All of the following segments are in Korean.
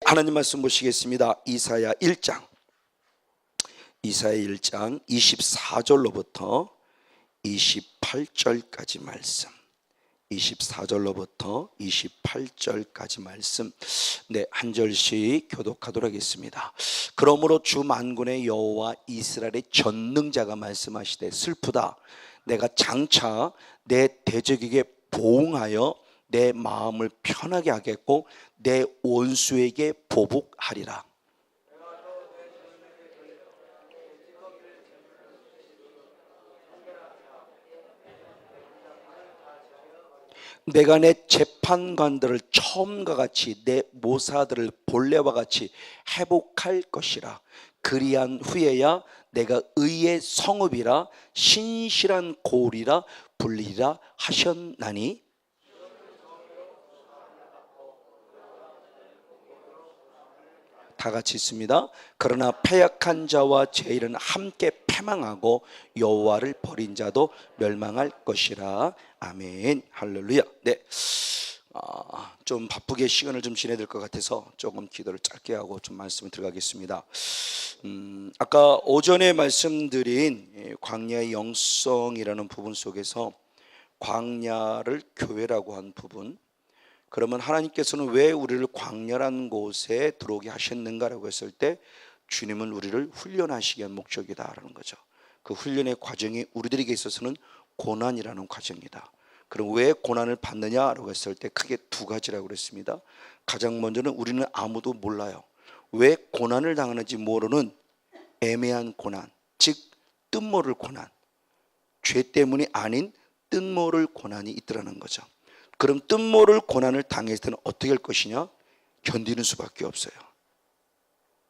하나님 말씀 보시겠습니다. 이사야 1장 24절로부터 28절까지 말씀, 24절로부터 28절까지 말씀, 한 절씩 교독하도록 하겠습니다. 그러므로 주 만군의 여호와 이스라엘의 전능자가 말씀하시되, 슬프다, 내가 장차 내 대적에게 보응하여 내 마음을 편하게 하겠고 내 원수에게 보복하리라. 내가 내 재판관들을 처음과 같이 내 모사들을 본래와 같이 회복할 것이라. 그리한 후에야 내가 의의 성읍이라 신실한 고을이라 불리리라 하셨나니, 다 같이 있습니다. 그러나 패약한 자와 죄인은 함께 패망하고 여호와를 버린 자도 멸망할 것이라. 아멘. 할렐루야. 좀 바쁘게 시간을 좀 지내야 될 것 같아서 조금 기도를 짧게 하고 좀 말씀을 들어가겠습니다. 아까 오전에 말씀드린 광야의 영성이라는 부분 속에서 광야를 교회라고 한 부분, 그러면 하나님께서는 왜 우리를 광야란 곳에 들어오게 하셨는가라고 했을 때, 주님은 우리를 훈련하시기 위한 목적이다라는 거죠. 그 훈련의 과정이 우리들에게 있어서는 고난이라는 과정이다. 그럼 왜 고난을 받느냐라고 했을 때 크게 두 가지라고 그랬습니다. 가장 먼저는 우리는 아무도 몰라요. 왜 고난을 당하는지 모르는 애매한 고난, 즉 뜻모를 고난, 죄 때문이 아닌 뜻모를 고난이 있더라는 거죠. 그럼 뜻모를 고난을 당했을 때는 어떻게 할 것이냐? 견디는 수밖에 없어요.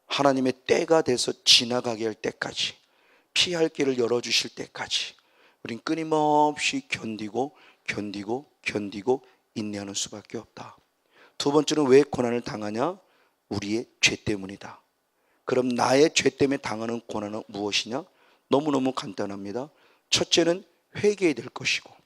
하나님의 때가 돼서 지나가게 할 때까지, 피할 길을 열어주실 때까지 우린 끊임없이 견디고 인내하는 수밖에 없다. 두 번째는 왜 고난을 당하냐? 우리의 죄 때문이다. 그럼 나의 죄 때문에 당하는 고난은 무엇이냐? 너무너무 간단합니다. 첫째는 회개해야 될 것이고,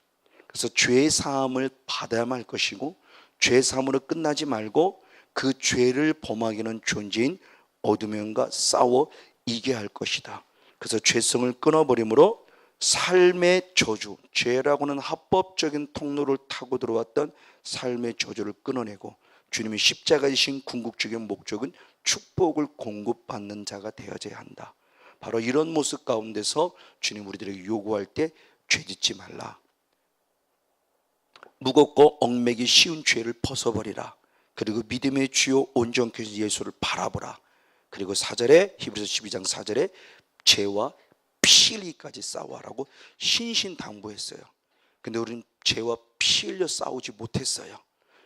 그래서 죄 사함을 받아야만 할 것이고, 죄 사함으로 끝나지 말고 그 죄를 범하기는 존재인 어둠의 영과 싸워 이겨야 할 것이다. 그래서 죄성을 끊어버림으로 삶의 저주, 죄라고는 합법적인 통로를 타고 들어왔던 삶의 저주를 끊어내고, 주님이 십자가에 지신 궁극적인 목적은 축복을 공급받는 자가 되어져야 한다. 바로 이런 모습 가운데서 주님 우리들에게 요구할 때 죄짓지 말라, 무겁고 얽매기 쉬운 죄를 벗어버리라, 그리고 믿음의 주요 온전케 하신 예수를 바라보라. 그리고 4절에, 히브리서 12장 4절에 죄와 피 흘리기까지 싸워라고 신신당부했어요. 근데 우리는 죄와 피 흘려 싸우지 못했어요.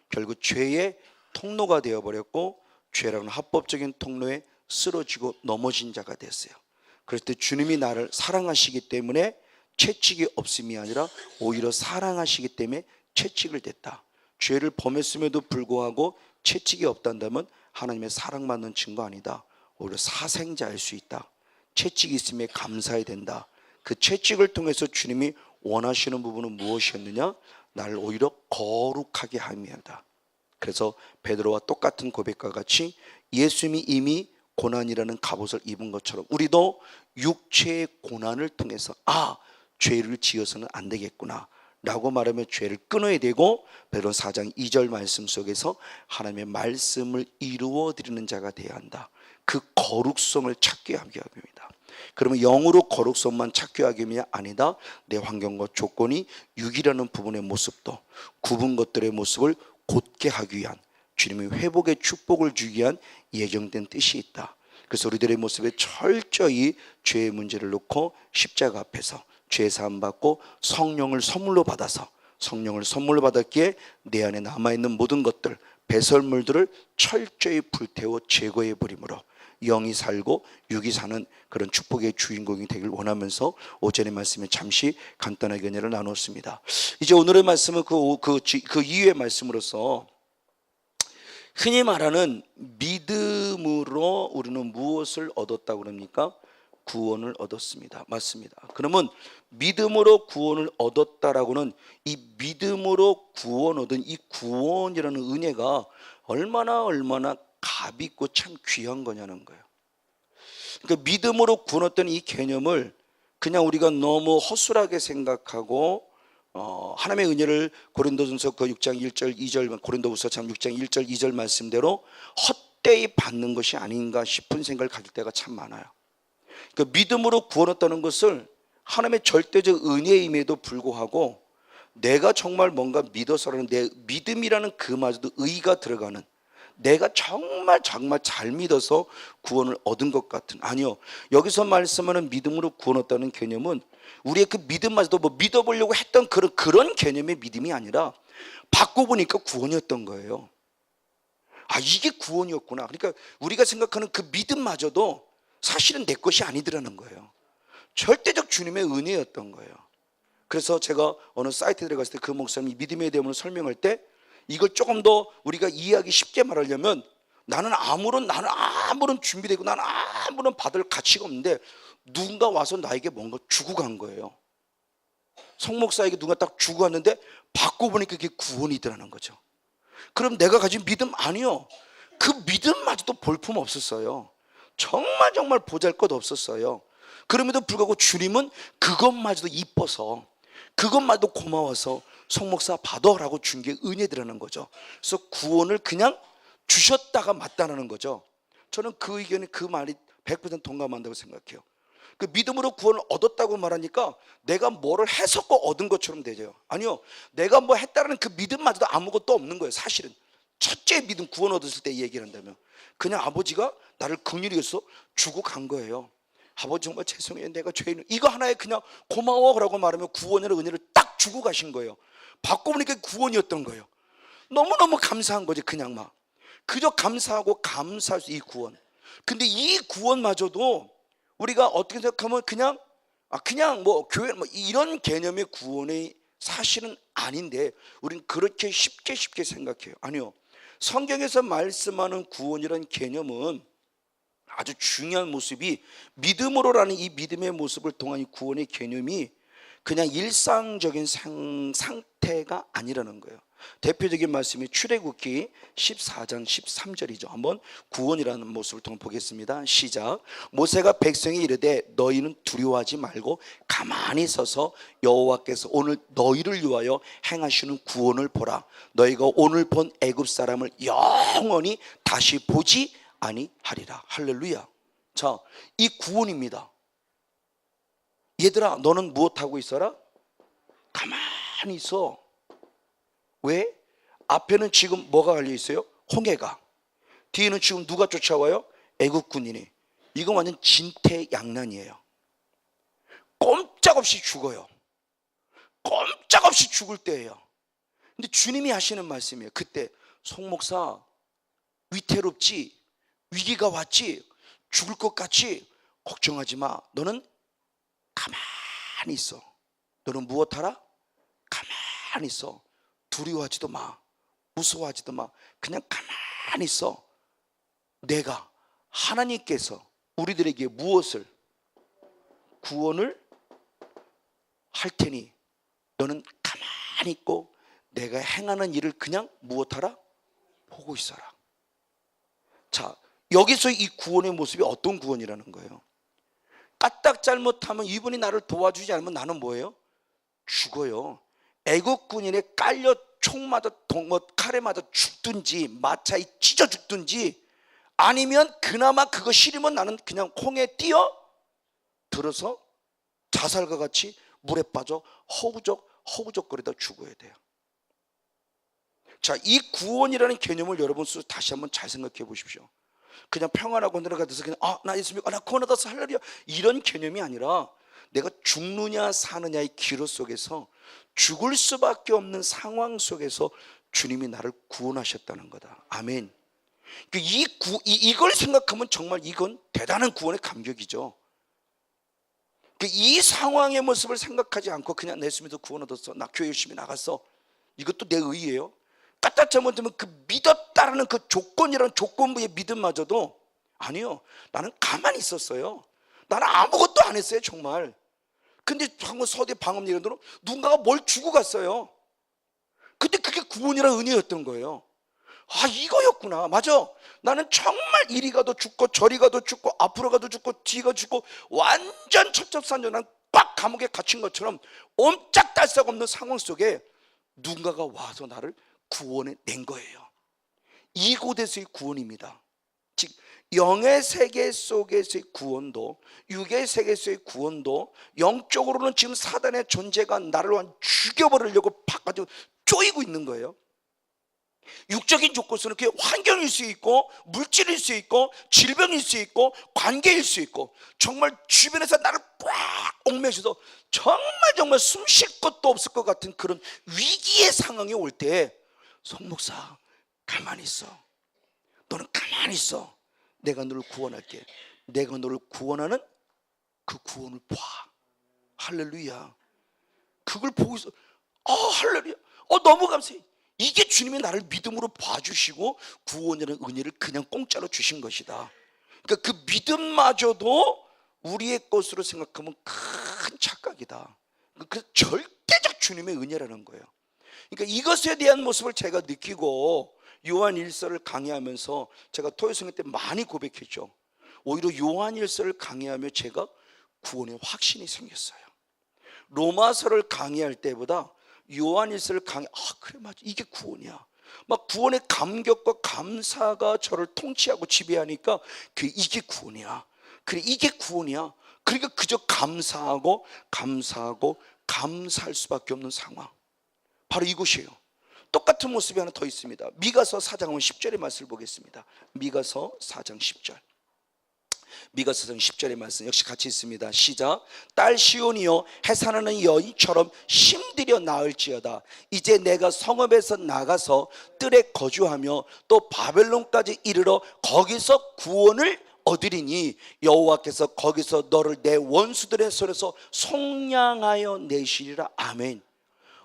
결국 죄의 통로가 되어버렸고, 죄라는 합법적인 통로에 쓰러지고 넘어진 자가 됐어요. 그럴 때 주님이 나를 사랑하시기 때문에 채찍이 없음이 아니라 오히려 사랑하시기 때문에 채찍을 댔다. 죄를 범했음에도 불구하고 채찍이 없단다면 하나님의 사랑받는 증거 아니다. 오히려 사생자일 수 있다. 채찍이 있음에 감사해야 된다. 그 채찍을 통해서 주님이 원하시는 부분은 무엇이었느냐? 나를 오히려 거룩하게 함이하다. 그래서 베드로와 똑같은 고백과 같이 예수님이 이미 고난이라는 갑옷을 입은 것처럼 우리도 육체의 고난을 통해서 죄를 지어서는 안 되겠구나 라고 말하며 죄를 끊어야 되고, 베드로 4장 2절 말씀 속에서 하나님의 말씀을 이루어 드리는 자가 되어야 한다. 그 거룩성을 찾게 하게 합니다. 그러면 영으로 거룩성만 찾게 하기 위함이 아니다. 내 환경과 조건이 육이라는 부분의 모습도, 굽은 것들의 모습을 곧게 하기 위한, 주님의 회복의 축복을 주기 위한 예정된 뜻이 있다. 그래서 우리들의 모습에 철저히 죄의 문제를 놓고 십자가 앞에서 죄 사함 받고 성령을 선물로 받아서, 성령을 선물로 받았기에 내 안에 남아있는 모든 것들, 배설물들을 철저히 불태워 제거해 버림으로 영이 살고 육이 사는 그런 축복의 주인공이 되길 원하면서 오전의 말씀에 잠시 간단하게 은혜를 나눴습니다. 이제 오늘의 말씀은 그 이후의 말씀으로서 흔히 말하는 믿음으로 우리는 무엇을 얻었다고 그럽니까? 구원을 얻었습니다. 맞습니다. 그러면 믿음으로 구원을 얻었다라고는 이 믿음으로 구원 얻은 이 구원이라는 은혜가 얼마나 값 있고 참 귀한 거냐는 거예요. 그러니까 믿음으로 구원했던 이 개념을 그냥 우리가 너무 허술하게 생각하고 하나님의 은혜를 고린도전서 그 6장 1절 2절 고린도후서 참 6장 1절 2절 말씀대로 헛되이 받는 것이 아닌가 싶은 생각을 가질 때가 참 많아요. 그러니까 믿음으로 구원했다는 것을 하나님의 절대적 은혜임에도 불구하고 내가 정말 뭔가 믿어서라는 내 믿음이라는 그마저도 의가 들어가는, 내가 정말 잘 믿어서 구원을 얻은 것 같은, 아니요, 여기서 말씀하는 믿음으로 구원 얻다는 개념은 우리의 그 믿음마저도 뭐 믿어보려고 했던 그런 개념의 믿음이 아니라 바꿔보니까 구원이었던 거예요. 아, 이게 구원이었구나. 그러니까 우리가 생각하는 그 믿음마저도 사실은 내 것이 아니더라는 거예요. 절대적 주님의 은혜였던 거예요. 그래서 제가 어느 사이트에 들어갔을 때 그 목사님이 믿음의 대문을 설명할 때 이걸 조금 더 우리가 이해하기 쉽게 말하려면 나는 아무런 준비되고 나는 아무런 받을 가치가 없는데 누군가 와서 나에게 뭔가 주고 간 거예요. 성 목사에게 누가 딱 주고 갔는데 받고 보니까 그게 구원이더라는 거죠. 그럼 내가 가진 믿음, 아니요, 그 믿음마저도 볼품 없었어요. 정말 보잘것 없었어요. 그럼에도 불구하고 주님은 그것마저도 이뻐서, 그것마저도 고마워서 송 목사 받아라고 준 게 은혜더라는 거죠. 그래서 구원을 그냥 주셨다가 맞다는 거죠. 저는 그 의견에 그 말이 100% 동감한다고 생각해요. 그 믿음으로 구원을 얻었다고 말하니까 내가 뭐를 해석고 얻은 것처럼 되죠. 아니요, 내가 뭐 했다는 그 믿음마저도 아무것도 없는 거예요. 사실은 첫째 믿음, 구원 얻었을 때 얘기를 한다면 그냥 아버지가 나를 긍휼히 여겨서 주고 간 거예요. 아버지 정말 죄송해요, 내가 죄인, 이거 하나에 그냥 고마워라고 말하면 구원이라는 은혜를 딱 주고 가신 거예요. 받고 보니까 구원이었던 거예요. 너무너무 감사한 거지. 그냥 막 그저 감사하고 감사할 수, 이 구원. 근데 이 구원마저도 우리가 어떻게 생각하면 그냥 뭐 교회 뭐 이런 개념의 구원이 사실은 아닌데 우리는 그렇게 쉽게 생각해요. 아니요, 성경에서 말씀하는 구원이라는 개념은 아주 중요한 모습이, 믿음으로라는 이 믿음의 모습을 통한 이 구원의 개념이 그냥 일상적인 상태가 아니라는 거예요. 대표적인 말씀이 출애굽기 14장 13절이죠. 한번 구원이라는 모습을 통해 보겠습니다. 시작. 모세가 백성에 이르되 너희는 두려워하지 말고 가만히 서서 여호와께서 오늘 너희를 위하여 행하시는 구원을 보라. 너희가 오늘 본 애굽 사람을 영원히 다시 보지 아니하리라. 할렐루야. 자, 이 구원입니다. 얘들아, 너는 무엇하고 있어라? 가만히 있어. 왜? 앞에는 지금 뭐가 걸려 있어요? 홍해가. 뒤에는 지금 누가 쫓아와요? 애국 군인이. 이건 완전 진퇴양난이에요. 꼼짝없이 죽어요. 꼼짝없이 죽을 때예요. 근데 주님이 하시는 말씀이에요. 그때 송목사 위태롭지? 위기가 왔지? 죽을 것 같지? 걱정하지 마. 너는 가만히 있어. 너는 무엇하라? 가만히 있어. 두려워하지도 마. 무서워하지도 마. 그냥 가만히 있어. 내가, 하나님께서 우리들에게 무엇을, 구원을 할 테니 너는 가만히 있고 내가 행하는 일을 그냥 무엇하라? 보고 있어라. 자, 여기서 이 구원의 모습이 어떤 구원이라는 거예요? 까딱 잘못하면, 이분이 나를 도와주지 않으면 나는 뭐예요? 죽어요. 애국 군인에 깔려 총 맞아 칼에 맞아 죽든지 마차에 찢어 죽든지, 아니면 그나마 그거 싫으면 나는 그냥 홍에 뛰어 들어서 자살과 같이 물에 빠져 허우적거리다 죽어야 돼요. 자, 이 구원이라는 개념을 여러분 다시 한번 잘 생각해 보십시오. 그냥 평안하고 내려가서 그냥 나 예수 믿고 나 구원 얻었어 할렐루야, 이런 개념이 아니라 내가 죽느냐 사느냐의 기로 속에서 죽을 수밖에 없는 상황 속에서 주님이 나를 구원하셨다는 거다. 아멘. 이걸 생각하면 정말 이건 대단한 구원의 감격이죠. 이 상황의 모습을 생각하지 않고 그냥 내 예수 믿어 구원 얻었어, 나 교회 열심히 나갔어, 이것도 내 의예요. 까딱 잘못하면 그 믿었다라는 그 조건이라는 조건부의 믿음마저도 아니요, 나는 가만히 있었어요. 나는 아무것도 안 했어요 정말. 근데 방금 서대 방금 얘기한 대로 누군가가 뭘 주고 갔어요. 근데 그게 구원이라는 은혜였던 거예요. 아, 이거였구나. 맞아. 나는 정말 이리 가도 죽고 저리 가도 죽고 앞으로 가도 죽고 뒤가 죽고 완전 첩첩산중, 난 꽉 감옥에 갇힌 것처럼 옴짝달싹 없는 상황 속에 누군가가 와서 나를 구원해 낸 거예요. 이곳에서의 구원입니다. 즉 영의 세계 속에서의 구원도, 육의 세계에서의 구원도, 영적으로는 지금 사단의 존재가 나를 완 죽여버리려고 바깥으로 쪼이고 있는 거예요. 육적인 조건으로는 그게 환경일 수 있고, 물질일 수 있고, 질병일 수 있고, 관계일 수 있고, 정말 주변에서 나를 꽉 옥매셔서 정말 숨 쉴 것도 없을 것 같은 그런 위기의 상황이 올 때, 송 목사 가만히 있어. 너는 가만히 있어. 내가 너를 구원할게. 내가 너를 구원하는 그 구원을 봐. 할렐루야. 그걸 보고 있어. 할렐루야. 너무 감사해. 이게 주님이 나를 믿음으로 봐주시고 구원이라는 은혜를 그냥 공짜로 주신 것이다. 그러니까 그 믿음마저도 우리의 것으로 생각하면 큰 착각이다. 그 절대적 주님의 은혜라는 거예요. 그러니까 이것에 대한 모습을 제가 느끼고 요한일서를 강의하면서 제가 토요성회 때 많이 고백했죠. 오히려 요한일서를 강의하며 제가 구원의 확신이 생겼어요. 로마서를 강의할 때보다 요한일서를 그래 맞아, 이게 구원이야. 막 구원의 감격과 감사가 저를 통치하고 지배하니까 이게 구원이야. 그래, 이게 구원이야. 그러니까 그저 감사하고 감사할 수밖에 없는 상황, 바로 이곳이에요. 똑같은 모습이 하나 더 있습니다. 미가서 4장 10절의 말씀을 보겠습니다. 미가서 4장 10절. 미가서 4장 10절의 말씀 역시 같이 있습니다. 시작. 딸 시온이여, 해산하는 여인처럼 힘들여 나을지어다. 이제 내가 성읍에서 나가서 뜰에 거주하며 또 바벨론까지 이르러 거기서 구원을 얻으리니 여호와께서 거기서 너를 내 원수들의 손에서 속량하여 내시리라. 아멘.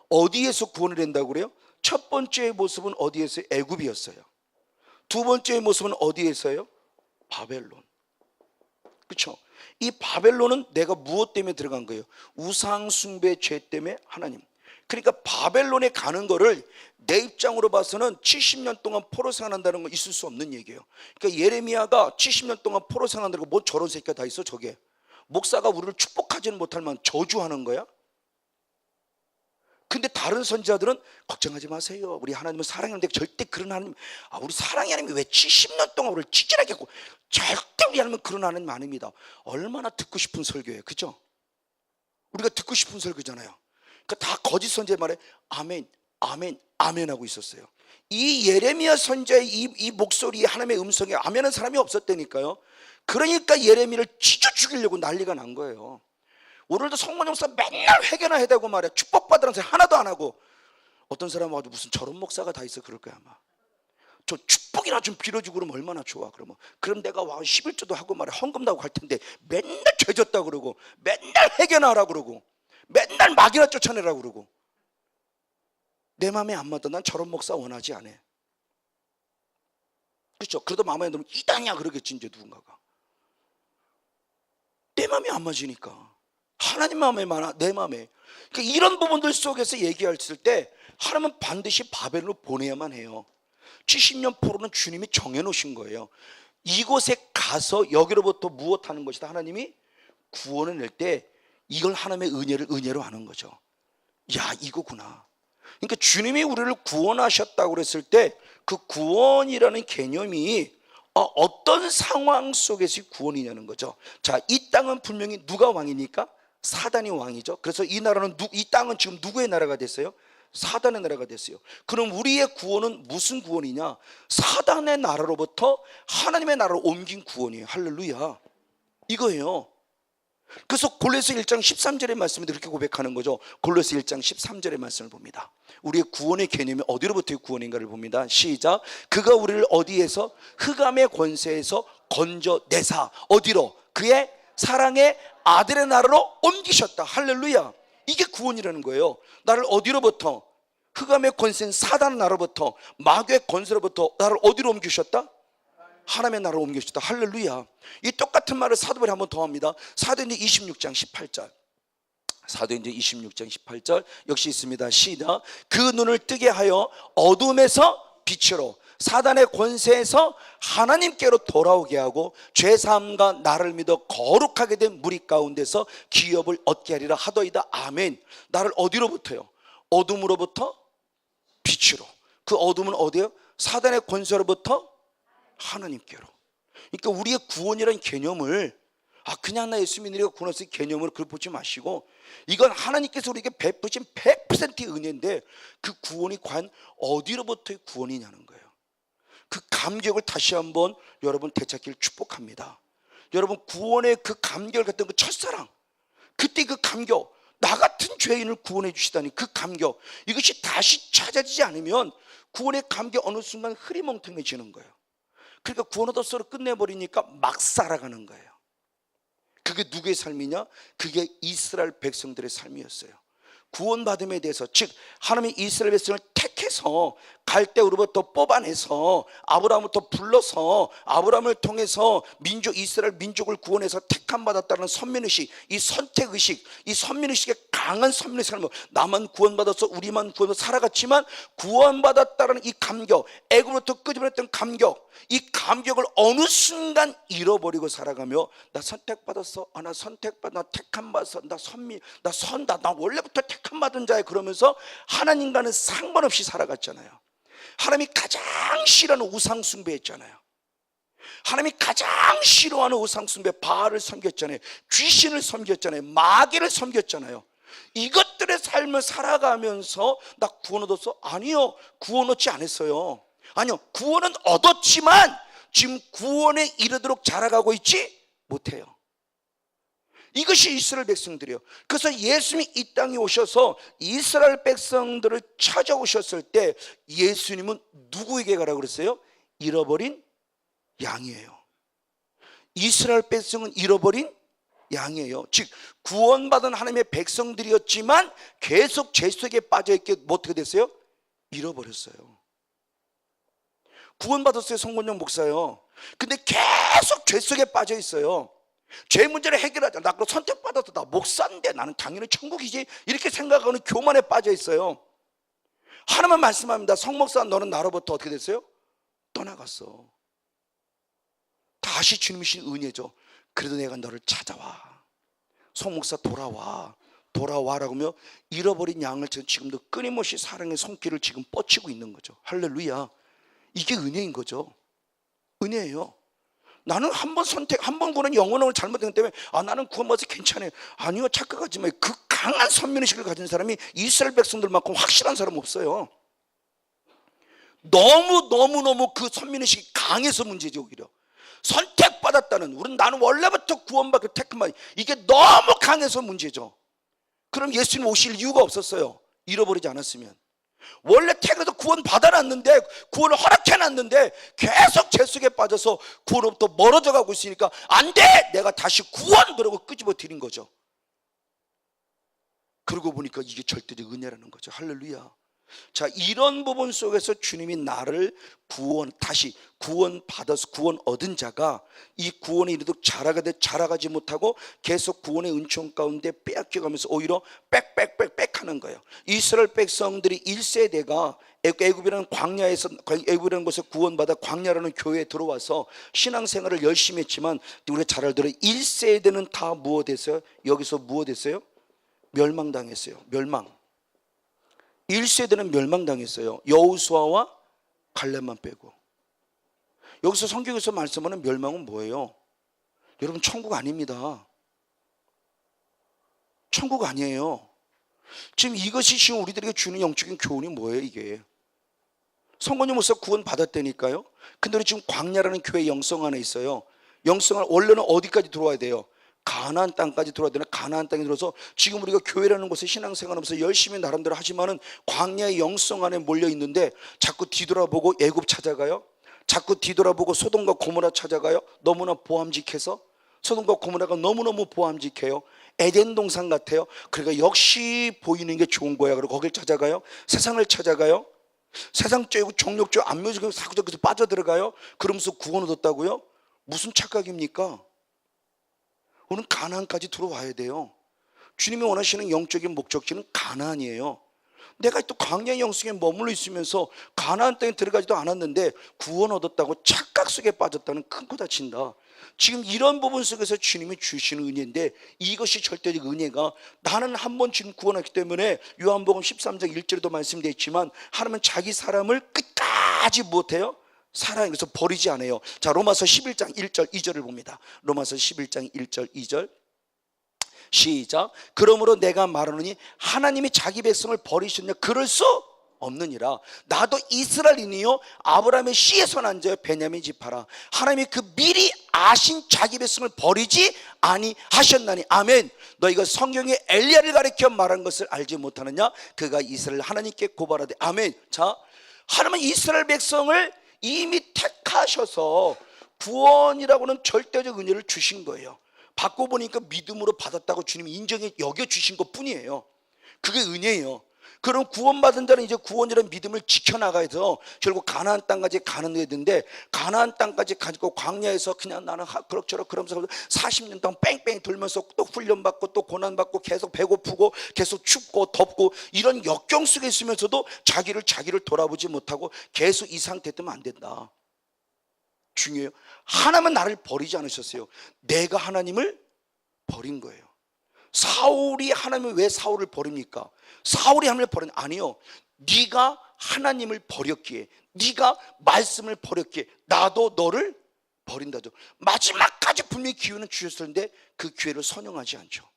어디에서 구원을 한다고 그래요? 첫 번째의 모습은 어디에서요? 애굽이었어요. 두 번째의 모습은 어디에서요? 바벨론. 그렇죠? 이 바벨론은 내가 무엇 때문에 들어간 거예요? 우상 숭배 죄 때문에 하나님. 그러니까 바벨론에 가는 거를 내 입장으로 봐서는 70년 동안 포로 생활한다는 건 있을 수 없는 얘기예요. 그러니까 예레미야가 70년 동안 포로 생활한다고 뭐 저런 새끼가 다 있어 저게. 목사가 우리를 축복하지는 못할 만한 저주하는 거야? 근데 다른 선지자들은 걱정하지 마세요. 우리 하나님은 사랑하는데 절대 그런 하나님, 우리 사랑의 하나님이 왜 70년 동안 우리를 찌질하게 했고, 절대 우리 하나님은 그런 하나님 아닙니다. 얼마나 듣고 싶은 설교예요. 그죠? 우리가 듣고 싶은 설교잖아요. 그러니까 다 거짓 선지자 말에 아멘, 아멘, 아멘 하고 있었어요. 이 예레미야 선지자의 이 목소리에 하나님의 음성에 아멘한 사람이 없었다니까요. 그러니까 예레미야를 찢어 죽이려고 난리가 난 거예요. 오늘도 성모 목사 맨날 회개나 해야 되고 말이야. 축복받으라는 소리 하나도 안 하고. 어떤 사람은 아주 무슨 저런 목사가 다 있어 그럴 거야 아마. 저 축복이나 좀 빌어주고 그러면 얼마나 좋아. 그럼 내가 와 11조도 하고 말이야. 헌금도 하고 갈 텐데 맨날 죄졌다 그러고, 맨날 회개나 하라 그러고, 맨날 막이나 쫓아내라 그러고. 내 마음에 안 맞아. 난 저런 목사 원하지 않아. 그렇죠? 그래도 마음에 들면 이단이야 그러겠지 이제 누군가가. 내 마음에 안 맞으니까. 하나님 마음에 많아, 내 마음에. 그러니까 이런 부분들 속에서 얘기했을 때 하나님은 반드시 바벨론을 보내야만 해요. 70년 포로는 주님이 정해놓으신 거예요. 이곳에 가서 여기로부터 무엇하는 것이다. 하나님이 구원을 낼 때 이걸 하나님의 은혜로 하는 거죠. 야, 이거구나. 그러니까 주님이 우리를 구원하셨다고 그랬을 때 그 구원이라는 개념이 어떤 상황 속에서의 구원이냐는 거죠. 자, 이 땅은 분명히 누가 왕이니까? 사단이 왕이죠. 그래서 이 나라는 이 땅은 지금 누구의 나라가 됐어요? 사단의 나라가 됐어요. 그럼 우리의 구원은 무슨 구원이냐? 사단의 나라로부터 하나님의 나라로 옮긴 구원이에요. 할렐루야. 이거예요. 그래서 골로새 1장 13절의 말씀을 이렇게 고백하는 거죠. 골로새 1장 13절의 말씀을 봅니다. 우리의 구원의 개념이 어디로부터의 구원인가를 봅니다. 시작. 그가 우리를 어디에서? 흑암의 권세에서 건져내사 어디로? 그의 사랑의 아들의 나라로 옮기셨다. 할렐루야. 이게 구원이라는 거예요. 나를 어디로부터? 흑암의 권세인 사단 나라로부터, 마귀의 권세로부터 나를 어디로 옮기셨다? 하나님의 나라로 옮기셨다. 할렐루야. 이 똑같은 말을 사도바울이 한 번 더 합니다. 사도행전 26장 18절. 사도행전 26장 18절 역시 있습니다. 시작. 그 눈을 뜨게 하여 어둠에서 빛으로, 사단의 권세에서 하나님께로 돌아오게 하고 죄사함과 나를 믿어 거룩하게 된 무리 가운데서 기업을 얻게 하리라 하더이다. 아멘. 나를 어디로부터요? 어둠으로부터 빛으로. 그 어둠은 어디예요? 사단의 권세로부터 하나님께로. 그러니까 우리의 구원이라는 개념을 그냥 나 예수 믿으니까 구원했을 개념으로 그걸 보지 마시고, 이건 하나님께서 우리에게 베푸신 100%의 은혜인데 그 구원이 과연 어디로부터의 구원이냐는 거예요. 그 감격을 다시 한번 여러분 되찾기를 축복합니다. 여러분 구원의 그 감격을 갖던 그 첫사랑, 그때 그 감격, 나 같은 죄인을 구원해 주시다니 그 감격, 이것이 다시 찾아지지 않으면 구원의 감격 어느 순간 흐리멍텅해지는 거예요. 그러니까 구원 얻었어로 끝내버리니까 막 살아가는 거예요. 그게 누구의 삶이냐? 그게 이스라엘 백성들의 삶이었어요. 구원받음에 대해서, 즉 하나님이 이스라엘 백성을 택해서 갈대우로부터 뽑아내서 아브라함부터 불러서 아브라함을 통해서 이스라엘 민족을 구원해서 택함받았다는 선민의식, 이 선택의식, 이 선민의식의 강한 선민의식을 나만 구원받아서 우리만 구원받아서 살아갔지만 구원받았다는 이 감격, 애굽으로부터 끄집어냈던 감격, 이 감격을 어느 순간 잃어버리고 살아가며 나 선택받았어, 나 선택받아, 나 택함받았어, 나 선미, 나 선다, 나 원래부터 택함받은 자야, 그러면서 하나님과는 상관없이 살아갔잖아요. 하나님이 가장 싫어하는 우상 숭배했잖아요. 하나님이 가장 싫어하는 우상 숭배, 바알을 섬겼잖아요. 귀신을 섬겼잖아요. 마귀를 섬겼잖아요. 이것들의 삶을 살아가면서 나 구원 얻었어? 아니요, 구원 얻지 않았어요. 아니요, 구원은 얻었지만 지금 구원에 이르도록 자라가고 있지 못해요. 이것이 이스라엘 백성들이에요. 그래서 예수님이 이 땅에 오셔서 이스라엘 백성들을 찾아오셨을 때 예수님은 누구에게 가라고 그랬어요? 잃어버린 양이에요. 이스라엘 백성은 잃어버린 양이에요. 즉 구원받은 하나님의 백성들이었지만 계속 죄 속에 빠져있게 어떻게 됐어요? 잃어버렸어요. 구원받았어요, 송건영 목사요. 근데 계속 죄 속에 빠져있어요. 죄 문제를 해결하자. 나 그거 선택받아서 나 목사인데 나는 당연히 천국이지, 이렇게 생각하는 교만에 빠져 있어요. 하나만 말씀합니다. 성목사, 너는 나로부터 어떻게 됐어요? 떠나갔어. 다시 주님이신 은혜죠. 그래도 내가 너를 찾아와. 성목사 돌아와라고 하며 잃어버린 양을 지금도 끊임없이 사랑의 손길을 지금 뻗치고 있는 거죠. 할렐루야. 이게 은혜인 거죠. 은혜예요. 나는 한 번 구원은 영원을 잘못했기 때문에 나는 구원받아서 괜찮아요. 아니요, 착각하지 마요. 그 강한 선민의식을 가진 사람이 이스라엘 백성들만큼 확실한 사람 없어요. 너무 그 선민의식이 강해서 문제죠. 오히려 선택받았다는, 나는 원래부터 구원받고 택함받, 이게 너무 강해서 문제죠. 그럼 예수님 오실 이유가 없었어요. 잃어버리지 않았으면. 원래 택해서 구원 받아놨는데, 구원을 허락해놨는데 계속 죄 속에 빠져서 구원으로부터 멀어져 가고 있으니까 안 돼! 내가 다시 구원! 그러고 끄집어 드린 거죠. 그러고 보니까 이게 절대적 은혜라는 거죠. 할렐루야. 자, 이런 부분 속에서 주님이 나를 다시 구원받아서 구원 얻은 자가 이 구원에 이르도록 자라가지 못하고 계속 구원의 은총 가운데 빼앗겨가면서 오히려 빽 하는 거예요. 이스라엘 백성들이 1세대가 애굽이라는 곳에 구원받아 광야라는 교회에 들어와서 신앙생활을 열심히 했지만 우리가 잘 알대로 1세대는 다 무엇했어요? 여기서 무엇했어요? 멸망당했어요. 멸망. 1세대는 멸망당했어요. 여호수아와 갈렙만 빼고. 여기서 성경에서 말씀하는 멸망은 뭐예요? 여러분, 천국 아닙니다. 천국 아니에요. 지금 이것이 지금 우리들에게 주는 영적인 교훈이 뭐예요? 이게 성건영 목사 구원 받았다니까요. 근데 우리 지금 광야라는 교회 영성 안에 있어요. 영성 원래는 어디까지 들어와야 돼요? 가나안 땅까지 들어와야 되나? 가나안 땅에 들어서 지금 우리가 교회라는 곳에 신앙생활하면서 열심히 나름대로 하지만은 광야의 영성 안에 몰려 있는데 자꾸 뒤돌아보고 애굽 찾아가요. 자꾸 뒤돌아보고 소돔과 고모라 찾아가요. 너무나 보암직해서. 소돔과 고모라가 너무너무 보암직해요. 에덴 동산 같아요. 그러니까 역시 보이는 게 좋은 거야. 그리고 거길 찾아가요. 세상을 찾아가요. 세상적이고 정욕적이고 안면적이고 사고적에서 빠져들어가요. 그러면서 구원 얻었다고요? 무슨 착각입니까? 우리는 가나안까지 들어와야 돼요. 주님이 원하시는 영적인 목적지는 가나안이에요. 내가 또 광야 영성에 머물러 있으면서 가나안 땅에 들어가지도 않았는데 구원 얻었다고 착각 속에 빠졌다는 큰 코 다친다. 지금 이런 부분 속에서 주님이 주시는 은혜인데, 이것이 절대적 은혜가, 나는 한 번 지금 구원했기 때문에 요한복음 13장 1절에도 말씀되어 있지만 하나님은 자기 사람을 끝까지 못해요? 사랑해. 그래서 버리지 않아요. 자, 로마서 11장 1절 2절을 봅니다. 로마서 11장 1절 2절 시작. 그러므로 내가 말하노니 하나님이 자기 백성을 버리셨냐? 그럴 수 없느니라. 나도 이스라엘인이요 아브라함의 씨에서 난 자요 베냐민 지파라. 하나님이 그 미리 아신 자기 백성을 버리지 아니하셨나니. 아멘. 너희가 성경에 엘리야를 가리켜 말한 것을 알지 못하느냐? 그가 이스라엘 하나님께 고발하되. 아멘. 자, 하나님은 이스라엘 백성을 이미 택하셔서 구원이라고는 절대적 은혜를 주신 거예요. 받고 보니까 믿음으로 받았다고 주님이 인정해 여겨주신 것 뿐이에요. 그게 은혜예요. 그럼 구원받은 자는 이제 구원이라는 믿음을 지켜나가서 결국 가나안 땅까지 가는 데인데, 가나안 땅까지 가지고 광야에서 그냥 나는 그럭저럭 그러면서 40년 동안 뺑뺑 돌면서 또 훈련받고 또 고난받고 계속 배고프고 계속 춥고 덥고 이런 역경 속에 있으면서도 자기를 돌아보지 못하고 계속 이 상태 때면 안 된다. 중요해요. 하나님은 나를 버리지 않으셨어요. 내가 하나님을 버린 거예요. 사울이 하나님을 왜 사울을 버립니까? 사울이 하나님을 버린, 아니요, 네가 하나님을 버렸기에, 네가 말씀을 버렸기에 나도 너를 버린다죠. 마지막까지 분명히 기회는 주셨었는데 그 기회를 선용하지 않죠.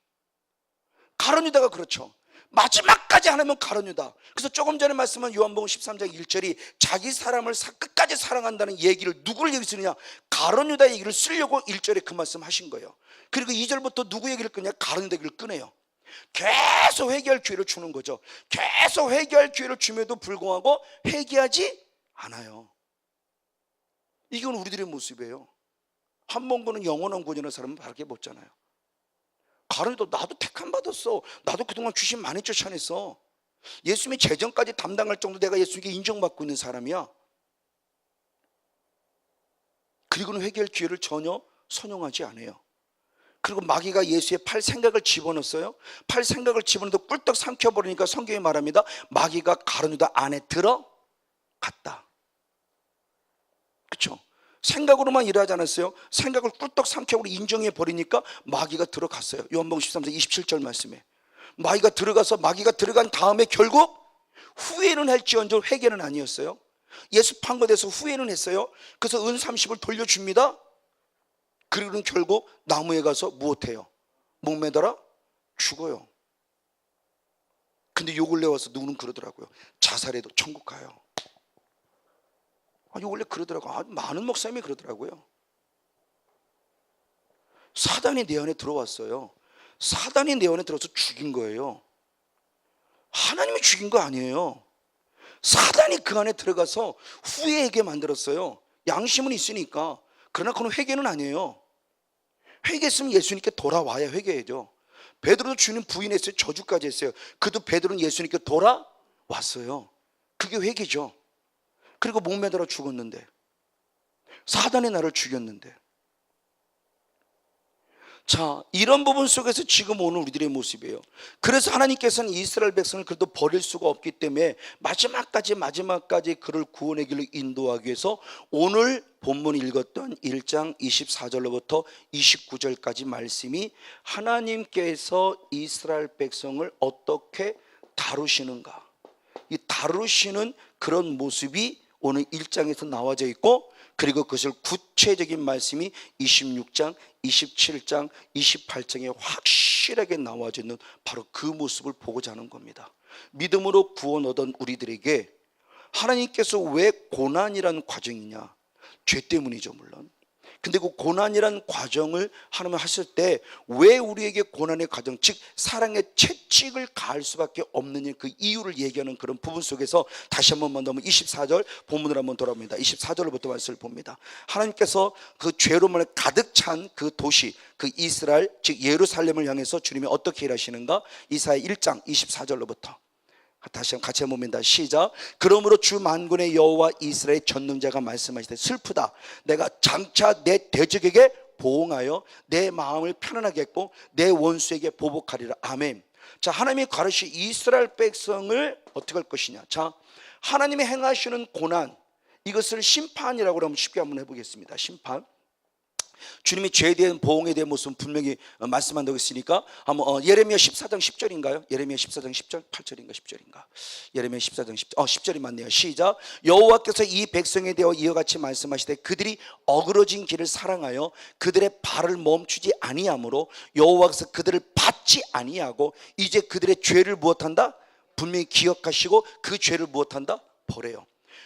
가룟 유다가 그렇죠. 마지막까지 하나님은 가룟 유다. 그래서 조금 전에 말씀한 요한복음 13장 1절이 자기 사람을 끝까지 사랑한다는 얘기를 누구를 얘기 쓰느냐? 가룟 유다 얘기를 쓰려고 1절에 그 말씀 하신 거예요. 그리고 2절부터 누구 얘기를 끄냐? 가룟 유다 얘기를 끄네요. 계속 회개할 기회를 주는 거죠. 계속 회개할 기회를 줌에도 불구하고 회개하지 않아요. 이건 우리들의 모습이에요. 한 번 구는 영원한 구원이라는 사람은 바르게 묻잖아요. 가룟유다, 나도 택함 받았어. 나도 그동안 귀신 많이 쫓아냈어. 예수님이 재정까지 담당할 정도 내가 예수님께 인정받고 있는 사람이야. 그리고는 회개할 기회를 전혀 선용하지 않아요. 그리고 마귀가 예수의 팔 생각을 집어넣었어요. 팔 생각을 집어넣어도 꿀떡 삼켜버리니까 성경이 말합니다. 마귀가 가룟 유다 안에 들어갔다. 그렇죠? 생각으로만 일하지 않았어요. 생각을 꿀떡 삼켜버리고 인정해 버리니까 마귀가 들어갔어요. 요한복음 13장 27절 말씀에 마귀가 들어간 다음에 결국 후회는 할지언정 회개는 아니었어요. 예수 판거돼서 후회는 했어요. 그래서 은 30을 돌려줍니다. 그리고는 결국 나무에 가서 무엇해요? 목매달아 죽어요. 근데 욕을 내와서 누구는 그러더라고요. 자살해도 천국 가요. 아니 원래 그러더라고요. 많은 목사님이 그러더라고요. 사단이 내 안에 들어왔어요. 사단이 내 안에 들어서 죽인 거예요. 하나님이 죽인 거 아니에요. 사단이 그 안에 들어가서 후회하게 만들었어요. 양심은 있으니까. 그러나 그건 회개는 아니에요. 회개했으면 예수님께 돌아와야 회개해죠. 베드로도 주님 부인했어요. 저주까지 했어요. 그래도 베드로는 예수님께 돌아왔어요. 그게 회개죠. 그리고 목매달아 죽었는데, 사단이 나를 죽였는데. 자, 이런 부분 속에서 지금 오는 우리들의 모습이에요. 그래서 하나님께서는 이스라엘 백성을 그래도 버릴 수가 없기 때문에 마지막까지 그를 구원의 길로 인도하기 위해서 오늘 본문 읽었던 1장 24절로부터 29절까지 말씀이 하나님께서 이스라엘 백성을 어떻게 다루시는가, 이 다루시는 그런 모습이 오늘 1장에서 나와져 있고, 그리고 그것을 구체적인 말씀이 26장, 27장, 28장에 확실하게 나와져 있는 바로 그 모습을 보고자 하는 겁니다. 믿음으로 구원 얻은 우리들에게 하나님께서 왜 고난이라는 과정이냐? 죄 때문이죠, 물론. 근데 그 고난이라는 과정을 하나님 하실 때 왜 우리에게 고난의 과정, 즉 사랑의 채찍을 가할 수밖에 없느냐, 그 이유를 얘기하는 그런 부분 속에서 다시 한번 만나면 24절 본문으로 한번 돌아옵니다. 24절부터 말씀을 봅니다. 하나님께서 그 죄로만 가득 찬 그 도시, 그 이스라엘, 즉 예루살렘을 향해서 주님이 어떻게 일하시는가? 이사야 1장 24절로부터 다시 같이 한번 봅니다. 시작. 그러므로 주 만군의 여호와 이스라엘 전능자가 말씀하시되 슬프다. 내가 장차 내 대적에게 보응하여 내 마음을 편안하게 했고 내 원수에게 보복하리라. 아멘. 자, 하나님이 가르치 이스라엘 백성을 어떻게 할 것이냐. 자, 하나님이 행하시는 고난, 이것을 심판이라고 하면 쉽게 한번 해보겠습니다. 심판. 주님이 죄에 대한 보응에 대한 모습은 분명히 말씀한다고 했으니까 한번 예레미야 14장 10절인가요? 예레미야 14장 10절 8절인가 10절인가? 예레미야 14장 10절이 맞네요. 시작. 여호와께서 이 백성에 대하여 이와 같이 말씀하시되 그들이 어그러진 길을 사랑하여 그들의 발을 멈추지 아니하므로 여호와께서 그들을 받지 아니하고 이제 그들의 죄를 무엇한다? 분명히 기억하시고 그 죄를 무엇한다? 버려요.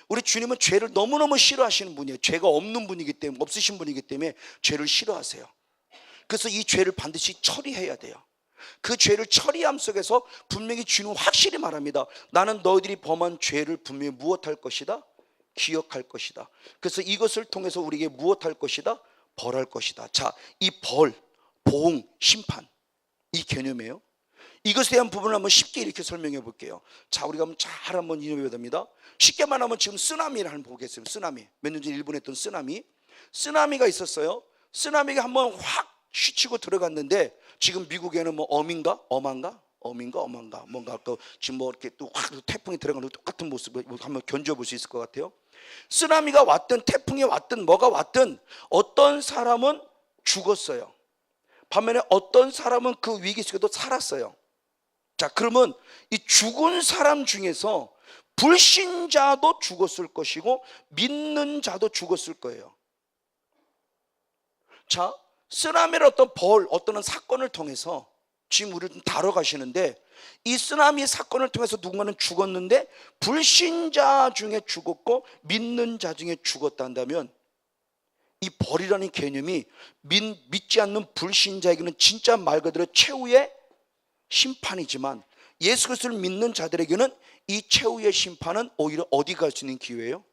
우리 주님은 죄를 너무너무 싫어하시는 분이에요. 죄가 없는 분이기 때문에, 없으신 분이기 때문에 죄를 싫어하세요. 그래서 이 죄를 반드시 처리해야 돼요. 그 죄를 처리함 속에서 분명히 주님은 확실히 말합니다. 나는 너희들이 범한 죄를 분명히 무엇할 것이다? 기억할 것이다. 그래서 이것을 통해서 우리에게 무엇할 것이다? 벌할 것이다. 자, 이 벌, 보응, 심판, 이 개념이에요. 이것에 대한 부분을 한번 쉽게 이렇게 설명해 볼게요. 자, 우리가 잘 한번 이해해야 됩니다. 쉽게 말하면 지금 쓰나미를 한번 보겠습니다. 쓰나미, 몇 년 전에 일본에 했던 쓰나미가 있었어요. 쓰나미가 한번 확 휘치고 들어갔는데 지금 미국에는 뭐 어민가 뭔가 지금 뭐 이렇게 또 확 태풍이 들어가는 똑같은 모습을 한번 견뎌볼 수 있을 것 같아요. 쓰나미가 왔든 태풍이 왔든 뭐가 왔든 어떤 사람은 죽었어요. 반면에 어떤 사람은 그 위기 속에도 살았어요. 자, 그러면 이 죽은 사람 중에서 불신자도 죽었을 것이고 믿는 자도 죽었을 거예요. 자, 쓰나미를 어떤 사건을 통해서 지금 우리를 다뤄가시는데 이 쓰나미 사건을 통해서 누군가는 죽었는데 불신자 중에 죽었고 믿는 자 중에 죽었다 한다면 이 벌이라는 개념이 믿지 않는 불신자에게는 진짜 말 그대로 최후의 심판이지만 예수 그리스도를 믿는 자들에게는 이 최후의 심판은 오히려 어디 갈 수 있는 기회예요?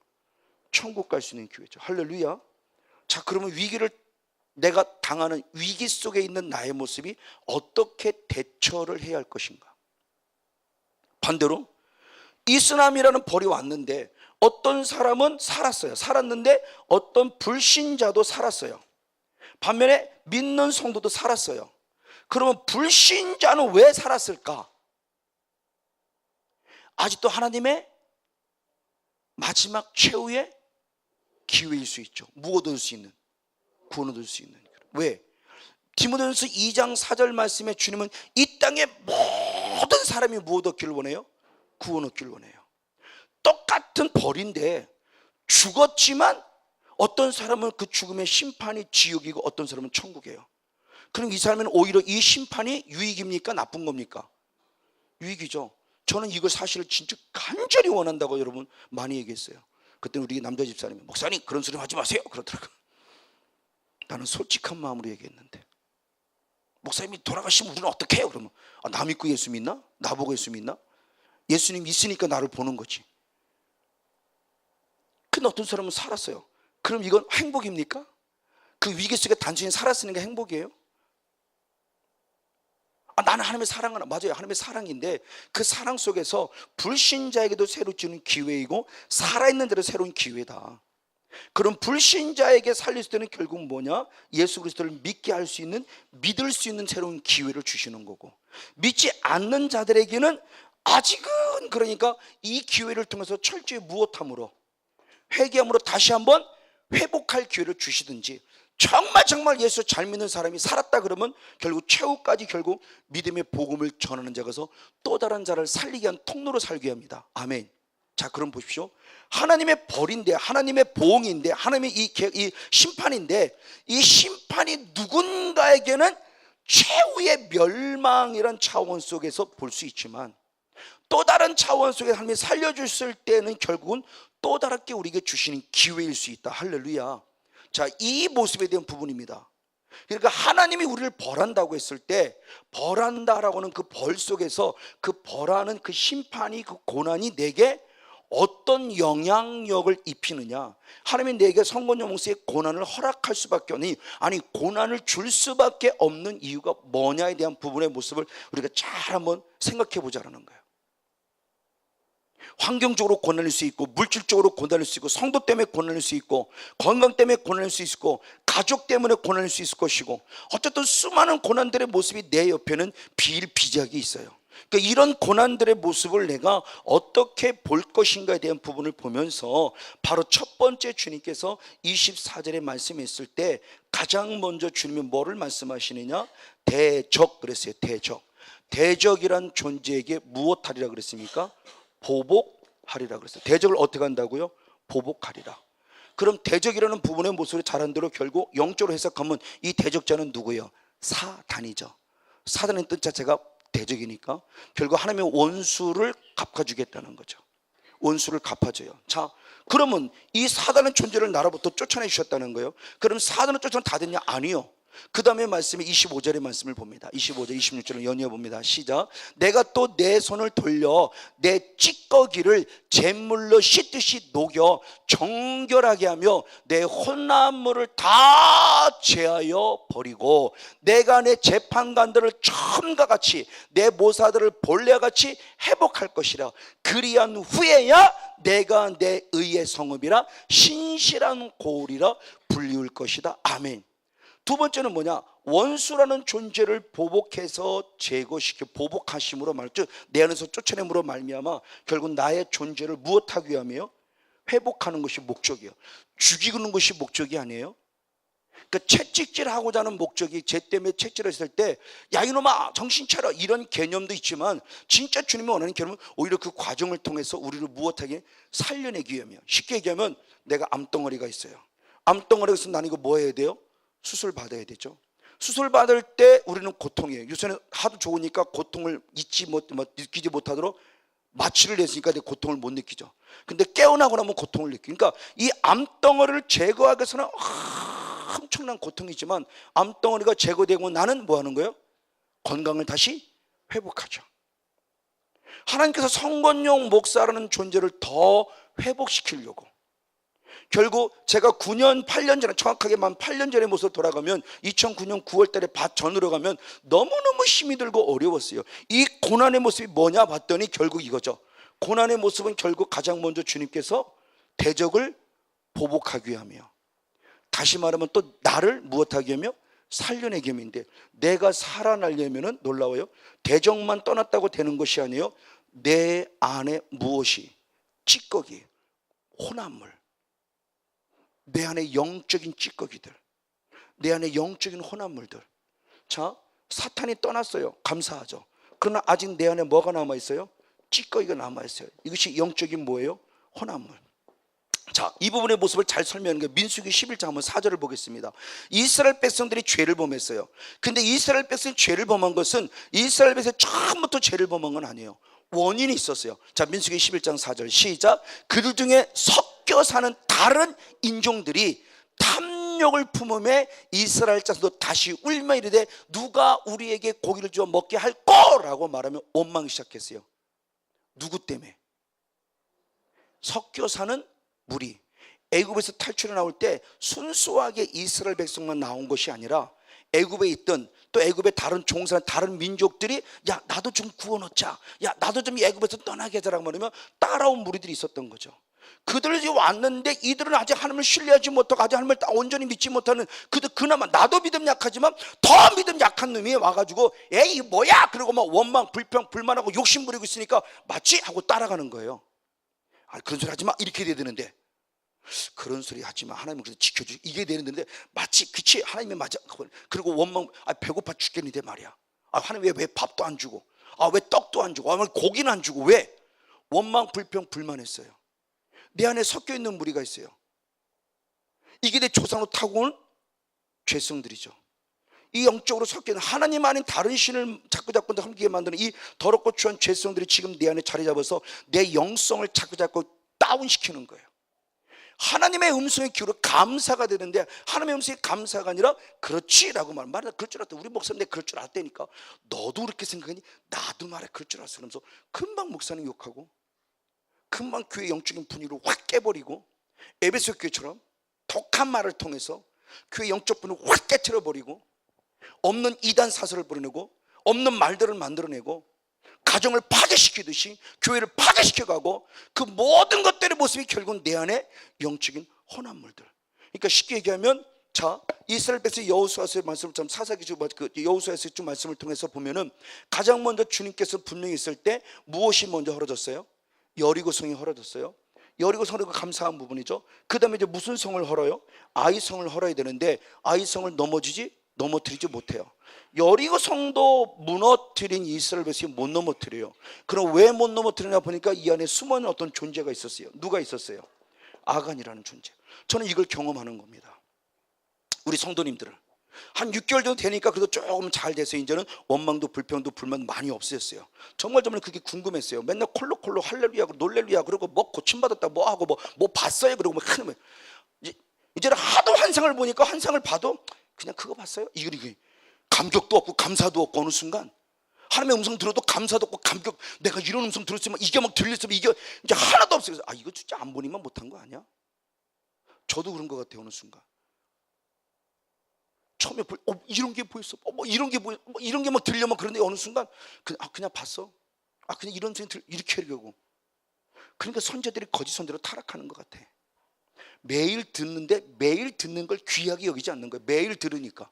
천국 갈 수 있는 기회죠. 할렐루야. 자, 그러면 내가 당하는 위기 속에 있는 나의 모습이 어떻게 대처를 해야 할 것인가? 반대로 이 쓰나미라는 벌이 왔는데 어떤 사람은 살았는데 어떤 불신자도 살았어요. 반면에 믿는 성도도 살았어요. 그러면 불신자는 왜 살았을까? 아직도 하나님의 마지막 최후의 기회일 수 있죠. 구원 얻을 수 있는. 왜? 디모데전서 2장 4절 말씀에 주님은 이 땅의 모든 사람이 무엇 얻기를 원해요? 구원 얻기를 원해요. 똑같은 벌인데 죽었지만 어떤 사람은 그 죽음의 심판이 지옥이고 어떤 사람은 천국이에요. 그럼 이 사람은 오히려 이 심판이 유익입니까? 나쁜 겁니까? 유익이죠. 저는 이걸 사실을 진짜 간절히 원한다고 여러분 많이 얘기했어요. 그때 우리 남자 집사님이 목사님 그런 소리 하지 마세요 그러더라고요. 나는 솔직한 마음으로 얘기했는데 목사님이 돌아가시면 우리는 어떻게 해요? 그러면 나 믿고 예수 믿나? 나보고 예수 믿나? 예수님 있으니까 나를 보는 거지. 근데 어떤 사람은 살았어요. 그럼 이건 행복입니까? 그 위기 속에 단순히 살았으는 게 행복이에요? 나는 하나님의 사랑하나. 맞아요, 하나님의 사랑인데 그 사랑 속에서 불신자에게도 새로 주는 기회이고 살아있는 자로 새로운 기회다. 그럼 불신자에게 살릴 때는 결국 뭐냐? 예수 그리스도를 믿게 할 수 있는, 믿을 수 있는 새로운 기회를 주시는 거고, 믿지 않는 자들에게는 아직은 그러니까 이 기회를 통해서 철저히 무엇함으로, 회개함으로 다시 한번 회복할 기회를 주시든지, 정말 예수 잘 믿는 사람이 살았다 그러면 결국 최후까지 결국 믿음의 복음을 전하는 자가서 또 다른 자를 살리게 한 통로로 살게 합니다. 아멘. 자, 그럼 보십시오. 하나님의 벌인데, 하나님의 보응인데, 하나님의 이 심판인데, 이 심판이 누군가에게는 최후의 멸망이란 차원 속에서 볼 수 있지만 또 다른 차원 속에 하나님이 살려줬을 때는 결국은 또 다르게 우리에게 주시는 기회일 수 있다. 할렐루야. 자, 이 모습에 대한 부분입니다. 그러니까 하나님이 우리를 벌한다고 했을 때, 벌한다라고 하는 그 벌 속에서 그 벌하는 그 심판이, 그 고난이 내게 어떤 영향력을 입히느냐. 하나님이 내게 성건용 목사의 고난을 허락할 수밖에 없니, 아니 고난을 줄 수밖에 없는 이유가 뭐냐에 대한 부분의 모습을 우리가 잘 한번 생각해 보자라는 거예요. 환경적으로 고난일 수 있고, 물질적으로 고난일 수 있고, 성도 때문에 고난일 수 있고, 건강 때문에 고난일 수 있고, 가족 때문에 고난일 수 있을 것이고, 어쨌든 수많은 고난들의 모습이 내 옆에는 비일비재하게 있어요. 그러니까 이런 고난들의 모습을 내가 어떻게 볼 것인가에 대한 부분을 보면서 바로 첫 번째 주님께서 24절에 말씀했을 때 가장 먼저 주님이 뭐를 말씀하시느냐? 대적 그랬어요. 대적이란 존재에게 무엇하리라 그랬습니까? 보복하리라 그랬어요. 대적을 어떻게 한다고요? 보복하리라. 그럼 대적이라는 부분의 모습을 잘한 대로 결국 영적으로 해석하면 이 대적자는 누구예요? 사단이죠. 사단의 뜻 자체가 대적이니까 결국 하나님의 원수를 갚아주겠다는 거죠. 원수를 갚아줘요. 자, 그러면 이 사단의 존재를 나로부터 쫓아내 주셨다는 거예요. 그럼 사단을 쫓아내 다 됐냐? 아니요. 그 다음에 말씀이 25절의 말씀을 봅니다. 25절 26절을 연이어 봅니다. 시작. 내가 또 내 손을 돌려 내 찌꺼기를 잿물로 씻듯이 녹여 정결하게 하며 내 혼합물을 다 제하여 버리고 내가 내 재판관들을 처음과 같이 내 모사들을 본래와 같이 회복할 것이라. 그리한 후에야 내가 내 의의 성읍이라 신실한 고울이라 불리울 것이다. 아멘. 두 번째는 뭐냐? 원수라는 존재를 보복해서 제거시켜 보복하심으로 즉 내 안에서 쫓아냄으로 말미암아 결국 나의 존재를 무엇하기 위함이에요? 회복하는 것이 목적이에요. 죽이는 것이 목적이 아니에요. 그러니까 채찍질하고자 하는 목적이 쟤 때문에 채찍질을 했을 때 야 이놈아 정신 차려 이런 개념도 있지만 진짜 주님이 원하는 개념은 오히려 그 과정을 통해서 우리를 무엇하게 살려내기 위함이에요. 쉽게 얘기하면 내가 암덩어리가 있어요. 암덩어리가 있으면 나는 이거 뭐 해야 돼요? 수술 받아야 되죠. 수술 받을 때 우리는 고통이에요. 요새는 하도 좋으니까 고통을 느끼지 못하도록 마취를 했으니까 내 고통을 못 느끼죠. 근데 깨어나고 나면 고통을 느끼. 그러니까 이 암덩어리를 제거하기 위해서는 엄청난 고통이지만 암덩어리가 제거되고 나는 뭐 하는 거예요? 건강을 다시 회복하죠. 하나님께서 성건용 목사라는 존재를 더 회복시키려고 결국 제가 9년 8년 전에 정확하게 만 8년 전의 모습으로 돌아가면 2009년 9월 달에 밭 전으로 가면 너무너무 힘이 들고 어려웠어요. 이 고난의 모습이 뭐냐 봤더니 결국 이거죠. 고난의 모습은 결국 가장 먼저 주님께서 대적을 보복하기 위하며 다시 말하면 또 나를 무엇하기 위하며 살려내기 위함인데 내가 살아나려면 놀라워요. 대적만 떠났다고 되는 것이 아니에요. 내 안에 무엇이 찌꺼기, 혼합물 내 안에 영적인 찌꺼기들 내 안에 영적인 혼합물들 자 사탄이 떠났어요. 감사하죠. 그러나 아직 내 안에 뭐가 남아있어요? 찌꺼기가 남아있어요. 이것이 영적인 뭐예요? 혼합물. 자, 이 부분의 모습을 잘 설명하는 게 민수기 11장 한번 4절을 보겠습니다. 이스라엘 백성들이 죄를 범했어요. 근데 이스라엘 백성이 죄를 범한 것은 이스라엘 백성이 처음부터 죄를 범한 건 아니에요. 원인이 있었어요. 자, 민수기 11장 4절 시작. 그들 중에 섞여 사는 다른 인종들이 탐욕을 품음에 이스라엘 자손도 다시 울며 이르되 누가 우리에게 고기를 주어 먹게 할 거라고 말하며 원망이 시작했어요. 누구 때문에? 섞여 사는 무리. 애굽에서 탈출해 나올 때 순수하게 이스라엘 백성만 나온 것이 아니라 애굽에 있던 또 애굽의 다른 종사 다른 민족들이 야 나도 좀 구워놓자, 야 나도 좀 애굽에서 떠나게 하자라고 말하면 따라온 무리들이 있었던 거죠. 그들이 왔는데 이들은 아직 하나님을 신뢰하지 못하고 아직 하나님을 온전히 믿지 못하는 그들 그나마 나도 믿음 약하지만 더 믿음 약한 놈이 와가지고 에이 뭐야 그러고 막 원망 불평 불만하고 욕심 부리고 있으니까 마치 하고 따라가는 거예요. 아 그런 소리 하지 마 이렇게 돼야 되는데 그런 소리 하지 마 하나님은 그래서 지켜주고 이게 되는데 마치 그치 하나님이 맞아 그리고 원망 아 배고파 죽겠는데 말이야 아 하나님 왜 밥도 안 주고 아 왜 떡도 안 주고 아 왜 고기는 안 주고 왜 원망 불평 불만했어요. 내 안에 섞여 있는 무리가 있어요. 이게 내 조상으로 타고 온 죄성들이죠. 이 영적으로 섞여 있는 하나님 아닌 다른 신을 자꾸 함께 만드는 이 더럽고 추한 죄성들이 지금 내 안에 자리 잡아서 내 영성을 자꾸 다운시키는 거예요. 하나님의 음성의 귀로 감사가 되는데 하나님의 음성이 감사가 아니라 그렇지라고 말해 그럴 줄 알았다. 우리 목사님 내가 그럴 줄 알았다니까 너도 그렇게 생각하니 나도 말해 그럴 줄 알았어. 그러면서 금방 목사님 욕하고 금방 교회 영적인 분위기를 확 깨버리고 에베소 교회처럼 독한 말을 통해서 교회 영적 분위기를 확 깨트려버리고 없는 이단 사설을 부려내고 없는 말들을 만들어내고 가정을 파괴시키듯이 교회를 파괴시켜가고 그 모든 것들의 모습이 결국은 내 안에 영적인 혼합물들. 그러니까 쉽게 얘기하면, 자, 이스라엘 백성 여호수아서의 말씀을 좀 여호수아서의 좀 말씀을 통해서 보면은 가장 먼저 주님께서 분명히 있을 때 무엇이 먼저 헐어졌어요? 여리고성이 헐어졌어요. 여리고성은 감사한 부분이죠. 그 다음에 이제 무슨 성을 헐어요? 아이성을 헐어야 되는데 아이성을 넘어뜨리지 못해요. 여리고성도 무너뜨린 이스라엘 백성이 못 넘어뜨려요. 그럼 왜 못 넘어뜨리냐 보니까 이 안에 숨어있는 어떤 존재가 있었어요. 누가 있었어요? 아간이라는 존재. 저는 이걸 경험하는 겁니다. 우리 성도님들은 한 6개월 정도 되니까 그래도 조금 잘 돼서 이제는 원망도 불평도 불만 많이 없어졌어요. 정말 그게 궁금했어요. 맨날 콜록콜록 할렐루야 놀렐루야 그러고 뭐 고침받았다 뭐 하고 뭐 봤어요 그러고 뭐 하는 거예요. 이제는 하도 환상을 보니까 환상을 봐도 그냥 그거 봤어요. 이게 감격도 없고 감사도 없고 어느 순간 하나님의 음성 들어도 감사도 없고 감격, 내가 이런 음성 들었으면 이게 막 들렸으면 이게 이제 하나도 없어요. 아, 이거 진짜 안 보니만 못한 거 아니야? 저도 그런 것 같아요. 어느 순간 처음에 이런 게 보였어. 이런 게 보여. 이런 게 막 들려만 그런데 어느 순간 그냥 봤어. 그냥 이런 생각 이렇게 하려고. 그러니까 선제들이 거짓 선제로 타락하는 것 같아. 매일 듣는데 매일 듣는 걸 귀하게 여기지 않는 거야. 매일 들으니까.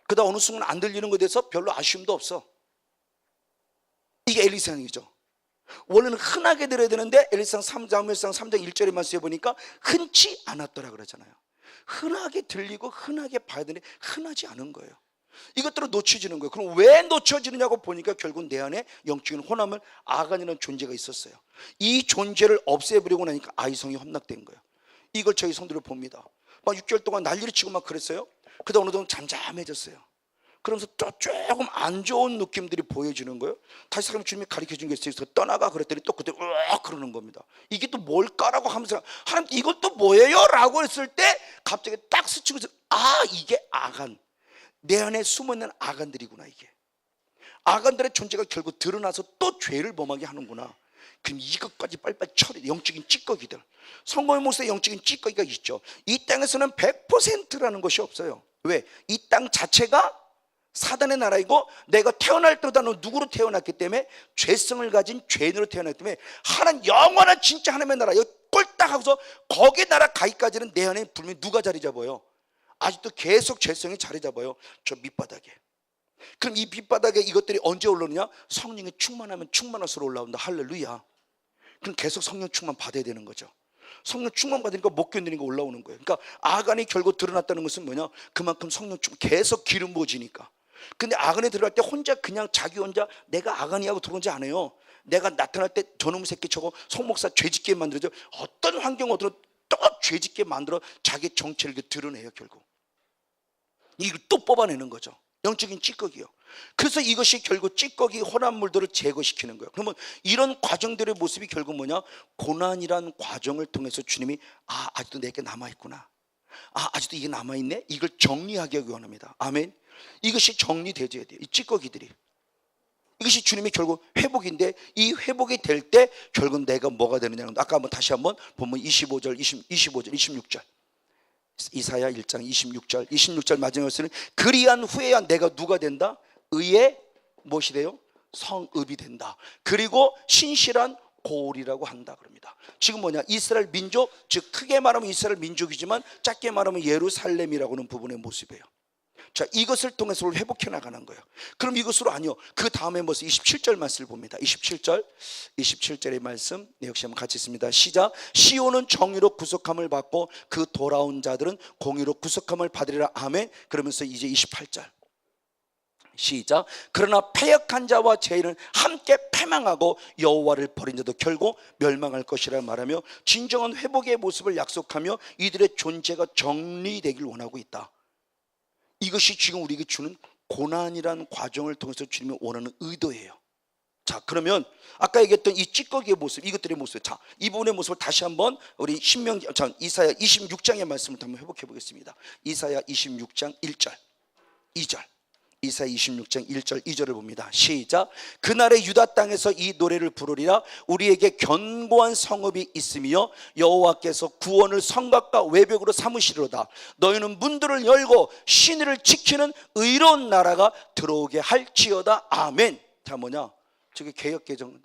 그러다 어느 순간 안 들리는 것에 대해서 별로 아쉬움도 없어. 이게 엘리사상이죠. 원래는 흔하게 들어야 되는데 엘리사상 3장 1절에 말씀해 보니까 흔치 않았더라 그러잖아요. 흔하게 들리고 흔하게 봐야 되는데 흔하지 않은 거예요. 이것들은 놓쳐지는 거예요. 그럼 왜 놓쳐지느냐고 보니까 결국 내 안에 영적인 혼합을 아간이라는 존재가 있었어요. 이 존재를 없애버리고 나니까 아이성이 함락된 거예요. 이걸 저희 성도를 봅니다. 막 6개월 동안 난리를 치고 막 그랬어요. 그러다 어느 정도 잠잠해졌어요. 그러면서 또 조금 안 좋은 느낌들이 보여지는 거예요. 다시 사람이 주님이 가르쳐준 게 있어서 떠나가 그랬더니 또 그때 으악 그러는 겁니다. 이게 또 뭘까라고 하면서 하나님 이것도 뭐예요? 라고 했을 때 갑자기 딱 스치고 이게 아간, 내 안에 숨어있는 아간들이구나. 이게 아간들의 존재가 결국 드러나서 또 죄를 범하게 하는구나. 그럼 이것까지 빨리빨리 처리. 영적인 찌꺼기들, 성공의 모습에 영적인 찌꺼기가 있죠. 이 땅에서는 100%라는 것이 없어요. 왜? 이 땅 자체가 사단의 나라이고 내가 태어날 때보다 누구로 태어났기 때문에 죄성을 가진 죄인으로 태어났기 때문에 하나님 영원한 진짜 하나님의 나라 여기 꼴딱 하고서 거기 나라 가기까지는 내 안에 분명히 누가 자리 잡아요? 아직도 계속 죄성이 자리 잡아요. 저 밑바닥에. 그럼 이 밑바닥에 이것들이 언제 올라오느냐? 성령이 충만하면 충만할수록 올라온다. 할렐루야. 그럼 계속 성령 충만 받아야 되는 거죠. 성령 충만 받으니까 못 견디니까 올라오는 거예요. 그러니까 아간이 결국 드러났다는 것은 뭐냐? 그만큼 성령 충만 계속 기름 부어지니까. 근데 아간에 들어갈 때 혼자 그냥 자기 혼자 내가 아간이하고 들어오지 않아요. 내가 나타날 때 저놈 새끼 저거 송목사 죄짓게 만들어줘. 어떤 환경 어디로 또 죄짓게 만들어 자기 정체를 드러내요. 결국 이걸 또 뽑아내는 거죠. 영적인 찌꺼기요. 그래서 이것이 결국 찌꺼기 혼합물들을 제거시키는 거예요. 그러면 이런 과정들의 모습이 결국 뭐냐? 고난이란 과정을 통해서 주님이 아직도 내게 남아있구나. 아직도 이게 남아있네. 이걸 정리하기 원합니다. 아멘. 이것이 정리되어야 돼요. 이 찌꺼기들이. 이것이 주님의 결국 회복인데 이 회복이 될 때 결국 내가 뭐가 되느냐는 아까 다시 한번 보면 25절, 26절 이사야 1장 26절 마지막에서는 그리한 후에야 내가 누가 된다? 의의 무엇이 돼요? 성읍이 된다. 그리고 신실한 고을이라고 한다 그럽니다. 지금 뭐냐? 이스라엘 민족, 즉 크게 말하면 이스라엘 민족이지만 작게 말하면 예루살렘이라고 하는 부분의 모습이에요. 자, 이것을 통해서 회복해 나가는 거예요. 그럼 이것으로 아니요. 그 다음에 모습 27절 말씀을 봅니다. 27절의 말씀 역시 한번 같이 있습니다. 시작. 시온은 정의로 구속함을 받고 그 돌아온 자들은 공의로 구속함을 받으리라. 아멘. 그러면서 이제 28절 시작. 그러나 패역한 자와 죄인은 함께 패망하고 여호와를 버린 자도 결국 멸망할 것이라 말하며 진정한 회복의 모습을 약속하며 이들의 존재가 정리되길 원하고 있다. 이것이 지금 우리에게 주는 고난이라는 과정을 통해서 주님이 원하는 의도예요. 자, 그러면 아까 얘기했던 이 찌꺼기의 모습, 이것들의 모습, 자, 이 부분의 모습을 다시 한번 우리 이사야 26장의 말씀을 한번 회복해 보겠습니다. 이사야 26장 1절 2절 이사야 26장 1절 2절을 봅니다. 시작. 그날의 유다 땅에서 이 노래를 부르리라. 우리에게 견고한 성읍이 있으며 여호와께서 구원을 성곽과 외벽으로 삼으시리로다. 너희는 문들을 열고 신의를 지키는 의로운 나라가 들어오게 할지어다. 아멘. 자, 뭐냐? 저게 개역개정.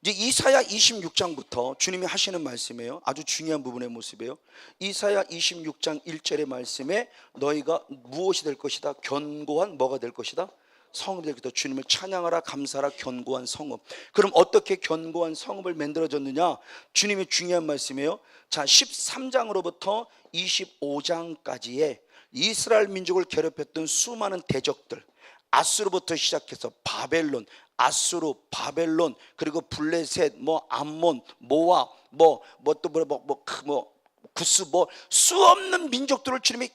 이제 이사야 26장부터 주님이 하시는 말씀이에요. 아주 중요한 부분의 모습이에요. 이사야 26장 1절의 말씀에 너희가 무엇이 될 것이다? 견고한 뭐가 될 것이다? 성읍이 될 것이다. 주님을 찬양하라, 감사하라, 견고한 성읍. 그럼 어떻게 견고한 성읍을 만들어졌느냐? 주님의 중요한 말씀이에요. 자, 13장으로부터 25장까지의 이스라엘 민족을 괴롭혔던 수많은 대적들, 아수르부터 시작해서 바벨론, 아수르, 바벨론, 그리고 블레셋, 뭐 암몬, 모압, 구스, 수 없는 민족들을 주님이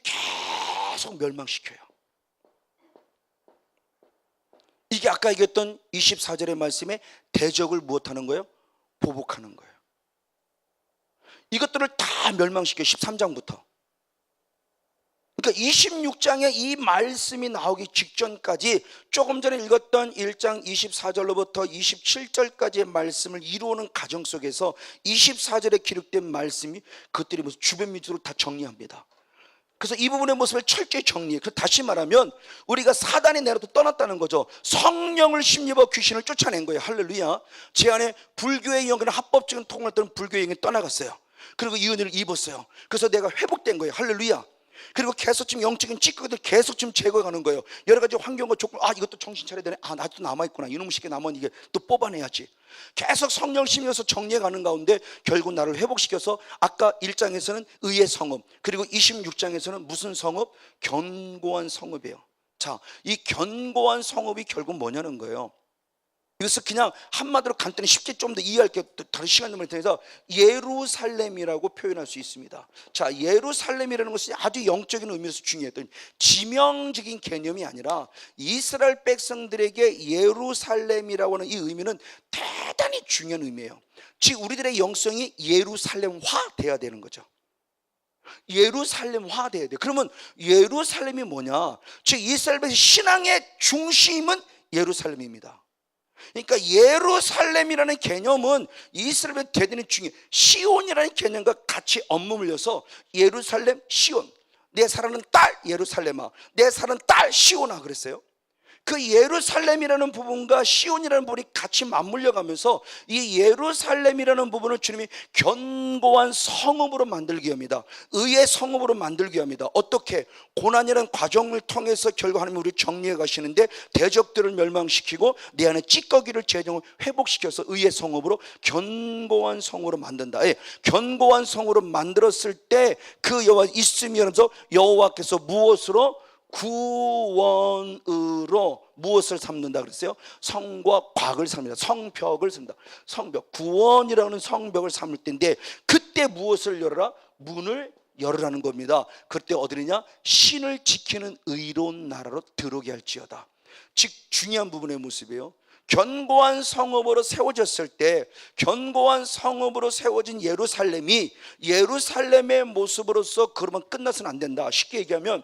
계속 멸망시켜요. 이게 아까 얘기했던 24절의 말씀에 대적을 무엇하는 거예요? 보복하는 거예요. 이것들을 다 멸망시켜요. 13장부터. 그러니까 26장에 이 말씀이 나오기 직전까지 조금 전에 읽었던 1장 24절로부터 27절까지의 말씀을 이루는 과정 속에서 24절에 기록된 말씀이 그것들이 무슨 주변 민족을 다 정리합니다. 그래서 이 부분의 모습을 철저히 정리해. 다시 말하면 우리가 사단의 내로부터 떠났다는 거죠. 성령을 힘입어 귀신을 쫓아낸 거예요. 할렐루야. 제 안에 불교의 영역은 합법적인 통을 떠는 불교의 영역이 떠나갔어요. 그리고 이 은혜를 입었어요. 그래서 내가 회복된 거예요. 할렐루야. 그리고 계속 지금 영적인 찌꺼기들 계속 지금 제거해가는 거예요. 여러 가지 환경과 조건, 이것도 정신 차려야 되네. 나도 남아있구나. 이놈의 새끼 남았는 이게 또 뽑아내야지. 계속 성령 심려서 정리해가는 가운데 결국 나를 회복시켜서 아까 1장에서는 의의 성읍, 그리고 26장에서는 무슨 성읍? 견고한 성읍이에요. 자, 이 견고한 성읍이 결국 뭐냐는 거예요. 이것을 그냥 한마디로 간단히 쉽게 좀 더 이해할 게 다른 시간을 통해서 예루살렘이라고 표현할 수 있습니다. 자, 예루살렘이라는 것이 아주 영적인 의미에서 중요했던 지명적인 개념이 아니라 이스라엘 백성들에게 예루살렘이라고 하는 이 의미는 대단히 중요한 의미예요. 즉 우리들의 영성이 예루살렘화 돼야 되는 거죠. 예루살렘화 돼야 돼. 그러면 예루살렘이 뭐냐? 즉 이스라엘 백성 신앙의 중심은 예루살렘입니다. 그러니까 예루살렘이라는 개념은 이스라엘의 대단히 중요해요. 시온이라는 개념과 같이 엇물려서 예루살렘, 시온. 내 사랑하는 딸 예루살렘아, 내 사랑하는 딸 시온아 그랬어요. 그 예루살렘이라는 부분과 시온이라는 부분이 같이 맞물려 가면서 이 예루살렘이라는 부분을 주님이 견고한 성읍으로 만들게 합니다. 의의 성읍으로 만들게 합니다. 어떻게? 고난이라는 과정을 통해서 결국 하나님이 우리를 정리해 가시는데 대적들을 멸망시키고 내 안에 찌꺼기를 재정을 회복시켜서 의의 성읍으로 견고한 성으로 만든다. 견고한 성으로 만들었을 때 그 여호와 있음이 하면서 여호와께서 무엇으로? 구원으로 무엇을 삼는다 그랬어요? 성과 곽을 삼는다. 성벽을 삼는다. 성벽, 구원이라는 성벽을 삼을 때인데 그때 무엇을 열어라? 문을 열으라는 겁니다. 그때 어디냐? 신을 지키는 의로운 나라로 들어오게 할지어다. 즉 중요한 부분의 모습이에요. 견고한 성읍으로 세워졌을 때, 견고한 성읍으로 세워진 예루살렘이 예루살렘의 모습으로서 그러면 끝나서는 안 된다. 쉽게 얘기하면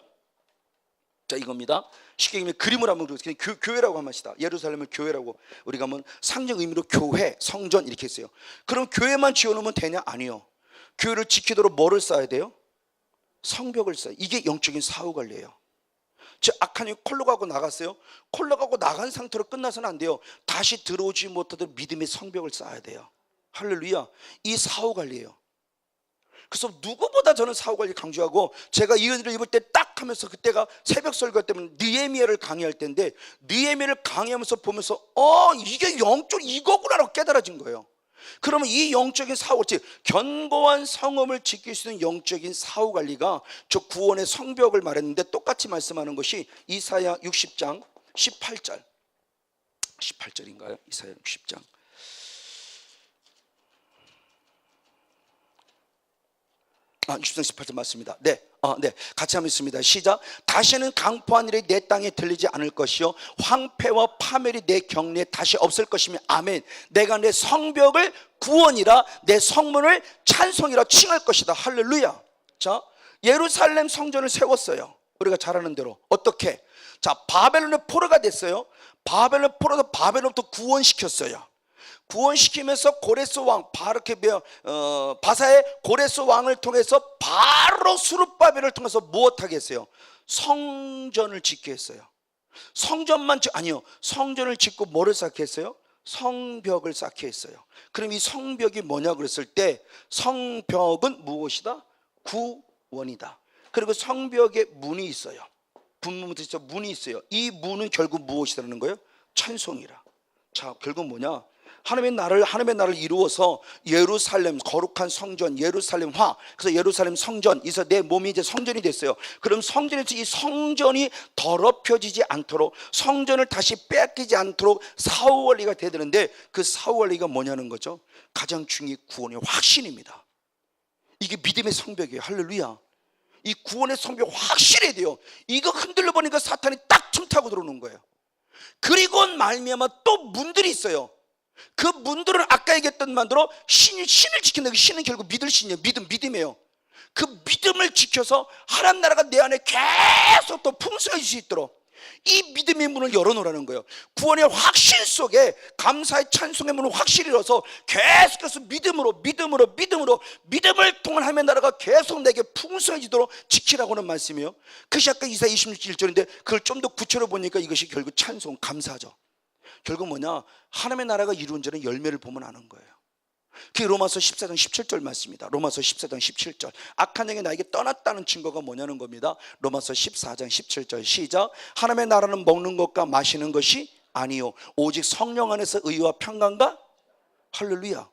자 이겁니다. 쉽게 얘기하면 그림을 한번 그려보세요. 교회라고 한 것이다. 예루살렘을 교회라고 우리가 한번 상징 의미로 교회, 성전 이렇게 했어요. 그럼 교회만 지어놓으면 되냐? 아니요. 교회를 지키도록 뭐를 쌓아야 돼요? 성벽을 쌓아요. 이게 영적인 사후관리예요. 즉 아칸이 콜로 가고 나갔어요. 콜로 가고 나간 상태로 끝나서는 안 돼요. 다시 들어오지 못하도록 믿음의 성벽을 쌓아야 돼요. 할렐루야. 이 사후관리예요. 그래서 누구보다 저는 사후관리 강조하고 제가 이 은혜를 입을 때 딱 하면서 그때가 새벽 설교 때문에 느헤미야를 강의할 때인데 느헤미야를 강의하면서 보면서 이게 영적 이거구나라고 깨달아진 거예요. 그러면 이 영적인 사후, 즉 견고한 성읍을 지킬 수 있는 영적인 사후관리가 저 구원의 성벽을 말했는데 똑같이 말씀하는 것이 이사야 60장 18절 18절인가요? 이사야 60장 60장 18절 맞습니다. 네, 같이 한번 있습니다. 시작. 다시는 강포한 일이 내 땅에 들리지 않을 것이요 황폐와 파멸이 내 경내에 다시 없을 것이며 아멘. 내가 내 성벽을 구원이라 내 성문을 찬송이라 칭할 것이다. 할렐루야. 자, 예루살렘 성전을 세웠어요. 우리가 잘 아는 대로. 어떻게? 자, 바벨론의 포로가 됐어요. 바벨론 포로도 바벨론부터 구원시켰어요. 구원시키면서 고레스 왕 바사의 고레스 왕을 통해서 바로 수룹바벨을 통해서 무엇하게 했어요? 성전을 짓게 했어요. 아니요, 성전을 짓고 뭐를 쌓게 했어요? 성벽을 쌓게 했어요. 그럼 이 성벽이 뭐냐 그랬을 때 성벽은 무엇이다? 구원이다. 그리고 성벽에 문이 있어요. 분문부터 문이 있어요. 이 문은 결국 무엇이라는 거예요? 찬송이라. 자, 결국 뭐냐? 하나님의 나라를 이루어서 예루살렘 거룩한 성전, 예루살렘화, 그래서 예루살렘 성전, 그래서 내 몸이 이제 성전이 됐어요. 그럼 성전에서 이 성전이 더럽혀지지 않도록, 성전을 다시 빼앗기지 않도록 사후 관리가 돼야 되는데, 그 사후 관리가 뭐냐는 거죠. 가장 중요한 구원의 확신입니다. 이게 믿음의 성벽이에요. 할렐루야. 이 구원의 성벽 확실해야 돼요. 이거 흔들려 보니까 사탄이 딱 틈타고 들어오는 거예요. 그리고 말미암아 또 문들이 있어요. 그 문들은 아까 얘기했던 만대로 신을 지킨다. 그 신은 결국 믿을 신이에요. 믿음이에요. 그 믿음을 지켜서 하나님 나라가 내 안에 계속 또 풍성해질 수 있도록 이 믿음의 문을 열어놓으라는 거예요. 구원의 확신 속에 감사의 찬송의 문을 확실히 열어서 계속해서 믿음을 통한 하나님의 나라가 계속 내게 풍성해지도록 지키라고 하는 말씀이에요. 그것이 아까 이사야 26절인데 그걸 좀 더 구체로 보니까 이것이 결국 찬송, 감사죠. 결국 뭐냐? 하나님의 나라가 이루어진 자는 열매를 보면 아는 거예요. 그게 로마서 14장 17절 말씀입니다. 로마서 14장 17절. 악한 영이 나에게 떠났다는 증거가 뭐냐는 겁니다. 로마서 14장 17절 시작. 하나님의 나라는 먹는 것과 마시는 것이 아니요 오직 성령 안에서 의와 평강과, 할렐루야,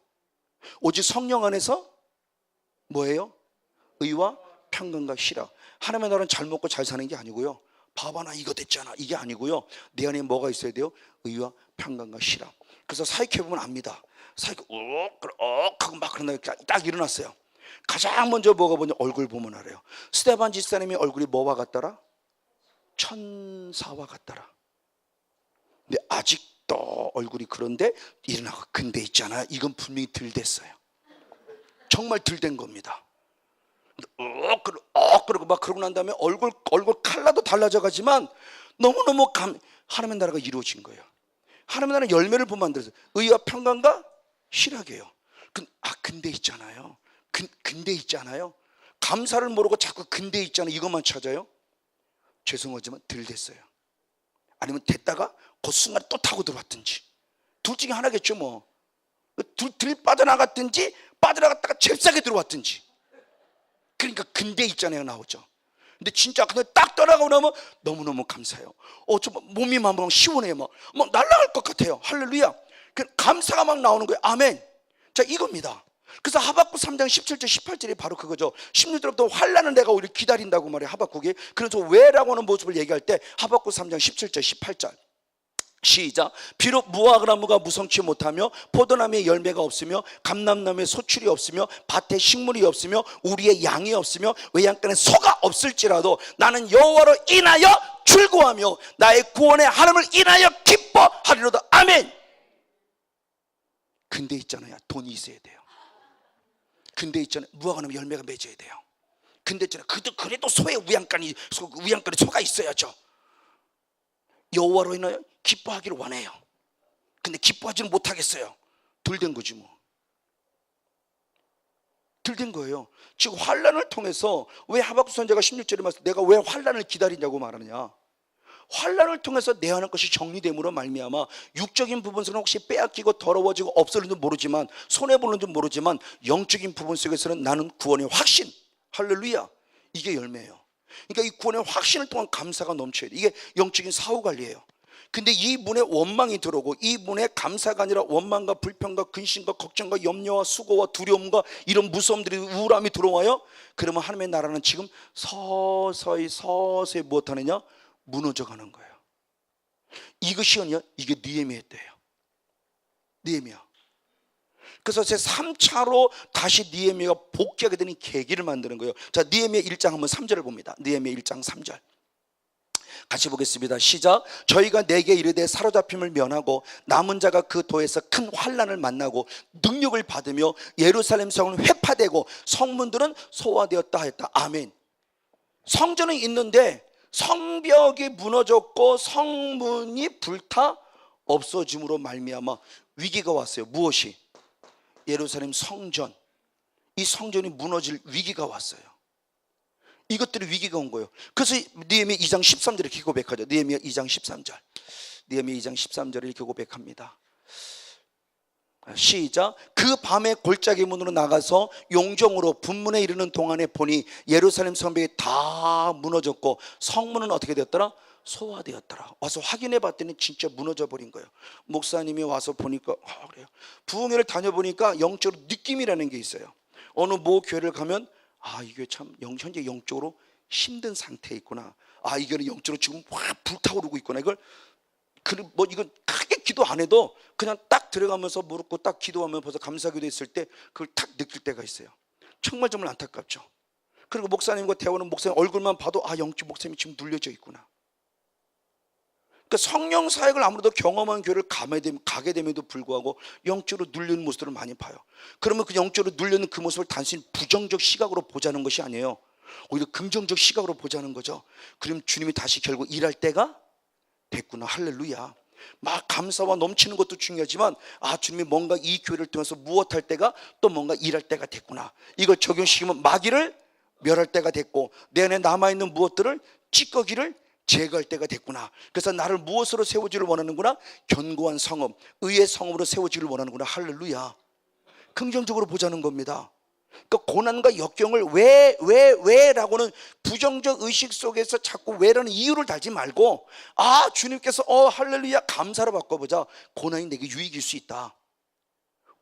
오직 성령 안에서 뭐예요? 의와 평강과 희락. 하나님의 나라는 잘 먹고 잘 사는 게 아니고요, 봐봐 나 이거 됐잖아, 이게 아니고요, 내 안에 뭐가 있어야 돼요? 의와 평강과 희락. 그래서 사역해보면 압니다. 사역 하고 막 그런 날 딱 일어났어요. 가장 먼저 뭐가 보냐? 얼굴 보면 알아요. 스데반 집사님의 얼굴이 뭐와 같더라? 천사와 같더라. 근데 아직도 얼굴이 그런데 일어나고, 근데 있잖아요, 이건 분명히 덜 됐어요. 정말 덜 된 겁니다. 그러고 막 그러고 난 다음에 얼굴 컬러도 달라져 가지만 너무너무 하나님의 나라가 이루어진 거예요. 하나님의 나라는 열매를 보면 안 돼서 의와 평강과 희락이에요. 근데 있잖아요. 근데 있잖아요. 감사를 모르고 자꾸 근데 있잖아요, 이것만 찾아요. 죄송하지만 덜 됐어요. 아니면 됐다가 그 순간 또 타고 들어왔든지, 둘 중에 하나겠죠 뭐. 덜 빠져나갔든지 빠져나갔다가 잽싸게 들어왔든지. 그러니까 근데 있잖아요 나오죠. 근데 진짜 그냥 딱 떠나가고 나면 너무너무 감사해요. 좀 몸이 막 시원해요. 막 날아갈 것 같아요. 할렐루야. 감사가 막 나오는 거예요. 아멘. 자, 이겁니다. 그래서 하박국 3장 17절 18절이 바로 그거죠. 16절부터 환난은 내가 우리를 기다린다고 말해요, 하박국이. 그래서 왜라고 하는 모습을 얘기할 때 하박국 3장 17절 18절 시작. 비록 무화과나무가 무성치 못하며 포도나무에 열매가 없으며 감람나무에 소출이 없으며 밭에 식물이 없으며 우리의 양이 없으며 외양간에 소가 없을지라도 나는 여호와로 인하여 즐거워하며 나의 구원의 하나님을 인하여 기뻐하리로다. 아멘. 근데 있잖아요, 돈이 있어야 돼요. 근데 있잖아요, 무화과나무 열매가 맺어야 돼요. 근데 있잖아요, 그래도 소의 우양간에 소가 있어야죠. 여호와로 인하여 기뻐하기를 원해요. 근데 기뻐하지는 못하겠어요. 덜 된 거지 뭐. 덜 된 거예요. 지금 환난을 통해서 왜 하박국 선지자가 16절에 말씀, 내가 왜 환난을 기다리냐고 말하느냐. 환난을 통해서 내 하는 것이 정리됨으로 말미암아 육적인 부분에서는 혹시 빼앗기고 더러워지고 없어지는지 모르지만, 손해보는지 모르지만, 영적인 부분 속에서는 나는 구원의 확신, 할렐루야, 이게 열매예요. 그러니까 이 구원의 확신을 통한 감사가 넘쳐야 돼. 이게 영적인 사후관리예요. 근데 이 문에 원망이 들어오고, 이 문에 감사가 아니라 원망과 불평과 근심과 걱정과 염려와 수고와 두려움과 이런 무서움들이, 우울함이 들어와요. 그러면 하나님의 나라는 지금 서서히 무엇하느냐? 무너져가는 거예요. 이것이 아니야, 이게 느헤미야 때예요. 느헤미야. 그래서 제 3차로 다시 느헤미야가 복귀하게 되는 계기를 만드는 거예요. 자, 느헤미야 1장 한번 3절을 봅니다. 느헤미야 1장 3절 같이 보겠습니다. 시작. 저희가 내게 이르되 사로잡힘을 면하고 남은 자가 그 도에서 큰 환난을 만나고 능력을 받으며 예루살렘 성은 회파되고 성문들은 소화되었다 했다. 아멘. 성전은 있는데 성벽이 무너졌고 성문이 불타 없어짐으로 말미암아 위기가 왔어요. 무엇이? 예루살렘 성전, 이 성전이 무너질 위기가 왔어요. 이것들이 위기가 온 거예요. 그래서 느헤미야 2장 13절에 이렇게 고백하죠. 느헤미야 2장 13절. 느헤미야 2장 13절에 이렇게 고백합니다. 시작. 그 밤에 골짜기 문으로 나가서 용정으로 분문에 이르는 동안에 보니 예루살렘 성벽이 다 무너졌고 성문은 어떻게 되었더라? 소화되었더라. 와서 확인해 봤더니 진짜 무너져 버린 거예요. 목사님이 와서 보니까 그래요. 부흥회를 다녀보니까 영적으로 느낌이라는 게 있어요. 어느 모 교회를 가면 이게 참 현재 영적으로 힘든 상태에 있구나. 이거는 영적으로 지금 확 불타오르고 있구나. 이건 크게 기도 안 해도 그냥 딱 들어가면서 무릎 꿇고 딱 기도하면 벌써 감사기도 했을 때 그걸 딱 느낄 때가 있어요. 정말 안타깝죠. 그리고 목사님과 대화하는 목사님 얼굴만 봐도 영적 목사님이 지금 눌려져 있구나. 그러니까 성령 사역을 아무래도 경험한 교회를 가게 됨에도 불구하고 영적으로 눌리는 모습들을 많이 봐요. 그러면 그 영적으로 눌리는 그 모습을 단순히 부정적 시각으로 보자는 것이 아니에요. 오히려 긍정적 시각으로 보자는 거죠. 그럼 주님이 다시 결국 일할 때가 됐구나. 할렐루야. 막 감사와 넘치는 것도 중요하지만 주님이 뭔가 이 교회를 통해서 무엇할 때가 또 뭔가 일할 때가 됐구나. 이걸 적용시키면 마귀를 멸할 때가 됐고 내 안에 남아있는 무엇들을 찌꺼기를 제거할 때가 됐구나. 그래서 나를 무엇으로 세우지를 원하는구나? 견고한 성읍, 의의 성읍으로 세우지를 원하는구나. 할렐루야. 긍정적으로 보자는 겁니다. 그러니까 고난과 역경을 왜라고는 부정적 의식 속에서 자꾸 왜라는 이유를 달지 말고 주님께서 할렐루야 감사로 바꿔보자. 고난이 내게 유익일 수 있다.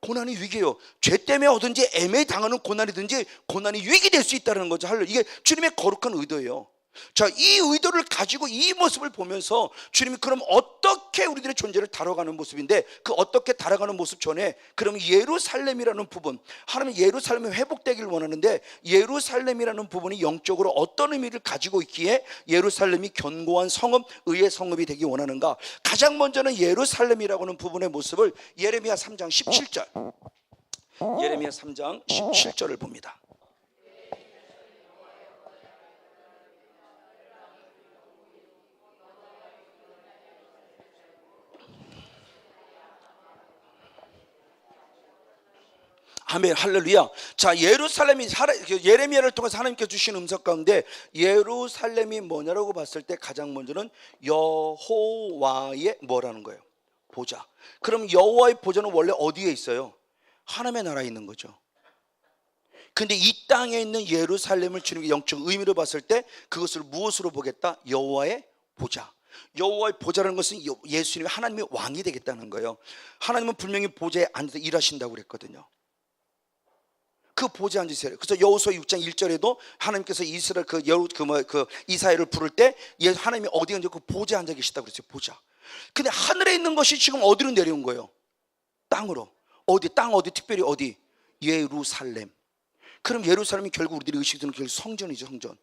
고난이 위기예요. 죄 때문에 얻은지 애매히 당하는 고난이든지 고난이 유익이 될 수 있다는 거죠. 할렐루야. 이게 주님의 거룩한 의도예요. 자, 이 의도를 가지고 이 모습을 보면서 주님이 그럼 어떻게 우리들의 존재를 다뤄가는 모습인데 그 어떻게 다뤄가는 모습 전에 그럼 예루살렘이라는 부분, 하나님은 예루살렘이 회복되기를 원하는데 예루살렘이라는 부분이 영적으로 어떤 의미를 가지고 있기에 예루살렘이 견고한 성읍, 의의 성읍이 되기 원하는가? 가장 먼저는 예루살렘이라고 하는 부분의 모습을 예레미야 3장 17절, 예레미야 3장 17절을 봅니다. 아멘. 할렐루야. 자, 예루살렘이 예레미야를 통해서 하나님께서 주신 음성 가운데 예루살렘이 뭐냐라고 봤을 때 가장 먼저는 여호와의 뭐라는 거예요? 보좌. 그럼 여호와의 보좌는 원래 어디에 있어요? 하나님의 나라에 있는 거죠. 근데 이 땅에 있는 예루살렘을 주님의 영적 의미로 봤을 때 그것을 무엇으로 보겠다? 여호와의 보좌. 여호와의 보좌라는 것은 예수님이 하나님의 왕이 되겠다는 거예요. 하나님은 분명히 보좌에 앉아서 일하신다고 그랬거든요. 그 보좌에 앉으세요. 그래서 여호수아 6장 1절에도 하나님께서 이스라엘 이스라엘을 부를 때 하나님이 어디 앉아 그 보좌에 앉아 계시다고 그랬어요. 보좌. 근데 하늘에 있는 것이 지금 어디로 내려온 거예요? 땅으로. 땅 어디? 특별히 어디? 예루살렘. 그럼 예루살렘이 결국 우리들이 의식되는 결국 성전이죠. 성전.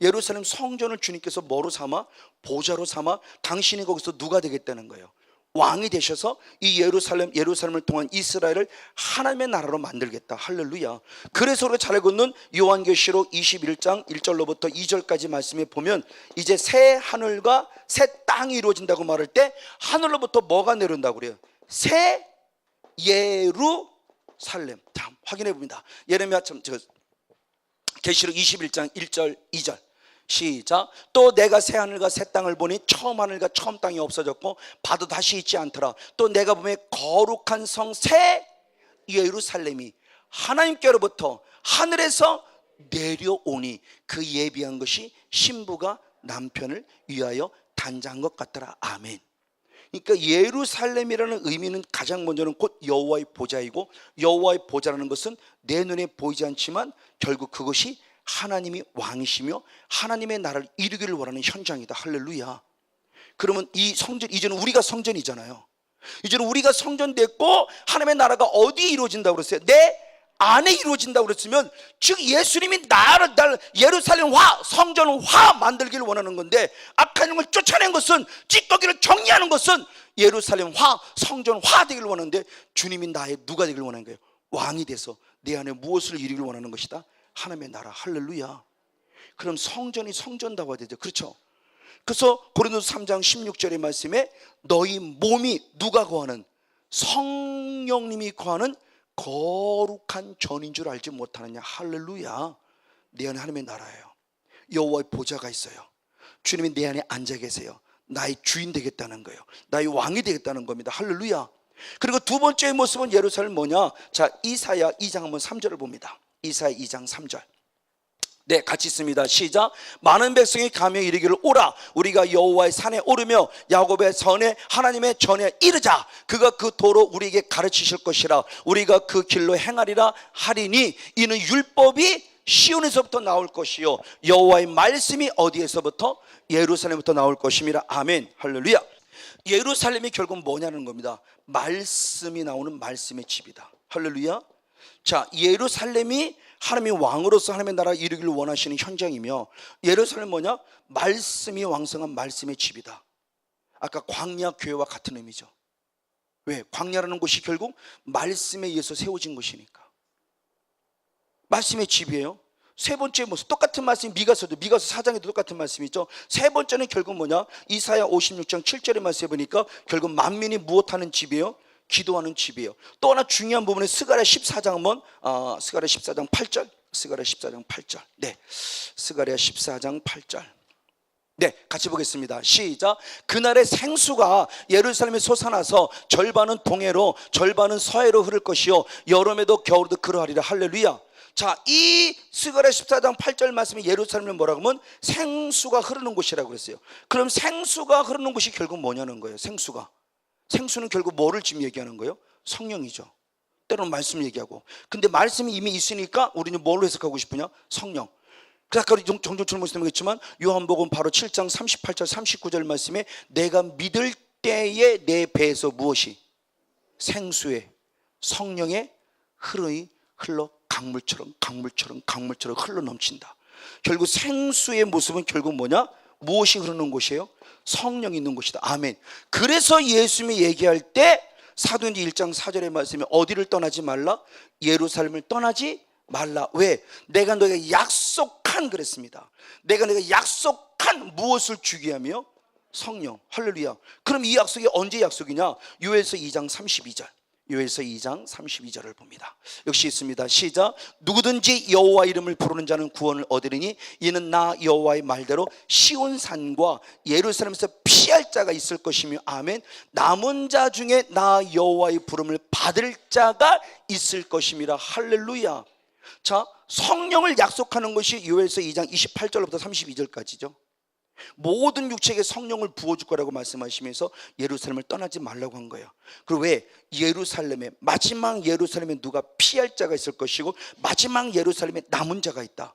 예루살렘 성전을 주님께서 뭐로 삼아? 보좌로 삼아 당신이 거기서 누가 되겠다는 거예요? 왕이 되셔서 이 예루살렘을 통한 이스라엘을 하나님의 나라로 만들겠다. 할렐루야. 그래서 우리가 잘 알고 있는 요한계시록 21장 1절로부터 2절까지 말씀에 보면 이제 새 하늘과 새 땅이 이루어진다고 말할 때 하늘로부터 뭐가 내려온다고 그래요? 새 예루살렘. 자, 확인해 봅니다. 예레미야 계시록 21장 1절 2절 시작. 또 내가 새 하늘과 새 땅을 보니 처음 하늘과 처음 땅이 없어졌고 바도 다시 있지 않더라. 또 내가 보면 거룩한 성 새 예루살렘이 하나님께로부터 하늘에서 내려오니 그 예비한 것이 신부가 남편을 위하여 단장한 것 같더라. 아멘. 그러니까 예루살렘이라는 의미는 가장 먼저는 곧 여호와의 보좌이고 여호와의 보좌라는 것은 내 눈에 보이지 않지만 결국 그것이 하나님이 왕이시며 하나님의 나라를 이루기를 원하는 현장이다. 할렐루야. 그러면 이 성전, 이제는 우리가 성전이잖아요. 이제는 우리가 성전 됐고 하나님의 나라가 어디에 이루어진다고 그랬어요? 내 안에 이루어진다고 그랬으면 즉 예수님이 나를 예루살렘화, 성전화 만들기를 원하는 건데 악한 영을 쫓아낸 것은 찌꺼기를 정리하는 것은 예루살렘화, 성전화 되기를 원하는데 주님이 나의 누가 되기를 원하는 거예요? 왕이 돼서 내 안에 무엇을 이루기를 원하는 것이다? 하나님의 나라. 할렐루야. 그럼 성전이 성전다워야 되죠. 그렇죠? 그래서 고린도서 3장 16절의 말씀에 너희 몸이 누가 거하는? 성령님이 거하는 거룩한 전인 줄 알지 못하느냐. 할렐루야. 내 안에 하나님의 나라예요. 여호와의 보좌가 있어요. 주님이 내 안에 앉아 계세요. 나의 주인 되겠다는 거예요. 나의 왕이 되겠다는 겁니다. 할렐루야. 그리고 두 번째의 모습은 예루살렘 뭐냐? 자, 이사야 2장 한번 3절을 봅니다. 이사야 2장 3절. 네, 같이 있습니다. 시작. 많은 백성이 가며 이르기를 오라, 우리가 여호와의 산에 오르며 야곱의 전에 하나님의 전에 이르자. 그가 그 도로 우리에게 가르치실 것이라. 우리가 그 길로 행하리라 하리니 이는 율법이 시온에서부터 나올 것이요 여호와의 말씀이 어디에서부터? 예루살렘부터 나올 것임이라. 아멘. 할렐루야. 예루살렘이 결국 뭐냐는 겁니다. 말씀이 나오는 말씀의 집이다. 할렐루야. 자, 예루살렘이 하나님의 왕으로서 하나님의 나라 이루기를 원하시는 현장이며, 예루살렘 뭐냐? 말씀이 왕성한 말씀의 집이다. 아까 광야 교회와 같은 의미죠. 왜? 광야라는 곳이 결국 말씀에 의해서 세워진 곳이니까 말씀의 집이에요. 세 번째 모습, 똑같은 말씀이 미가서 4장에도 똑같은 말씀이 있죠. 세 번째는 결국 뭐냐? 이사야 56장 7절의 말씀에 보니까 결국 만민이 무엇하는 집이에요? 기도하는 집이에요. 또 하나 중요한 부분은 스가랴 14장 한번 스가랴 14장 8절. 스가랴 14장 8절. 네, 스가랴 14장 8절. 네, 같이 보겠습니다. 시작. 그날의 생수가 예루살렘에 솟아나서 절반은 동해로 절반은 서해로 흐를 것이요 여름에도 겨울에도 그러하리라. 할렐루야. 자, 이 스가랴 14장 8절 말씀이 예루살렘을 뭐라고 하면 생수가 흐르는 곳이라고 그랬어요. 그럼 생수가 흐르는 곳이 결국 뭐냐는 거예요. 생수는 결국 뭐를 지금 얘기하는 거예요? 성령이죠. 때로는 말씀 얘기하고. 근데 말씀이 이미 있으니까 우리는 뭘로 해석하고 싶으냐? 성령. 그래서 아까 정정처럼 말씀드렸지만 요한복음 바로 7장 38절 39절 말씀에 내가 믿을 때에 내 배에서 무엇이? 생수의 성령의 흘러 강물처럼 흘러 넘친다. 결국 생수의 모습은 결국 뭐냐? 무엇이 흐르는 곳이에요? 성령이 있는 곳이다. 아멘. 그래서 예수님이 얘기할 때 사도행전 1장 4절의 말씀이 어디를 떠나지 말라? 예루살렘을 떠나지 말라. 왜? 내가 너에게 약속한 그랬습니다. 내가 너에게 약속한 무엇을 주게 하며? 성령. 할렐루야. 그럼 이 약속이 언제 약속이냐? 요엘서 2장 32절. 요엘서 2장 32절을 봅니다. 역시 있습니다. 시작. 누구든지 여호와 이름을 부르는 자는 구원을 얻으리니 이는 나 여호와의 말대로 시온산과 예루살렘에서 피할 자가 있을 것이며. 아멘. 남은 자 중에 나 여호와의 부름을 받을 자가 있을 것임이라. 할렐루야. 자, 성령을 약속하는 것이 요엘서 2장 28절부터 32절까지죠. 모든 육체에게 성령을 부어줄 거라고 말씀하시면서 예루살렘을 떠나지 말라고 한 거예요. 그리고 왜? 예루살렘에, 마지막 예루살렘에 누가 피할 자가 있을 것이고 마지막 예루살렘에 남은 자가 있다.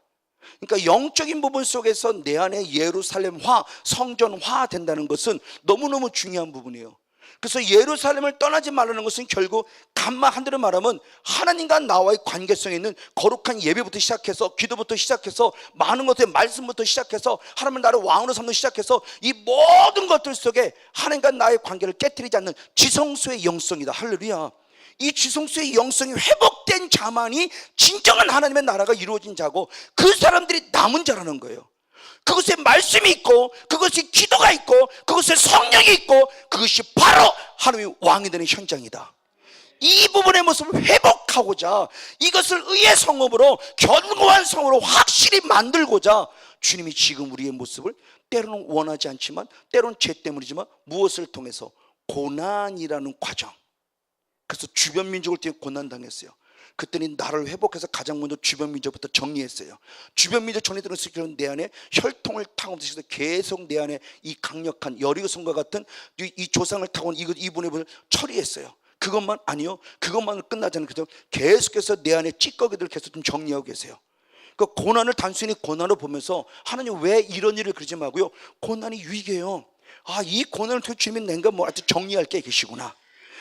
그러니까 영적인 부분 속에서 내 안에 예루살렘화, 성전화 된다는 것은 너무너무 중요한 부분이에요. 그래서 예루살렘을 떠나지 말라는 것은 결국 간마 한대로 말하면 하나님과 나와의 관계성에 있는 거룩한 예배부터 시작해서 기도부터 시작해서 많은 것들, 말씀부터 시작해서 하나님을 나를 왕으로 삼는 시작해서 이 모든 것들 속에 하나님과 나의 관계를 깨트리지 않는 지성소의 영성이다. 할렐루야. 이 지성소의 영성이 회복된 자만이 진정한 하나님의 나라가 이루어진 자고 그 사람들이 남은 자라는 거예요. 그것에 말씀이 있고 그것이 기도가 있고 그것에 성령이 있고 그것이 바로 하나님의 왕이 되는 현장이다. 이 부분의 모습을 회복하고자 이것을 의의 성읍으로 견고한 성으로 확실히 만들고자 주님이 지금 우리의 모습을 때로는 원하지 않지만 때로는 죄 때문이지만 무엇을 통해서? 고난이라는 과정. 그래서 주변 민족을 통해 고난당했어요. 그때는 나를 회복해서 가장 먼저 주변 민족부터 정리했어요. 주변 민족 정리되면서 내 안에 혈통을 타고 계속 내 안에 이 강력한 여리고성과 같은 이 조상을 타고 이분을 처리했어요. 그것만 아니요. 그것만으로 끝나지 않아요. 그죠? 계속해서 내 안에 찌꺼기들을 계속 좀 정리하고 계세요. 그 고난을 단순히 고난으로 보면서 하나님 왜 이런 일을 그러지 말고요. 고난이 유익이에요. 아, 이 고난을 통해 주님이 내가 뭐 아주 정리할 게 계시구나.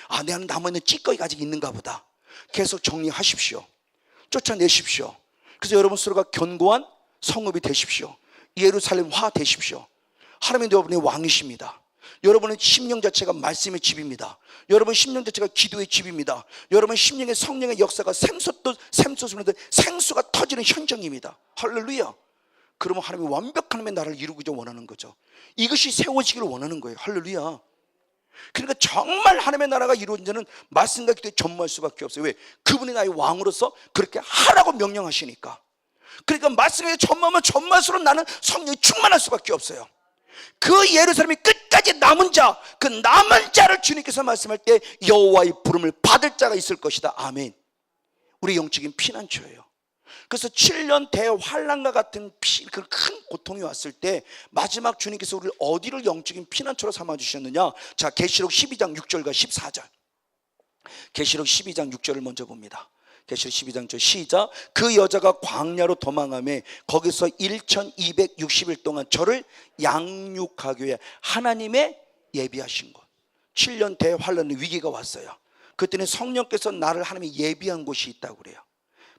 아, 내 안에 남아있는 찌꺼기가 아직 있는가 보다. 계속 정리하십시오. 쫓아내십시오. 그래서 여러분 스스로가 견고한 성읍이 되십시오. 예루살렘화 되십시오. 하나님은 여러분의 왕이십니다. 여러분의 심령 자체가 말씀의 집입니다. 여러분 심령 자체가 기도의 집입니다. 여러분 심령의 성령의 역사가 샘솟으면서 생수가 터지는 현장입니다. 할렐루야. 그러면 하나님이 완벽한 하나님의 나라를 이루고자 원하는 거죠. 이것이 세워지기를 원하는 거예요. 할렐루야. 그러니까 정말 하나님의 나라가 이루어진 자는 말씀과 기도에 전무할 수밖에 없어요. 왜? 그분이 나의 왕으로서 그렇게 하라고 명령하시니까. 그러니까 말씀에 전무하면 전무할수록 나는 성령이 충만할 수밖에 없어요. 그 예루살렘이 끝까지 남은 자, 그 남은 자를 주님께서 말씀할 때 여호와의 부름을 받을 자가 있을 것이다. 아멘. 우리 영적인 피난처예요. 그래서 7년 대환란과 같은 그 큰 고통이 왔을 때 마지막 주님께서 우리를 어디를 영적인 피난처로 삼아주셨느냐. 자, 계시록 12장 6절과 14절. 계시록 12장 6절을 먼저 봅니다. 계시록 12장 저 시작. 그 여자가 광야로 도망하며 거기서 1260일 동안 저를 양육하기 위해 하나님의 예비하신 곳. 7년 대환란의 위기가 왔어요. 그때는 성령께서 나를 하나님이 예비한 곳이 있다고 그래요.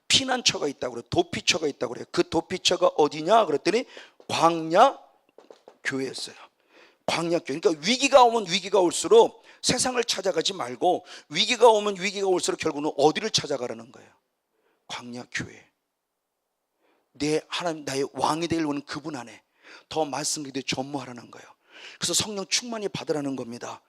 피난처가 있다고 그래요. 도피처가 있다고 그래요. 그 도피처가 어디냐 그랬더니 광야 교회였어요. 광야 교회. 그러니까 위기가 오면 위기가 올수록 세상을 찾아가지 말고 위기가 오면 위기가 올수록 결국은 어디를 찾아가라는 거예요. 광야 교회. 내 하나님 나의 왕이 되길 원하는 그분 안에 더 말씀 기도에 전무하라는 거예요. 그래서 성령 충만히 받으라는 겁니다.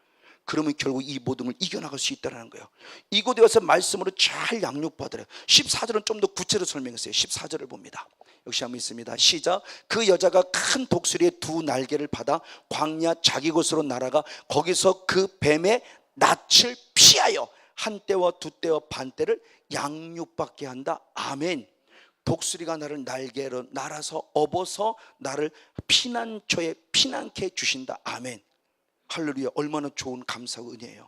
그러면 결국 이 모든 걸 이겨나갈 수 있다는 거예요. 이곳에 와서 말씀으로 잘 양육받으래요. 14절은 좀 더 구체로 설명했어요. 14절을 봅니다. 역시 한번 있습니다. 시작. 그 여자가 큰 독수리의 두 날개를 받아 광야 자기 곳으로 날아가 거기서 그 뱀의 낯을 피하여 한 때와 두 때와 반 때를 양육받게 한다. 아멘. 독수리가 나를 날개로 날아서 업어서 나를 피난처에 피난케 해주신다. 아멘. 할렐루야. 얼마나 좋은 감사와 은혜예요.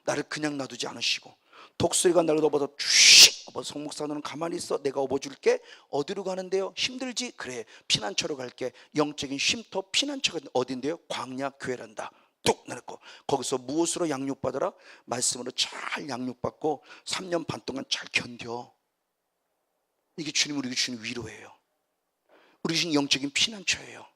나를 그냥 놔두지 않으시고 독수리가 나를 업어서 슉 업어. 성목사 너는 가만히 있어. 내가 업어줄게. 어디로 가는데요? 힘들지? 그래, 피난처로 갈게. 영적인 쉼터 피난처가 어딘데요? 광야 교회란다. 뚝 내놓고 거기서 무엇으로 양육받으라? 말씀으로 잘 양육받고 3년 반 동안 잘 견뎌. 이게 주님 우리 주신 위로예요. 우리 주신 영적인 피난처예요.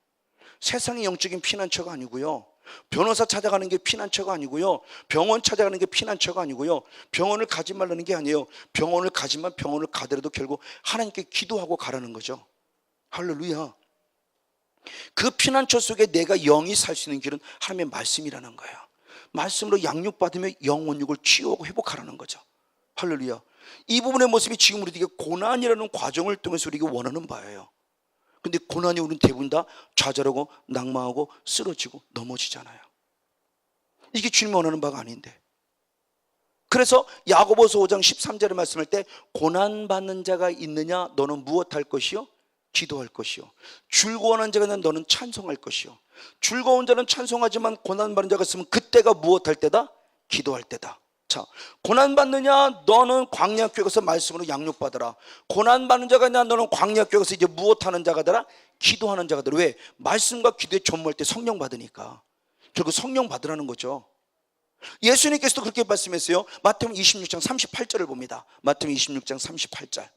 세상의 영적인 피난처가 아니고요, 변호사 찾아가는 게 피난처가 아니고요, 병원 찾아가는 게 피난처가 아니고요, 병원을 가지 말라는 게 아니에요. 병원을 가지만 병원을 가더라도 결국 하나님께 기도하고 가라는 거죠. 할렐루야. 그 피난처 속에 내가 영이 살 수 있는 길은 하나님의 말씀이라는 거예요. 말씀으로 양육받으며 영혼육을 치유하고 회복하라는 거죠. 할렐루야. 이 부분의 모습이 지금 우리에게 고난이라는 과정을 통해서 우리가 원하는 바예요. 근데 고난이 우리는 대부분 다 좌절하고 낙망하고 쓰러지고 넘어지잖아요. 이게 주님이 원하는 바가 아닌데. 그래서 야고보서 5장 13절에 말씀할 때 고난받는 자가 있느냐 너는 무엇할 것이요? 기도할 것이요. 즐거워하는 자가 있느냐 너는 찬송할 것이요. 즐거운 자는 찬송하지만 고난받는 자가 있으면 그때가 무엇할 때다? 기도할 때다. 자, 고난받느냐 너는 광야교회 가서 말씀으로 양육받으라. 고난받는 자가 있냐 너는 광야교회 가서 이제 무엇하는 자가 되라? 기도하는 자가 되라. 왜? 말씀과 기도에 전무할 때 성령 받으니까. 결국 성령 받으라는 거죠. 예수님께서도 그렇게 말씀했어요. 마태복음 26장 38절을 봅니다. 마태복음 26장 38절.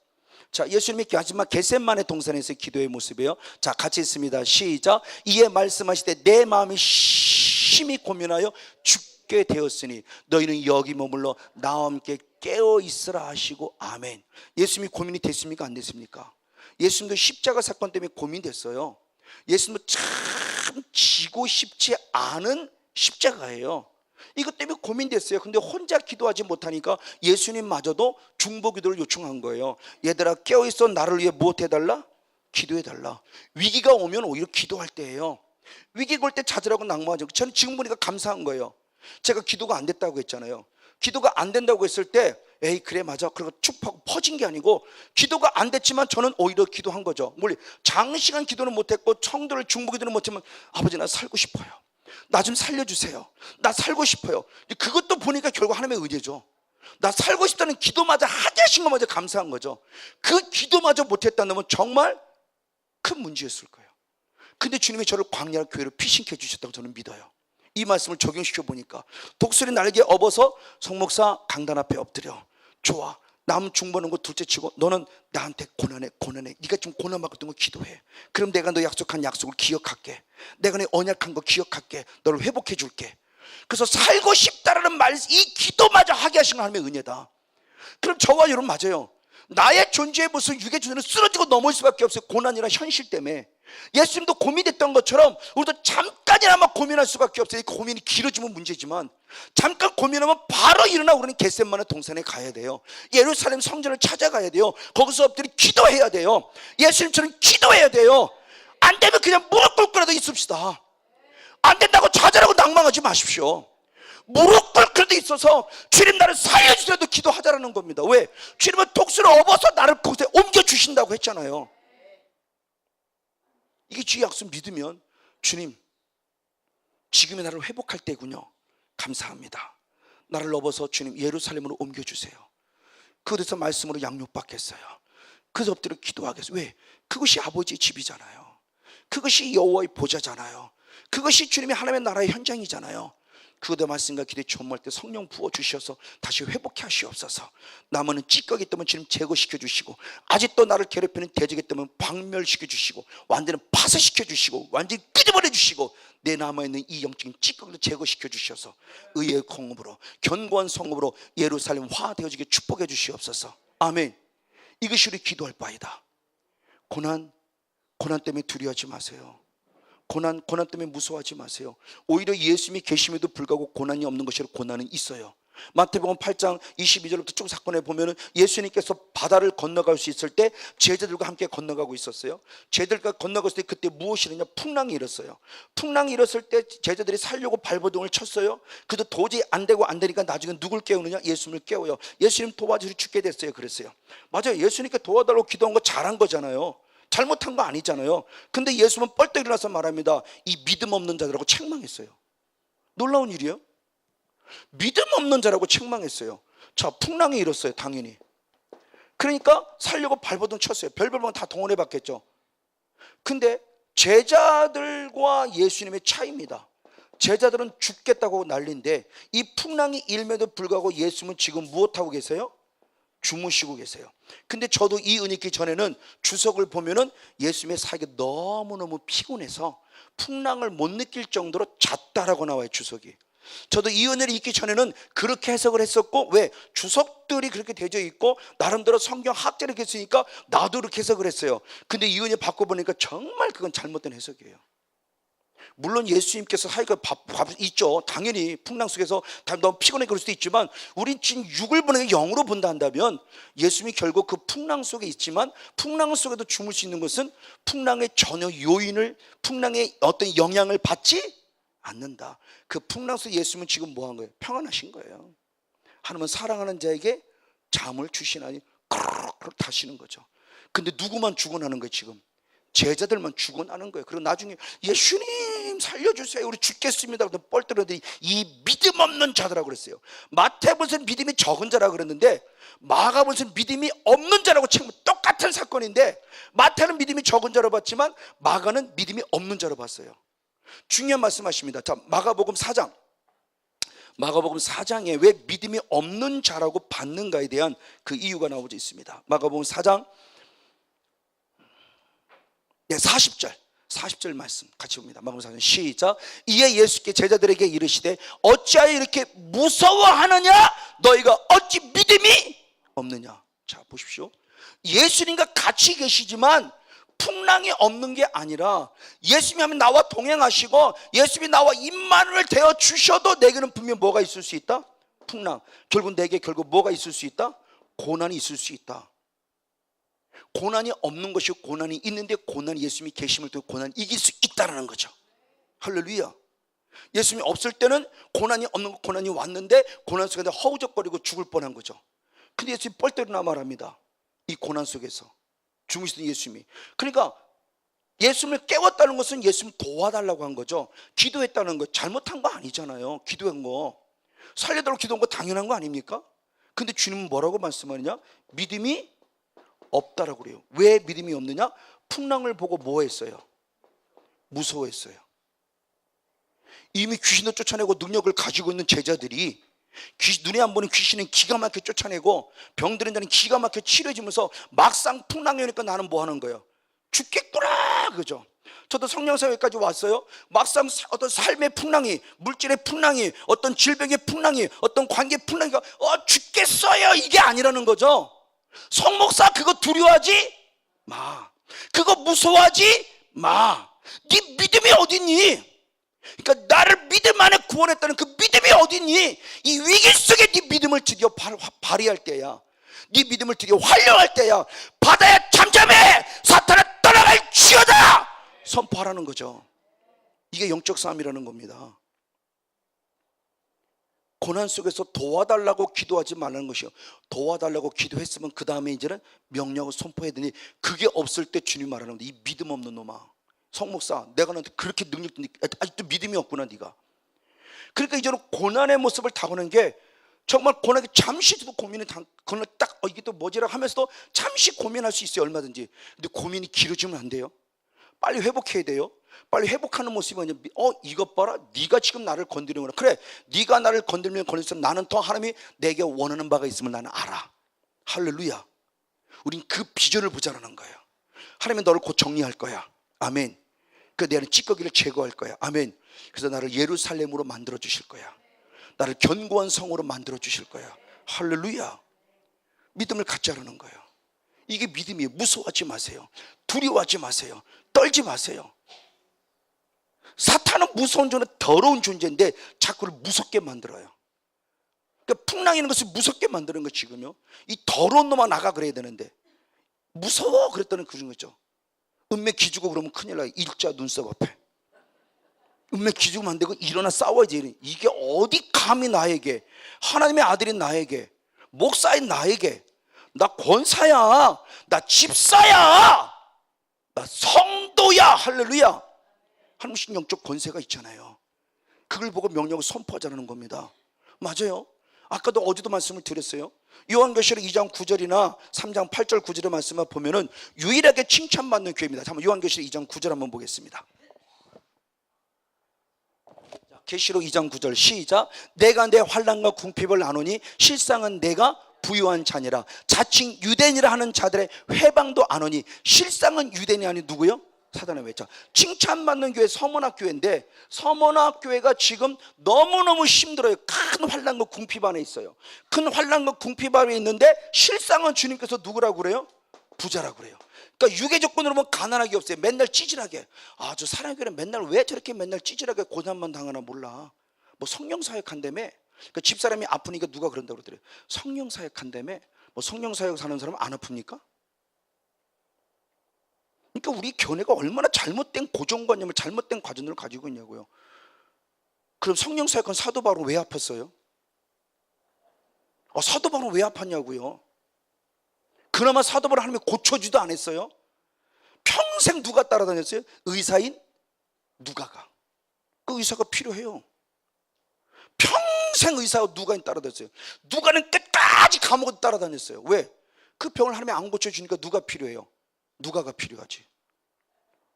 자, 예수님이 마지막 겟세마네 동산에서의 기도의 모습이에요. 자, 같이 있습니다. 시작. 이에 말씀하실 때 내 마음이 심히 고민하여 죽게 되었으니 너희는 여기 머물러 나와 함께 깨어 있으라 하시고 아멘. 예수님이 고민이 됐습니까? 안 됐습니까? 예수님도 십자가 사건 때문에 고민됐어요. 예수님도 참 지고 싶지 않은 십자가예요. 이것 때문에 고민됐어요. 근데 혼자 기도하지 못하니까 예수님마저도 중보기도를 요청한 거예요. 얘들아 깨어있어. 나를 위해 무엇 해달라? 기도해달라. 위기가 오면 오히려 기도할 때예요. 위기가 올 때 좌절하고 낙망하죠. 저는 지금 보니까 감사한 거예요. 제가 기도가 안 됐다고 했잖아요. 기도가 안 된다고 했을 때 에이 그래 맞아 그리고 축 하고 퍼진 게 아니고 기도가 안 됐지만 저는 오히려 기도한 거죠. 물론 장시간 기도는 못했고 청도를 중보기도는 못했지만 아버지 나 살고 싶어요. 나 좀 살려주세요. 나 살고 싶어요. 그것도 보니까 결국 하나님의 의지죠. 나 살고 싶다는 기도마저 하게 하신 것마저 감사한 거죠. 그 기도마저 못했다면 정말 큰 문제였을 거예요. 근데 주님이 저를 광야 교회로 피신케 해주셨다고 저는 믿어요. 이 말씀을 적용시켜 보니까 독수리 날개 업어서 성목사 강단 앞에 엎드려. 좋아. 남 중보는 거 둘째 치고 너는 나한테 고난해. 네가 좀 고난받고 있던 거 기도해. 그럼 내가 너 약속한 약속을 기억할게. 내가 내 언약한 거 기억할게. 너를 회복해 줄게. 그래서 살고 싶다라는 말, 이 기도마저 하게 하신 하나님의 은혜다. 그럼 저와 여러분 맞아요. 나의 존재의 모습 육의 존재는 쓰러지고 넘어질 수밖에 없어요. 고난이란 현실 때문에. 예수님도 고민됐던 것처럼 우리도 잠깐 잠깐이나마 고민할 수밖에 없어요. 이 고민이 길어지면 문제지만 잠깐 고민하면 바로 일어나고 우리는 겟세마네 동산에 가야 돼요. 예루살렘 성전을 찾아가야 돼요. 거기서 엎드려 기도해야 돼요. 예수님처럼 기도해야 돼요. 안 되면 그냥 무릎 꿇고라도 있읍시다. 안 된다고 좌절하고 낭망하지 마십시오. 무릎 꿇고라도 있어서 주님 나를 살려주셔도 기도하자라는 겁니다. 왜? 주님은 독수를 업어서 나를 그곳에 옮겨주신다고 했잖아요. 이게 주의 약속 믿으면 주님 지금의 나를 회복할 때군요. 감사합니다. 나를 넘어서 주님 예루살렘으로 옮겨주세요. 그곳에서 말씀으로 양육받겠어요. 그래서 엎드려 기도하겠어요. 왜? 그것이 아버지의 집이잖아요. 그것이 여호와의 보좌잖아요. 그것이 주님의 하나님의 나라의 현장이잖아요. 그것의 말씀과 기도에 전무할 때 성령 부어주셔서 다시 회복해 하시옵소서. 남은 찌꺼기 때문에 주님 제거시켜 주시고, 아직도 나를 괴롭히는 대적이 때문에 박멸시켜 주시고, 완전히 파쇄시켜 주시고, 완전히 끄집어내 주시고, 내 남아있는 이 영적인 찌꺼기도 제거시켜 주셔서 의의 공업으로 견고한 성읍으로 예루살렘 화되어지게 축복해 주시옵소서. 아멘. 이것이 우리 기도할 바이다. 고난 때문에 두려워하지 마세요. 고난 때문에 무서워하지 마세요. 오히려 예수님이 계심에도 불구하고 고난이 없는 것이라 고난은 있어요. 마태복음 8장 22절부터 쭉 사건에 보면은 예수님께서 바다를 건너갈 수 있을 때 제자들과 함께 건너가고 있었어요. 제자들과 건너갔을 때 그때 무엇이 일어나냐? 풍랑이 일었어요. 풍랑이 일었을 때 제자들이 살려고 발버둥을 쳤어요. 그래도 도저히 안 되니까 나중에 누굴 깨우느냐? 예수님을 깨워요. 예수님 도와주시 죽게 됐어요. 그랬어요. 맞아요. 예수님께 도와달라고 기도한 거 잘한 거잖아요. 잘못한 거 아니잖아요. 근데 예수님은 뻘떡 일어나서 말합니다. 이 믿음 없는 자들하고 책망했어요. 놀라운 일이에요. 믿음 없는 자라고 책망했어요. 자, 풍랑이 일었어요. 당연히. 그러니까 살려고 발버둥 쳤어요. 별별방 다 동원해 봤겠죠. 근데 제자들과 예수님의 차이입니다. 제자들은 죽겠다고 난리인데 이 풍랑이 일면에도 불구하고 예수님은 지금 무엇하고 계세요? 주무시고 계세요. 근데 저도 이 은혜 있기 전에는 주석을 보면은 예수님의 사역이 너무너무 피곤해서 풍랑을 못 느낄 정도로 잤다라고 나와요. 주석이. 저도 이 은혜를 읽기 전에는 그렇게 해석을 했었고, 왜? 주석들이 그렇게 되어 있고 나름대로 성경 학자를 이렇게 했으니까 나도 그렇게 해석을 했어요. 근데 이 은혜 바꿔보니까 정말 그건 잘못된 해석이에요. 물론 예수님께서 사이가 있죠. 당연히 풍랑 속에서 너무 피곤해 그럴 수도 있지만, 우린 지금 육을 보는 게 영으로 본다 한다면 예수님이 결국 그 풍랑 속에 있지만 풍랑 속에도 주물 수 있는 것은 풍랑의 전혀 요인을, 풍랑의 어떤 영향을 받지 않는다. 그 풍랑 속에 예수님은 지금 뭐 한 거예요? 평안하신 거예요. 하나님은 사랑하는 자에게 잠을 주시나니 그렇게 타시는 거죠. 근데 누구만 죽어나는 거예요? 지금 제자들만 죽어나는 거예요. 그리고 나중에 예수님 살려주세요, 우리 죽겠습니다. 뻘떡이더니 이 믿음 없는 자들라고 그랬어요. 마태복음은 믿음이 적은 자라고 그랬는데 마가복음은 믿음이 없는 자라고 책임. 똑같은 사건인데 마태는 믿음이 적은 자로 봤지만 마가는 믿음이 없는 자로 봤어요. 중요한 말씀하십니다. 자, 마가복음 4장에 왜 믿음이 없는 자라고 받는가에 대한 그 이유가 나오고 있습니다. 마가복음 4장 40절 말씀 같이 봅니다. 마가복음 4장 시작. 이에 예수께 제자들에게 이르시되 어찌하여 이렇게 무서워하느냐? 너희가 어찌 믿음이 없느냐? 자, 보십시오. 예수님과 같이 계시지만 풍랑이 없는 게 아니라 예수님이 하면 나와 동행하시고 예수님이 나와 임마누엘 되어 주셔도 내게는 분명 뭐가 있을 수 있다? 풍랑. 결국 내게 뭐가 있을 수 있다? 고난이 있을 수 있다. 고난이 없는 것이 고난이 있는데, 고난이 예수님이 계심을 통해 고난을 이길 수 있다는 거죠. 할렐루야. 예수님이 없을 때는 고난이 없는 거, 고난이 왔는데 고난 속에서 허우적거리고 죽을 뻔한 거죠. 근데 예수님이 뻘떡 일어나 말합니다. 이 고난 속에서 주무시던 예수님이. 그러니까 예수님을 깨웠다는 것은 예수님 도와달라고 한 거죠. 기도했다는 거 잘못한 거 아니잖아요. 기도한 거 살려달라고 기도한 거 당연한 거 아닙니까? 근데 주님은 뭐라고 말씀하느냐? 믿음이 없다라고 그래요. 왜 믿음이 없느냐? 풍랑을 보고 뭐 했어요? 무서워했어요. 이미 귀신도 쫓아내고 능력을 가지고 있는 제자들이 눈에 안 보는 귀신은 기가 막혀 쫓아내고 병들은 자는 기가 막혀 치료해주면서 막상 풍랑이 오니까 나는 뭐 하는 거예요? 죽겠구나, 그죠? 저도 성령사역까지 왔어요. 막상 어떤 삶의 풍랑이, 물질의 풍랑이, 어떤 질병의 풍랑이, 어떤 관계의 풍랑이 죽겠어요 이게 아니라는 거죠. 성목사 그거 두려워하지 마. 그거 무서워하지 마. 네 믿음이 어딨니? 그러니까 나를 믿음 안에 구원했다는 그 믿음이 어딨니? 이 위기 속에 네 믿음을 드디어 발휘할 때야. 네 믿음을 드디어 활용할 때야. 바다야 잠잠해, 사탄아 떠나갈지어다 선포하라는 거죠. 이게 영적 싸움이라는 겁니다. 고난 속에서 도와달라고 기도하지 말라는 것이요, 도와달라고 기도했으면 그 다음에 이제는 명령을 선포해야 되니, 그게 없을 때 주님 말하는 건데, 이 믿음 없는 놈아, 성목사 내가 너한테 그렇게 능력 있는데 아직도 믿음이 없구나 네가. 그러니까 이제는 고난의 모습을 타고난 게, 정말 고난이 잠시도 고민을 그걸 딱 이게 또 뭐지라 하면서도 잠시 고민할 수 있어요, 얼마든지. 근데 고민이 길어지면 안 돼요. 빨리 회복해야 돼요. 빨리 회복하는 모습이 뭐냐, 이것 봐라, 네가 지금 나를 건드리는구나. 그래, 네가 나를 건들면 건들수록 나는 더 하나님이 내게 원하는 바가 있음을 나는 알아. 할렐루야. 우린 그 비전을 보자라는 거예요. 하나님이 너를 곧 정리할 거야. 아멘. 그 내 안에 찌꺼기를 제거할 거야. 아멘. 그래서 나를 예루살렘으로 만들어 주실 거야. 나를 견고한 성으로 만들어 주실 거야. 할렐루야. 믿음을 갖자라는 거예요. 이게 믿음이에요. 무서워하지 마세요. 두려워하지 마세요. 떨지 마세요. 사탄은 무서운 존재, 더러운 존재인데 자꾸를 무섭게 만들어요. 그러니까 풍랑이는 것을 무섭게 만드는 거 지금요. 이 더러운 놈아 나가 그래야 되는데 무서워 그랬다는 그런 거죠. 은맥 기주고 그러면 큰일 나요. 일자 눈썹 앞에 은맥 기주면 안 되고 일어나 싸워야지. 이게 어디 감히 나에게, 하나님의 아들인 나에게, 목사인 나에게, 나 권사야, 나 집사야, 나 성도야. 할렐루야. 하나님의 영적 권세가 있잖아요. 그걸 보고 명령을 선포하자는 겁니다. 맞아요. 아까도 어제도 말씀을 드렸어요. 요한계시록 2장 9절이나 3장 8절 9절의 말씀을 보면은 유일하게 칭찬받는 교회입니다. 한번 요한계시록 2장 9절 한번 보겠습니다. 계시록 2장 9절 시작. 내가 내 환난과 궁핍을 나누니 실상은 내가 부유한 자니라. 자칭 유대인이라 하는 자들의 회방도 안 오니. 실상은 유대인이 아니 누구요? 사단의 외자. 칭찬받는 교회 서문학교회인데, 서문학교회가 지금 너무너무 힘들어요. 큰 환난과 궁핍 안에 있어요. 큰 환난과 궁핍 안에 있는데 실상은 주님께서 누구라고 그래요? 부자라고 그래요. 그러니까 유괴 조건으로 보면 가난하게 없어요. 맨날 찌질하게. 저 사랑교회는 맨날 왜 저렇게 맨날 찌질하게 고난만 당하나 몰라. 뭐 성령 사역한다며. 그러니까 집사람이 아프니까 누가 그런다고 그러더래요. 성령 사역한다며. 뭐 성령 사역 사는 사람은 안 아픕니까? 그러니까 우리 교회가 얼마나 잘못된 고정관념을, 잘못된 가정을 가지고 있냐고요. 그럼 성령 사역한 사도 바울은 왜 아팠어요? 사도 바울은 왜 아팠냐고요. 그나마 사도 바울은 하나님이 고쳐주지도 않았어요. 평생 누가 따라다녔어요? 의사인 누가가. 그 의사가 필요해요. 평생 의사가 누가인 따라다녔어요. 누가는 끝까지 감옥에 따라다녔어요. 왜? 그 병을 하나님이 안 고쳐주니까 누가 필요해요? 누가가 필요하지.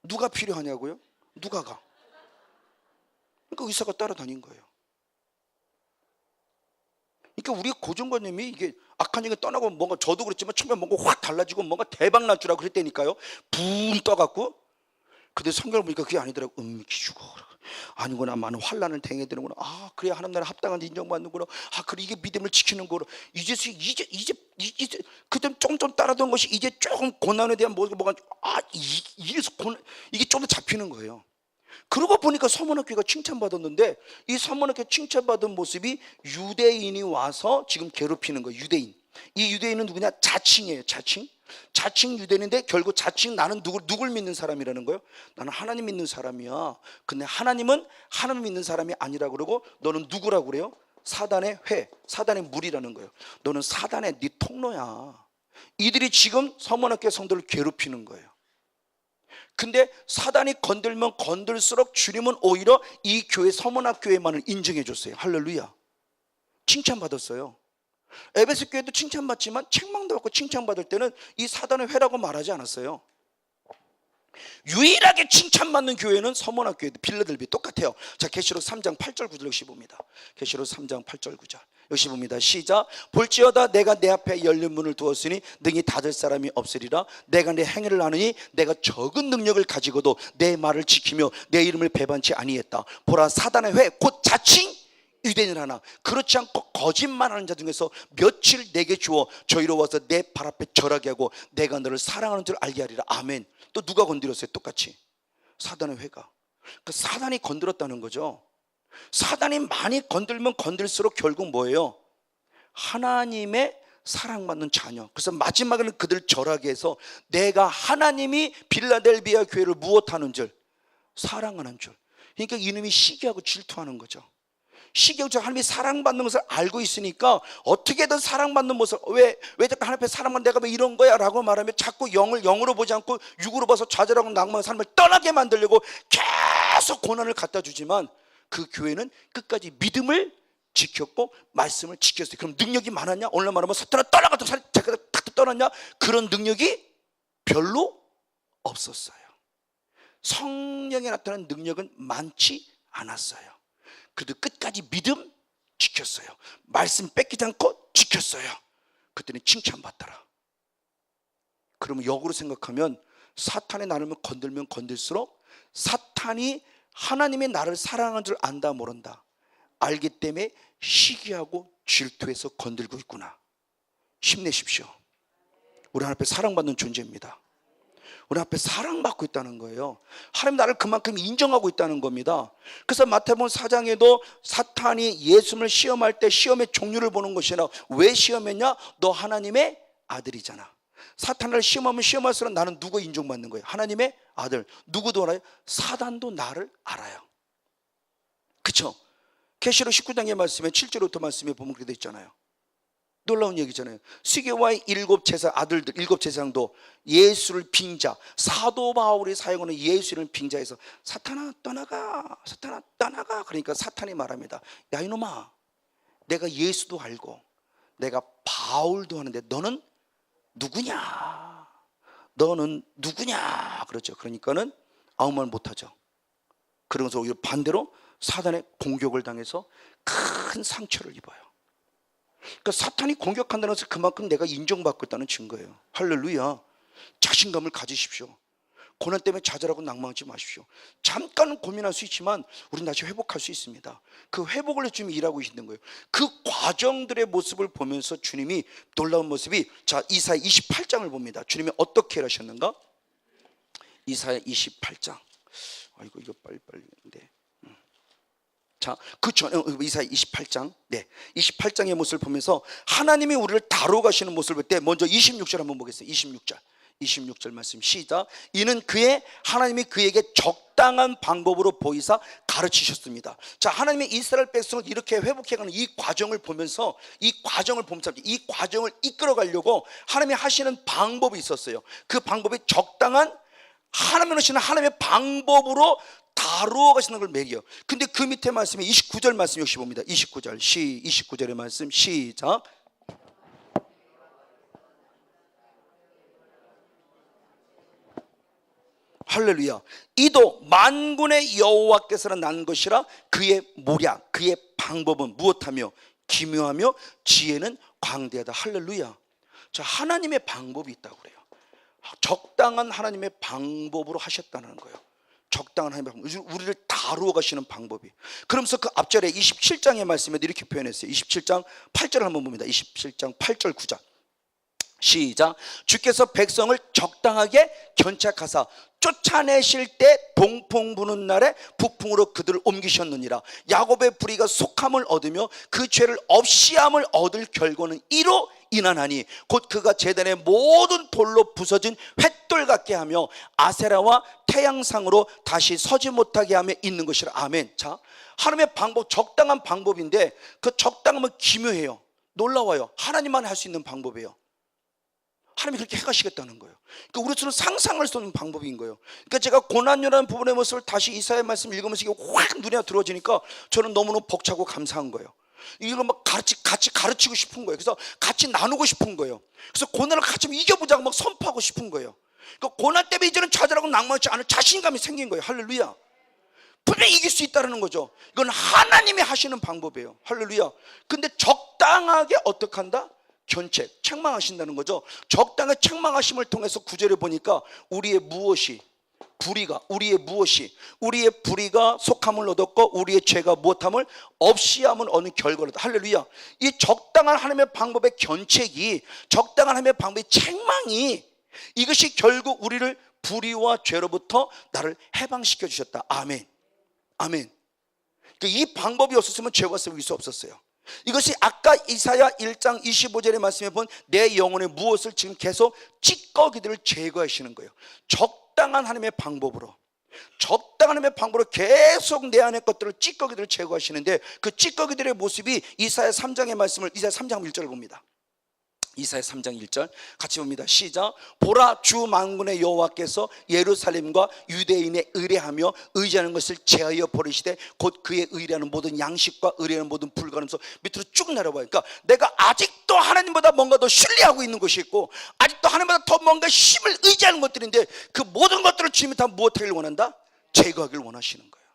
누가 필요하냐고요? 누가가. 그러니까 의사가 따라다닌 거예요. 그러니까 우리 고정관념이 이게 악한 얘기 떠나고 뭔가, 저도 그랬지만 처음에 뭔가 확 달라지고 뭔가 대박 날 줄 알고 그랬다니까요. 붕 떠갖고. 근데 성경을 보니까 그게 아니더라고. 기주고 아니구나, 많은 환난을 당해야 되는구나. 그래야 하나님 나라 합당한 인정받는구나. 그래, 이게 믿음을 지키는 거로. 이제 그때 좀 따라던 것이 이제 조금 고난에 대한 뭐가 이래서 이게 좀 더 잡히는 거예요. 그러고 보니까 서문학교가 칭찬받았는데, 이 서문학교 칭찬받은 모습이 유대인이 와서 지금 괴롭히는 거예요. 유대인. 이 유대인은 누구냐? 자칭이에요. 자칭 유대인인데 결국 자칭 나는 누굴 믿는 사람이라는 거예요? 나는 하나님 믿는 사람이야. 근데 하나님은 하나님 믿는 사람이 아니라 그러고, 너는 누구라고 그래요? 사단의 사단의 물이라는 거예요. 너는 사단의 네 통로야. 이들이 지금 서문학교 성도를 괴롭히는 거예요. 근데 사단이 건들면 건들수록 주님은 오히려 이 교회 서문학교회만을 인정해 줬어요. 할렐루야. 칭찬받았어요. 에베소 교회도 칭찬받지만 책망도 받고 칭찬받을 때는 이 사단의 회라고 말하지 않았어요. 유일하게 칭찬받는 교회는 서문학교회도 빌라델비 똑같아요. 자, 계시록 3장 8절 9절 역시 봅니다. 계시록 3장 8절 9절 역시 봅니다. 시작. 볼지어다 내가 내 앞에 열린 문을 두었으니 능히 닫을 사람이 없으리라. 내가 내 행위를 아느니 내가 적은 능력을 가지고도 내 말을 지키며 내 이름을 배반치 아니했다. 보라, 사단의 회 곧 자칭 유대인을 하나 그렇지 않고 거짓말하는 자 중에서 며칠 내게 주어 저희로 와서 내 발 앞에 절하게 하고 내가 너를 사랑하는 줄 알게 하리라. 아멘. 또 누가 건드렸어요? 똑같이 사단의 회가. 그 사단이 건드렸다는 거죠. 사단이 많이 건들면 건들수록 결국 뭐예요? 하나님의 사랑받는 자녀. 그래서 마지막에는 그들 절하게 해서 내가 하나님이 빌라델비아 교회를 무엇하는 줄? 사랑하는 줄. 그러니까 이놈이 시기하고 질투하는 거죠. 시기하고 하나님이 사랑받는 것을 알고 있으니까 어떻게든 사랑받는 모습, 왜 자꾸 하나님 앞에 사랑받는 내가 왜 이런 거야? 라고 말하면 자꾸 영을 영으로 보지 않고 육으로 봐서 좌절하고 낭만한 사람을 떠나게 만들려고 계속 고난을 갖다 주지만 그 교회는 끝까지 믿음을 지켰고 말씀을 지켰어요. 그럼 능력이 많았냐? 오늘 말하면 사탄아 떠나가도 잠깐 떠났냐? 그런 능력이 별로 없었어요. 성령에 나타난 능력은 많지 않았어요. 그래도 끝까지 믿음 지켰어요. 말씀 뺏기지 않고 지켰어요. 그때는 칭찬받더라. 그러면 역으로 생각하면 사탄의 나를 건들면 건들수록 사탄이 하나님의 나를 사랑하는 줄 안다 모른다 알기 때문에 시기하고 질투해서 건들고 있구나. 힘내십시오. 우리 하나님 앞에 사랑받는 존재입니다. 우리 앞에 사랑받고 있다는 거예요. 하나님 나를 그만큼 인정하고 있다는 겁니다. 그래서 마태복음 4장에도 사탄이 예수님을 시험할 때 시험의 종류를 보는 것이나 왜 시험했냐? 너 하나님의 아들이잖아. 사탄을 시험하면 시험할수록 나는 누구 인정받는 거예요? 하나님의 아들. 누구도 알아요? 사단도 나를 알아요. 그렇죠? 계시록 19장의 말씀에 7절부터 말씀에 보면 그렇게 돼 있잖아요. 놀라운 얘기잖아요. 시계와의 일곱 제사 아들들, 일곱 제사장도 예수를 빙자, 사도 바울이 사용하는 예수를 빙자해서 사탄아 떠나가, 사탄아 떠나가. 그러니까 사탄이 말합니다. 야 이놈아, 내가 예수도 알고 내가 바울도 하는데 너는 누구냐? 너는 누구냐? 그렇죠. 그러니까는 아무 말 못하죠. 그러면서 오히려 반대로 사단의 공격을 당해서 큰 상처를 입어요. 그러니까 사탄이 공격한다는 것은 그만큼 내가 인정받고 있다는 증거예요. 할렐루야. 자신감을 가지십시오. 고난 때문에 좌절하고 낭망하지 마십시오. 잠깐은 고민할 수 있지만 우리는 다시 회복할 수 있습니다. 그 회복을 위해서 주님이 일하고 계시는 거예요. 그 과정들의 모습을 보면서 주님이 놀라운 모습이, 자 이사야 28장을 봅니다. 주님이 어떻게 하셨는가? 이사야 28장. 아이고 이거 빨리인데. 자, 그 전에 이사야 28장, 28장의 모습을 보면서 하나님이 우리를 다루어 가시는 모습을 볼 때 먼저 26절 한번 보겠습니다. 26절 말씀 시작. 이는 그의 하나님이 그에게 적당한 방법으로 보이사 가르치셨습니다. 자, 하나님의 이스라엘 백성을 이렇게 회복해가는 이 과정을 보면서 이 과정을 이끌어 가려고 하나님이 하시는 방법이 있었어요. 그 방법이 적당한 하나님이 하시는 하나님의 방법으로 다루어 가시는 걸 매겨. 근데 그 밑에 말씀에 29절 말씀 역시 봅니다. 29절의 말씀 시작. 할렐루야. 이도 만군의 여호와께서는 난 것이라 그의 모략, 그의 방법은 무엇하며 기묘하며 지혜는 광대하다. 할렐루야. 자, 하나님의 방법이 있다고 그래요. 적당한 하나님의 방법으로 하셨다는 거예요. 적당한 하나님의 방법, 우리를 다루어 가시는 방법이. 그러면서 그 앞절에 27장의 말씀에 이렇게 표현했어요. 27장 8절을 한번 봅니다. 27장 8절 9절 시작. 주께서 백성을 적당하게 견착하사 쫓아내실 때 동풍 부는 날에 북풍으로 그들을 옮기셨느니라. 야곱의 불의가 속함을 얻으며 그 죄를 없이함을 얻을 결과는 이로 인하나니 곧 그가 제단의 모든 돌로 부서진 횃돌 같게 하며 아세라와 태양상으로 다시 서지 못하게 하며 있는 것이라. 아멘. 자, 하나님의 방법, 적당한 방법인데 그 적당함은 기묘해요. 놀라워요. 하나님만 할 수 있는 방법이에요. 하나님이 그렇게 해가시겠다는 거예요. 그러니까 우리처럼 상상할 수 없는 방법인 거예요. 그러니까 제가 고난이라는 부분의 모습을 다시 이사야의 말씀을 읽으면서 이게 확 눈에 들어지니까 저는 너무너무 벅차고 감사한 거예요. 이걸 막 같이 가르치고 싶은 거예요. 그래서 같이 나누고 싶은 거예요. 그래서 고난을 같이 이겨보자고 막 선포하고 싶은 거예요. 그러니까 고난 때문에 이제는 좌절하고 낭만하지 않은 자신감이 생긴 거예요. 할렐루야. 분명히 이길 수 있다는 거죠. 이건 하나님이 하시는 방법이에요. 할렐루야. 근데 적당하게 어떻게 한다? 견책, 책망하신다는 거죠. 적당한 책망하심을 통해서 구절을 보니까 우리의 불의가 속함을 얻었고 우리의 죄가 무엇함을 없이함을 얻는 결과를. 할렐루야. 이 적당한 하나님의 방법의 견책이, 적당한 하나님의 방법의 책망이, 이것이 결국 우리를 불의와 죄로부터 나를 해방시켜 주셨다. 아멘. 아멘. 그러니까 이 방법이 없었으면 죄와 싸울 수 없었어요. 이것이 아까 이사야 1장 25절의 말씀에 본 내 영혼의 무엇을 지금 계속 찌꺼기들을 제거하시는 거예요. 적당한 하나님의 방법으로, 적당한 하나님의 방법으로 계속 내 안의 것들을 찌꺼기들을 제거하시는데, 그 찌꺼기들의 모습이 이사야 3장의 말씀을, 이사야 3장 1절을 봅니다. 이사야 3장 1절 같이 봅니다. 시작. 보라, 주 만군의 여호와께서 예루살렘과 유대인의 의뢰하며 의지하는 것을 제하여 버리시되 곧 그의 의뢰하는 모든 양식과 의뢰하는 모든 불가능성 밑으로 쭉 내려봐요. 그러니까 내가 아직도 하나님보다 뭔가 더 신뢰하고 있는 것이 있고, 아직도 하나님보다 더 뭔가 힘을 의지하는 것들인데, 그 모든 것들을 주님이 다 무엇하기를 원한다? 제거하기를 원하시는 거예요.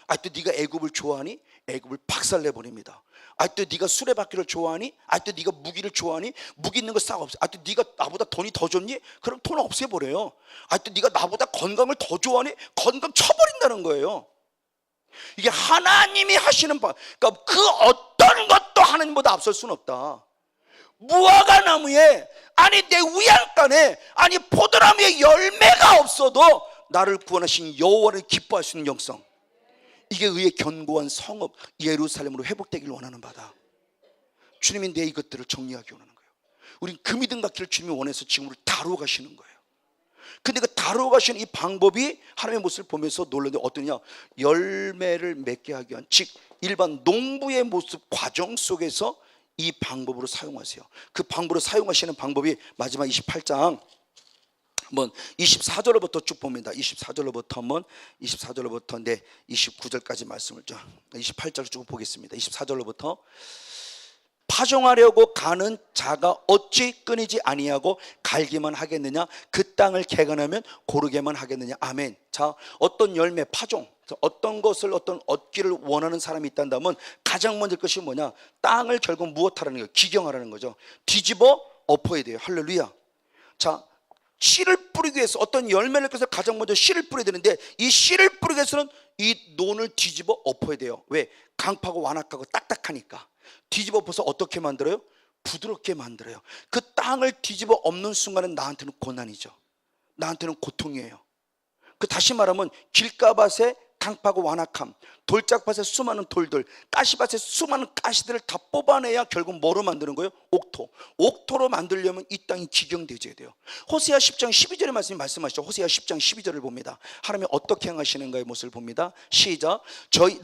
아직도 네가 애굽을 좋아하니? 애굽을 박살내버립니다. 아직도 네가 수레바퀴를 좋아하니? 아직도 네가 무기를 좋아하니? 무기 있는 거 싹 없애. 아직도 네가 나보다 돈이 더 좋니? 그럼 돈 없애버려요. 아직도 네가 나보다 건강을 더 좋아하니? 건강 쳐버린다는 거예요. 이게 하나님이 하시는 그러니까 그 어떤 것도 하나님보다 앞설 수는 없다. 무화과 나무에, 아니 내 우양간에, 아니 포도나무에 열매가 없어도 나를 구원하신 여호와를 기뻐할 수 있는 영성, 이게 의의 견고한 성읍 예루살렘으로 회복되기를 원하는 바다. 주님이 내 이것들을 정리하기 원하는 거예요. 우린 그 믿음 갖기를 주님이 원해서 지금 우리를 다루어 가시는 거예요. 근데 그 다루어 가시는 이 방법이 하나님의 모습을 보면서 놀랐는데, 어떠냐? 열매를 맺게 하기 위한, 즉 일반 농부의 모습 과정 속에서 이 방법으로 사용하세요. 그 방법으로 사용하시는 방법이 마지막 28장 한번 24절로부터 쭉 봅니다. 24절로부터 한번 24절로부터 29절까지 말씀을 28절 쭉 보겠습니다. 24절로부터 파종하려고 가는 자가 어찌 끊이지 아니하고 갈기만 하겠느냐? 그 땅을 개간하면 고르게만 하겠느냐? 아멘. 자, 어떤 열매, 파종, 어떤 것을 얻기를 원하는 사람이 있다면 가장 먼저 것이 뭐냐? 땅을 결국 무엇하라는 거예요? 기경하라는 거죠. 뒤집어 엎어야 돼요. 할렐루야. 자, 씨를 뿌리기 위해서, 어떤 열매를 껴서 가장 먼저 씨를 뿌려야 되는데, 이 씨를 뿌리기 위해서는 이 논을 뒤집어 엎어야 돼요. 왜? 강파고 완악하고 딱딱하니까. 뒤집어 엎어서 어떻게 만들어요? 부드럽게 만들어요. 그 땅을 뒤집어 엎는 순간은 나한테는 고난이죠. 나한테는 고통이에요. 그 다시 말하면 길가밭에 강파고 완악함, 돌짝밭에 수많은 돌들, 가시밭에 수많은 가시들을 다 뽑아내야 결국 뭐로 만드는 거예요? 옥토. 옥토로 만들려면 이 땅이 기경되어야 돼요. 호세아 10장 12절의 말씀이 말씀하시죠. 호세아 10장 12절을 봅니다. 하나님이 어떻게 행하시는가의 모습을 봅니다. 시작.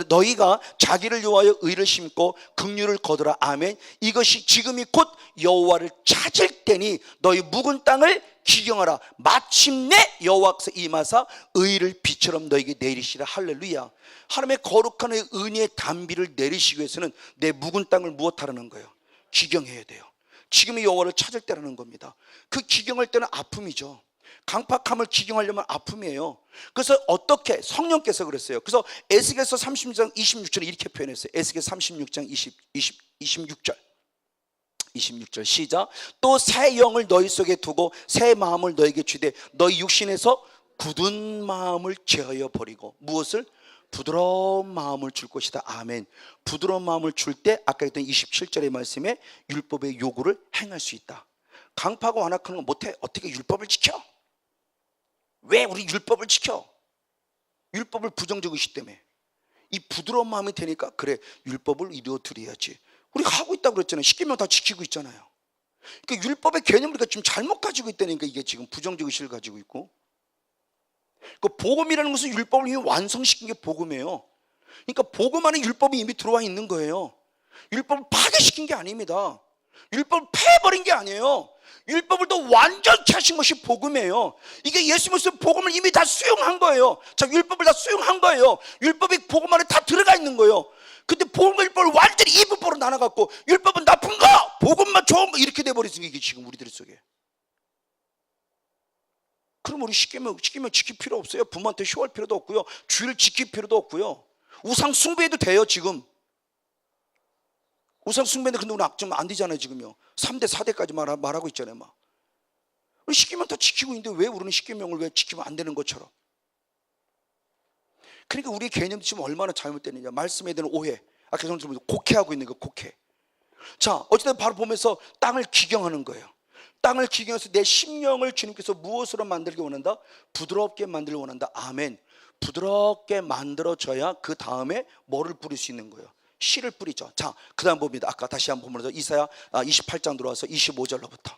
너희가 자기를 위하여 의를 심고 긍휼을 거두라. 아멘. 이것이 지금이 곧 여호와를 찾을 때니 너희 묵은 땅을 기경하라. 마침내 여호와께서 임하사 의를 빛처럼 너에게 내리시라. 할렐루야. 하나님의 거룩한 은혜의 단비를 내리시기 위해서는 내 묵은 땅을 무엇하라는 거예요? 기경해야 돼요. 지금의 여호와를 찾을 때라는 겁니다. 그 기경할 때는 아픔이죠. 강팍함을 기경하려면 아픔이에요. 그래서 어떻게? 성령께서 그랬어요. 그래서 에스겔서 36장 26절에 이렇게 표현했어요. 에스겔 36장 26절 시작. 또 새 영을 너희 속에 두고 새 마음을 너에게 주되 너희 육신에서 굳은 마음을 제하여 버리고 무엇을? 부드러운 마음을 줄 것이다. 아멘. 부드러운 마음을 줄 때 아까 했던 27절의 말씀에 율법의 요구를 행할 수 있다. 강파고 완악하는 건 못해. 어떻게 율법을 지켜? 왜 우리 율법을 지켜? 율법을 부정적이기 때문에. 이 부드러운 마음이 되니까 그래, 율법을 이루어 드려야지. 우리가 하고 있다고 그랬잖아요. 십계명 다 지키고 있잖아요. 그러니까 율법의 개념을 우리가 지금 잘못 가지고 있다니까, 이게 지금 부정적의식을 가지고 있고. 그 복음이라는 것은 율법을 이미 완성시킨 게 복음이에요. 그러니까 복음 안에 율법이 이미 들어와 있는 거예요. 율법을 파괴시킨 게 아닙니다. 율법을 패버린 게 아니에요. 율법을 더 완전케 하신 것이 복음이에요. 이게 예수님께서 복음을 이미 다 수용한 거예요. 자, 율법을 다 수용한 거예요. 율법이 복음 안에 다 들어가 있는 거예요. 근데 복음과 율법을 완전히 이분법으로 나눠갖고 율법은 나쁜 거, 복음만 좋은 거 이렇게 돼버렸으니까 이게 지금 우리들 속에. 그럼 우리 십계명 지킬 필요 없어요. 부모한테 쇼할 필요도 없고요. 주의를 지킬 필요도 없고요. 우상 숭배해도 돼요. 지금 우상 숭배는 근데 우리 좀 안 되잖아요. 지금요. 3대 4대까지 말하고 있잖아요. 막 우리 십계명 다 지키고 있는데 왜 우리는 십계명을 왜 지키면 안 되는 것처럼. 그러니까 우리 개념이 지금 얼마나 잘못되느냐. 말씀에 대한 오해. 아까 저는 곡해하고 있는 거, 곡해. 자, 어쨌든 바로 보면서 땅을 기경하는 거예요. 땅을 기경해서 내 심령을 주님께서 무엇으로 만들기 원한다? 부드럽게 만들기 원한다. 아멘. 부드럽게 만들어져야 그 다음에 뭐를 뿌릴 수 있는 거예요? 씨를 뿌리죠. 자, 그 다음 봅니다. 아까 다시 한번 보면서 이사야 28장 들어와서 25절로부터.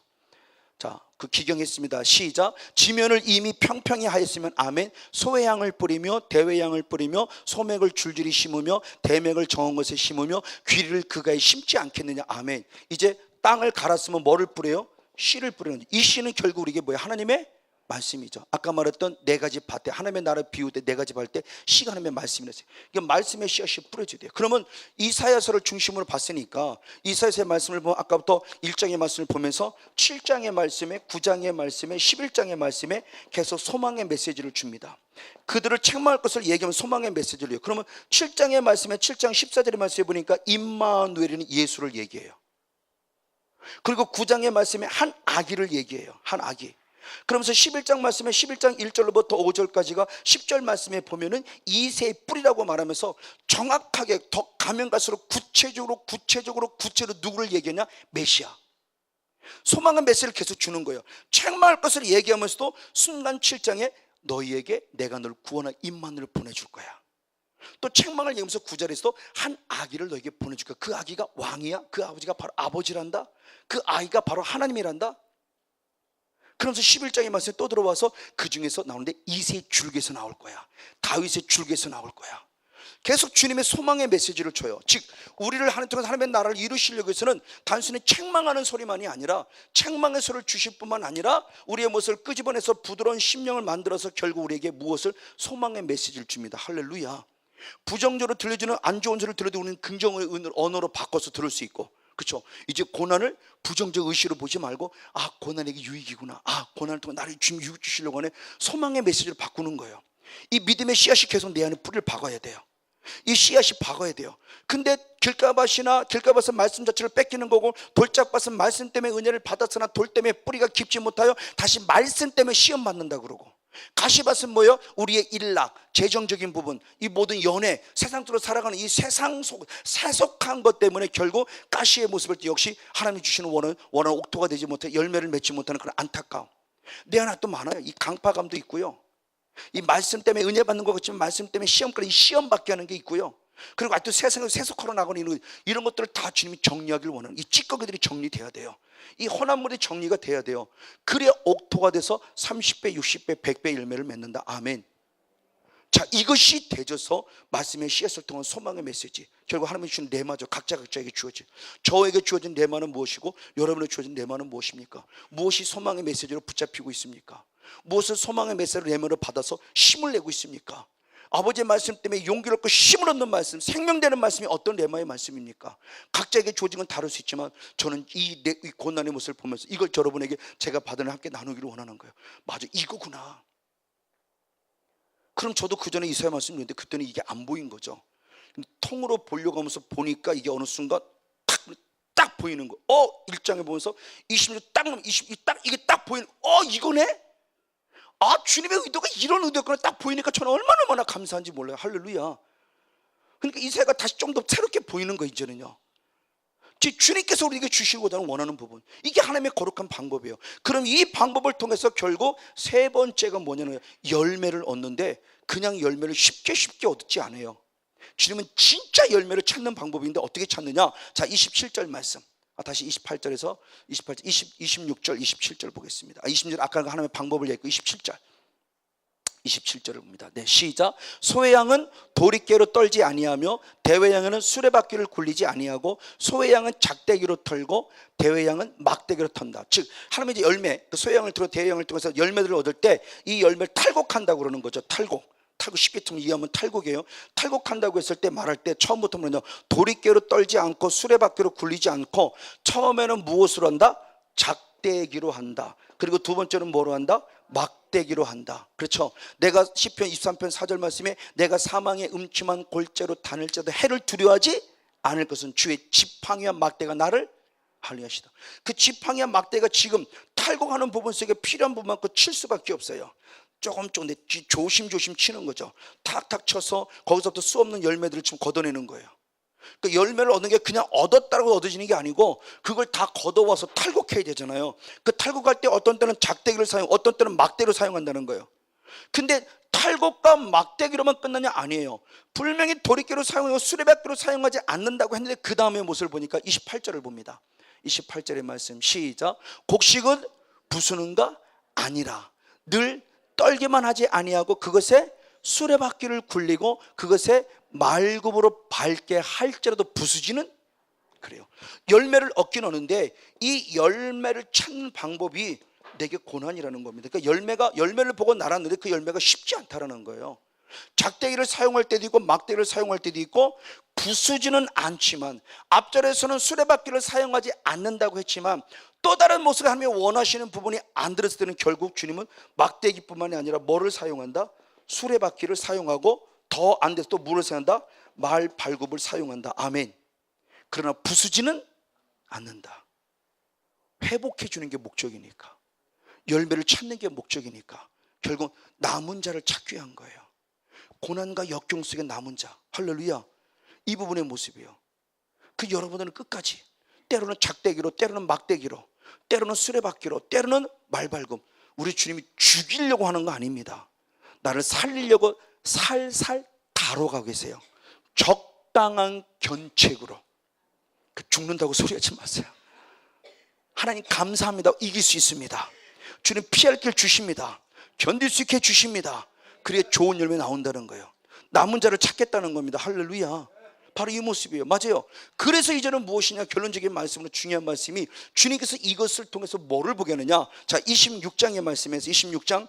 자, 그 기경했습니다. 시작. 지면을 이미 평평히 하였으면 아멘. 소외양을 뿌리며 대외양을 뿌리며 소맥을 줄줄이 심으며 대맥을 정한 것에 심으며 귀리를 그가에 심지 않겠느냐. 아멘. 이제 땅을 갈았으면 뭐를 뿌려요? 씨를 뿌리는 거죠. 이 씨는 결국 우리에게 뭐예요? 하나님의 말씀이죠. 아까 말했던 네 가지 밭에 하나님의 나라를 비울 때 네 가지 밭 때 씨가 하나님의 말씀이랬어요. 이게 말씀의 씨앗이 뿌려져야 돼요. 그러면 이사야서를 중심으로 봤으니까 이사야서의 말씀을 보면 아까부터 1장의 말씀을 보면서 7장의 말씀에 9장의 말씀에 11장의 말씀에 계속 소망의 메시지를 줍니다. 그들을 책망할 것을 얘기하면 소망의 메시지를 해요. 그러면 7장의 말씀에 7장 14절의 말씀에 보니까 임마누엘이라는 예수를 얘기해요. 그리고 9장의 말씀에 한 아기를 얘기해요. 한 아기. 그러면서 11장 말씀에 11장 1절로부터 5절까지가 10절 말씀에 보면은 이새의 뿌리라고 말하면서 정확하게 더 가면 갈수록 구체적으로 누구를 얘기하냐? 메시아. 소망의 메시지를 계속 주는 거예요. 책망할 것을 얘기하면서도 순간 7장에 너희에게 내가 널 구원할 임마누엘을 보내줄 거야. 또 책망을 얘기하면서 9절에서도 한 아기를 너에게 보내줄 거야. 그 아기가 왕이야. 그 아버지가 바로 아버지란다. 그 아이가 바로 하나님이란다. 그러면서 11장의 말씀에 또 들어와서 그 중에서 나오는데 이새의 줄기에서 나올 거야. 다윗의 줄기에서 나올 거야. 계속 주님의 소망의 메시지를 줘요. 즉 우리를 하나님 통해서 하나님의 나라를 이루시려고 해서는 단순히 책망하는 소리만이 아니라 책망의 소리를 주실 뿐만 아니라 우리의 모습을 끄집어내서 부드러운 심령을 만들어서 결국 우리에게 무엇을? 소망의 메시지를 줍니다. 할렐루야. 부정적으로 들려주는 안 좋은 소리를 들어도 우리는 긍정의 언어로 바꿔서 들을 수 있고, 그렇죠? 이제 고난을 부정적 의식으로 보지 말고 아, 고난에게 유익이구나. 아, 고난을 통해 나를 주님 유익 주시려고 하네. 소망의 메시지를 바꾸는 거예요. 이 믿음의 씨앗이 계속 내 안에 뿌리를 박아야 돼요. 이 씨앗이 박아야 돼요. 근데 길가밭은 말씀 자체를 뺏기는 거고, 돌짝밭은 말씀 때문에 은혜를 받았으나 돌 때문에 뿌리가 깊지 못하여 다시 말씀 때문에 시험 받는다 그러고, 가시밭은 뭐예요? 우리의 일락, 재정적인 부분, 이 모든 연애, 세상으로 살아가는 이 세상 속 세속한 것 때문에 결국 가시의 모습을 역시 하나님이 주시는 원하는 옥토가 되지 못해 열매를 맺지 못하는 그런 안타까움. 내 안에 또 많아요. 이 강파감도 있고요. 이 말씀 때문에 은혜 받는 것 같지만 말씀 때문에 시험까지 시험 받게 하는 게 있고요. 그리고 아직도 세상에서 세속화로 나가는 이런 것들을 다 주님이 정리하기를 원하는, 이 찌꺼기들이 정리돼야 돼요. 이 혼합물이 정리가 돼야 돼요. 그래야 옥토가 돼서 30배, 60배, 100배 열매를 맺는다. 아멘. 자, 이것이 되져서 말씀의 씨앗을 통한 소망의 메시지, 결국 하나님이 주신 레마죠. 각자에게 주어진, 저에게 주어진 레마는 무엇이고 여러분에게 주어진 레마는 무엇입니까? 무엇이 소망의 메시지로 붙잡히고 있습니까? 무엇을 소망의 메시지로 레마로 받아서 힘을 내고 있습니까? 아버지의 말씀 때문에 용기를 얻고 힘을 얻는 말씀, 생명되는 말씀이 어떤 레마의 말씀입니까? 각자에게 주어진 건 다를 수 있지만 저는 이 고난의 모습을 보면서 이걸 여러분에게 제가 받은 함께 나누기를 원하는 거예요. 맞아, 이거구나. 그럼 저도 그 전에 이사야 말씀 읽는데 그때는 이게 안 보인 거죠. 통으로 보려고 하면서 보니까 이게 어느 순간 딱 보이는 거. 1장에 보면서 20절 딱 이게 딱 보이는 거. 이거네? 아, 주님의 의도가 이런 의도였구나 딱 보이니까 저는 얼마나 감사한지 몰라요. 할렐루야. 그러니까 이사야가 다시 좀 더 새롭게 보이는 거. 이제는요, 주님께서 우리에게 주시고자 원하는 부분, 이게 하나님의 거룩한 방법이에요. 그럼 이 방법을 통해서 결국 세 번째가 뭐냐면 열매를 얻는데, 그냥 열매를 쉽게 얻지 않아요. 주님은 진짜 열매를 찾는 방법인데 어떻게 찾느냐? 자, 27절 말씀. 다시 28절에서 26절, 27절 보겠습니다. 20절 아까 하나님의 방법을 얘기했고 27절을 봅니다. 네, 시작. 소외양은 도리깨로 떨지 아니하며 대외양은 수레바퀴를 굴리지 아니하고, 소외양은 작대기로 털고 대외양은 막대기로 턴다. 즉 하나님이 이제 열매, 그 소외양을 들어 대외양을 통해서 열매들을 얻을 때 이 열매를 탈곡한다고 그러는 거죠. 탈곡 쉽게 이해하면 탈곡이에요. 탈곡한다고 했을 때 말할 때 처음부터 뭐냐, 도리깨로 떨지 않고 수레바퀴로 굴리지 않고, 처음에는 무엇으로 한다? 작대기로 한다. 그리고 두 번째는 뭐로 한다? 막대기로 한다. 그렇죠? 내가 시편 23편 4절 말씀에 내가 사망의 음침한 골짜로 다닐지라도 해를 두려워하지 않을 것은 주의 지팡이와 막대가 나를 할례하시다. 그 지팡이와 막대가 지금 탈곡하는 부분 속에 필요한 부분만큼 칠 수밖에 없어요. 조금 조심조심 치는 거죠. 탁탁 쳐서 거기서부터 수 없는 열매들을 지금 걷어내는 거예요. 그 열매를 얻는 게 그냥 얻었다고 얻어지는 게 아니고 그걸 다 걷어와서 탈곡해야 되잖아요. 그 탈곡할 때 어떤 때는 작대기를 사용, 어떤 때는 막대를 사용한다는 거예요. 근데 칼국과 막대기로만 끝나냐? 아니에요. 분명히 도리깨로 사용하고 수레바퀴로 사용하지 않는다고 했는데 그 다음에 무엇을 보니까 28절을 봅니다. 28절의 말씀 시작. 곡식은 부수는가? 아니라 늘 떨기만 하지 아니하고 그것에 수레바퀴를 굴리고 그것에 말굽으로 밟게 할지라도 부수지는 그래요. 열매를 얻긴 하는데 이 열매를 찾는 방법이 내게 고난이라는 겁니다. 그러니까 열매를 보고 날았는데 그 열매가 쉽지 않다라는 거예요. 작대기를 사용할 때도 있고 막대기를 사용할 때도 있고 부수지는 않지만 앞절에서는 수레바퀴를 사용하지 않는다고 했지만 또 다른 모습을 하나님이 원하시는 부분이 안 들었을 때는 결국 주님은 막대기뿐만이 아니라 뭐를 사용한다? 수레바퀴를 사용하고 더 안 돼서 또 뭐를 사용한다? 말 발굽을 사용한다. 아멘. 그러나 부수지는 않는다. 회복해 주는 게 목적이니까, 열매를 찾는 게 목적이니까 결국 남은 자를 찾기 위한 거예요. 고난과 역경 속에 남은 자. 할렐루야. 이 부분의 모습이에요. 그 여러분들은 끝까지 때로는 작대기로, 때로는 막대기로, 때로는 수레바퀴로, 때로는 말발굽, 우리 주님이 죽이려고 하는 거 아닙니다. 나를 살리려고 살살 다뤄가고 계세요. 적당한 견책으로. 죽는다고 소리하지 마세요. 하나님 감사합니다. 이길 수 있습니다. 주님 피할 길 주십니다. 견딜 수 있게 주십니다. 그래야 좋은 열매 나온다는 거예요. 남은 자를 찾겠다는 겁니다. 할렐루야. 바로 이 모습이에요. 맞아요. 그래서 이제는 무엇이냐? 결론적인 말씀으로 중요한 말씀이 주님께서 이것을 통해서 뭐를 보게 하느냐? 자, 26장의 말씀에서 26장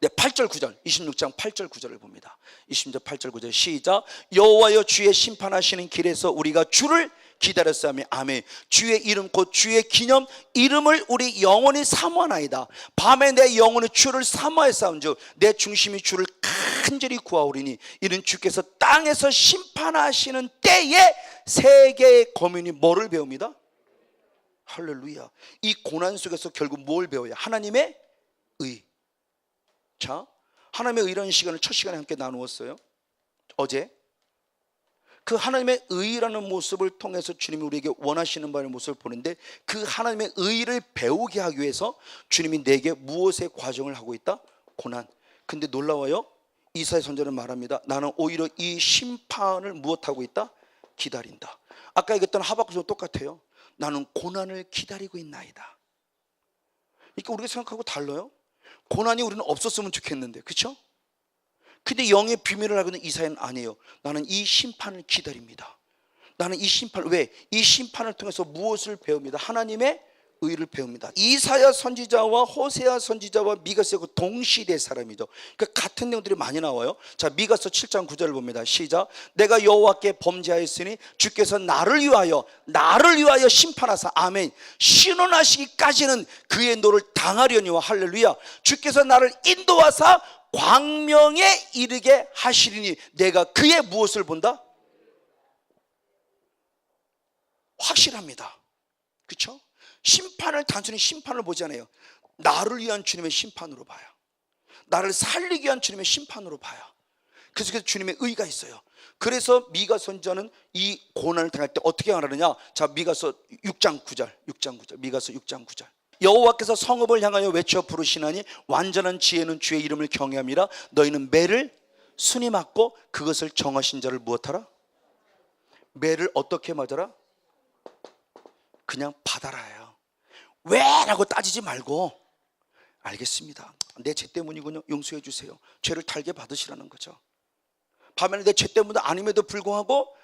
8절 9절 26장 8절 9절을 봅니다. 26장 8절 9절 시작. 여호와여 주의 심판하시는 길에서 우리가 주를 기다렸사오며 아멘. 주의 이름 곧 주의 기념 이름을 우리 영원히 사모하나이다. 밤에 내 영혼이 주를 사모하였사온즉 내 중심이 주를 간절히 구하오리니 이는 주께서 땅에서 심판하시는 때에 세계의 거민이 뭐를 배웁니다? 할렐루야. 이 고난 속에서 결국 뭘 배워야? 하나님의 의. 자, 하나님의 의라는 시간을 첫 시간에 함께 나누었어요. 어제 그 하나님의 의라는 모습을 통해서 주님이 우리에게 원하시는 바의 모습을 보는데 그 하나님의 의를 배우게 하기 위해서 주님이 내게 무엇의 과정을 하고 있다? 고난. 근데 놀라워요. 이사야 선지자는 말합니다. 나는 오히려 이 심판을 무엇하고 있다? 기다린다. 아까 얘기했던 하박국도 똑같아요. 나는 고난을 기다리고 있나이다. 그러니까 우리가 생각하고 달라요. 고난이 우리는 없었으면 좋겠는데, 그렇죠? 근데 영의 비밀을 알고 있는 이사야는 아니에요. 나는 이 심판을 기다립니다. 나는 이 심판을, 왜? 이 심판을 통해서 무엇을 배웁니다? 하나님의 의를 배웁니다. 이사야 선지자와 호세아 선지자와 미가서가 동시대 사람이죠. 그러니까 같은 내용들이 많이 나와요. 자, 미가서 7장 9절을 봅니다. 시작. 내가 여호와께 범죄하였으니 주께서 나를 위하여 심판하사 아멘. 신원하시기까지는 그의 노를 당하려니와 할렐루야. 주께서 나를 인도하사 광명에 이르게 하시리니 내가 그의 무엇을 본다? 확실합니다. 그렇죠? 심판을 단순히 심판을 보지 않아요. 나를 위한 주님의 심판으로 봐요. 나를 살리기 위한 주님의 심판으로 봐요. 그래서 주님의 의가 있어요. 그래서 미가 선지자는 이 고난을 당할 때 어떻게 말하느냐? 자, 미가서 6장 9절 미가서 6장 9절 여호와께서 성읍을 향하여 외쳐 부르시나니 완전한 지혜는 주의 이름을 경외함이라. 너희는 매를 순히 맞고 그것을 정하신 자를 무엇하라? 매를 어떻게 맞아라? 그냥 받아라요. 왜? 라고 따지지 말고 알겠습니다. 내 죄 때문이군요. 용서해 주세요. 죄를 달게 받으시라는 거죠. 반면에 내 죄 때문도 아님에도 불구하고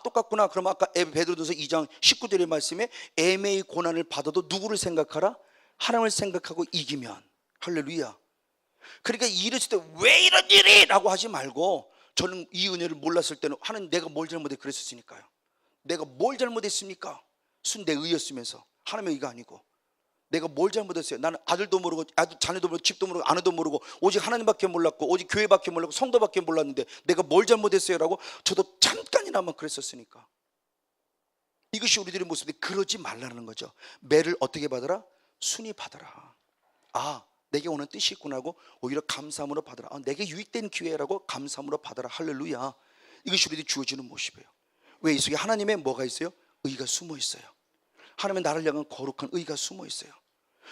똑같구나. 그럼 아까 베드로전서 2장 19절의 말씀에 애매히 고난을 받아도 누구를 생각하라? 하나님을 생각하고 이기면. 할렐루야. 그러니까 이랬을 때 왜 이런 일이? 라고 하지 말고 저는 이 은혜를 몰랐을 때는 하나님 내가 뭘 잘못해 그랬었으니까요. 내가 뭘 잘못했습니까? 순 내 의였으면서 하나님의 의가 아니고 내가 뭘 잘못했어요? 나는 아들도 모르고 자녀도 모르고 집도 모르고 아내도 모르고 오직 하나님밖에 몰랐고 오직 교회밖에 몰랐고 성도밖에 몰랐는데 내가 뭘 잘못했어요? 라고 저도 잠깐이나마 그랬었으니까. 이것이 우리들의 모습인데 그러지 말라는 거죠. 매를 어떻게 받아라? 순히 받아라. 내게 오는 뜻이 있구나 하고 오히려 감사함으로 받아라. 내게 유익된 기회라고 감사함으로 받아라. 할렐루야. 이것이 우리들이 주어지는 모습이에요. 왜? 이 속에 하나님의 뭐가 있어요? 의가 숨어 있어요. 하나님의 나를 향한 거룩한 의가 숨어 있어요.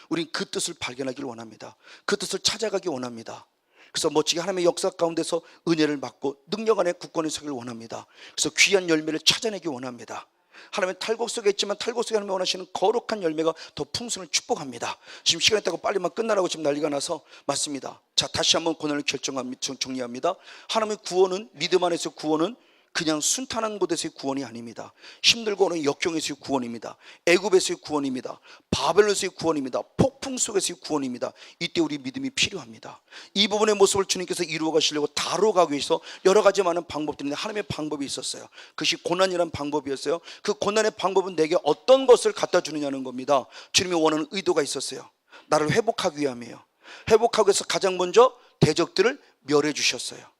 우린 그 뜻을 발견하기를 원합니다. 그 뜻을 찾아가기 원합니다. 그래서 멋지게 하나님의 역사 가운데서 은혜를 받고 능력 안에 굳건히 서기를 원합니다. 그래서 귀한 열매를 찾아내기 원합니다. 하나님은 탈곡 속에 있지만 탈곡 속에 하나님이 원하시는 거룩한 열매가 더 풍성을 축복합니다. 지금 시간 있다고 빨리만 끝나라고 지금 난리가 나서 맞습니다. 자, 다시 한번 고난을 정리합니다. 하나님의 구원은, 믿음 안에서 구원은 그냥 순탄한 곳에서의 구원이 아닙니다. 힘들고 어려운 역경에서의 구원입니다. 애굽에서의 구원입니다. 바벨론에서의 구원입니다. 폭풍 속에서의 구원입니다. 이때 우리 믿음이 필요합니다. 이 부분의 모습을 주님께서 이루어 가시려고 다뤄가기 위해서 여러 가지 많은 방법들이 있는데 하나님의 방법이 있었어요. 그것이 고난이라는 방법이었어요. 그 고난의 방법은 내게 어떤 것을 갖다 주느냐는 겁니다. 주님이 원하는 의도가 있었어요. 나를 회복하기 위함이에요. 회복하기 위해서 가장 먼저 대적들을 멸해 주셨어요.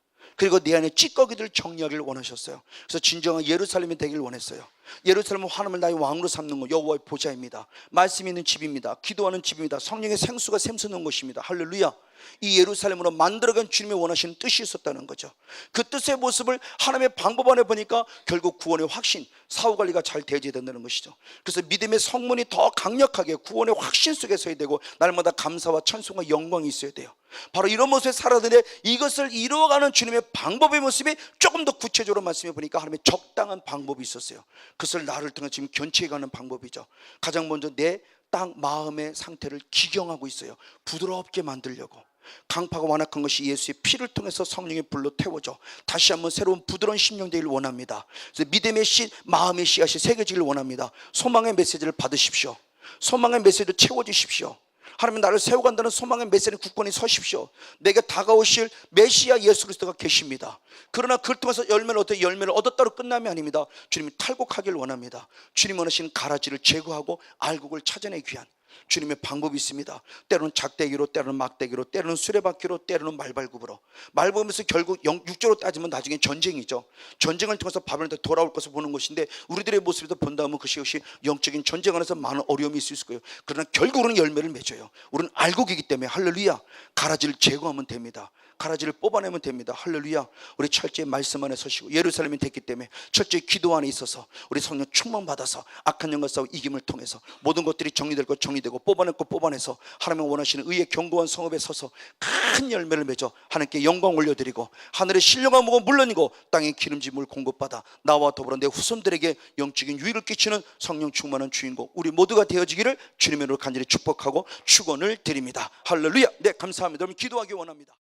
그리고 내 안에 찌꺼기들을 정리하기를 원하셨어요. 그래서 진정한 예루살렘이 되기를 원했어요. 예루살렘은 하나님을 나의 왕으로 삼는 것, 여호와의 보좌입니다. 말씀이 있는 집입니다. 기도하는 집입니다. 성령의 생수가 샘솟는 것입니다. 할렐루야. 이 예루살렘으로 만들어간 주님의 원하시는 뜻이 있었다는 거죠. 그 뜻의 모습을 하나님의 방법 안에 보니까 결국 구원의 확신, 사후관리가 잘 되어야 된다는 것이죠. 그래서 믿음의 성문이 더 강력하게 구원의 확신 속에 서야 되고 날마다 감사와 찬송과 영광이 있어야 돼요. 바로 이런 모습에 살아야 되는데 이것을 이루어가는 주님의 방법의 모습이 조금 더 구체적으로 말씀해 보니까 하나님의 적당한 방법이 있었어요. 그것을 나를 통해 지금 견치해가는 방법이죠. 가장 먼저 내 딱 마음의 상태를 기경하고 있어요. 부드럽게 만들려고. 강파가 완악한 것이 예수의 피를 통해서 성령의 불로 태워져 다시 한번 새로운 부드러운 심령 되기를 원합니다. 그래서 믿음의 씨, 마음의 씨앗이 새겨지기를 원합니다. 소망의 메시지를 받으십시오. 소망의 메시지를 채워주십시오. 하나님 나를 세워간다는 소망의 메시지를 굳건히 서십시오. 내게 다가오실 메시아 예수 그리스도가 계십니다. 그러나 그걸 통해서 열매를 어떻게 열매를 얻었다로 끝남이 아닙니다. 주님이 탈곡하기를 원합니다. 주님 원하시는 가라지를 제거하고 알곡을 찾아내기 위한 주님의 방법이 있습니다. 때로는 작대기로, 때로는 막대기로, 때로는 수레바퀴로, 때로는 말발굽으로. 말발굽에서 결국 육조로 따지면 나중에 전쟁이죠. 전쟁을 통해서 바벨론에 돌아올 것을 보는 것인데 우리들의 모습에서 본다면 그것이 영적인 전쟁 안에서 많은 어려움이 있을 수 있고요. 그러나 결국은 열매를 맺어요. 우리는 알곡이기 때문에 할렐루야. 가라지를 제거하면 됩니다. 가라지를 뽑아내면 됩니다. 할렐루야. 우리 철저히 말씀 안에 서시고 예루살렘이 됐기 때문에 철저히 기도 안에 있어서 우리 성령 충만 받아서 악한 영과 싸워 이김을 통해서 모든 것들이 정리될 것 정리되고 뽑아낼 것 뽑아내서 하나님이 원하시는 의의 견고한 성읍에 서서 큰 열매를 맺어 하나님께 영광 올려드리고 하늘의 신령한 목은 물론이고 땅의 기름진 물 공급받아 나와 더불어 내 후손들에게 영적인 유익을 끼치는 성령 충만한 주인공 우리 모두가 되어지기를 주님의 이름으로 간절히 축복하고 축원을 드립니다. 할렐루야. 네, 감사합니다. 여러분 기도하기 원합니다.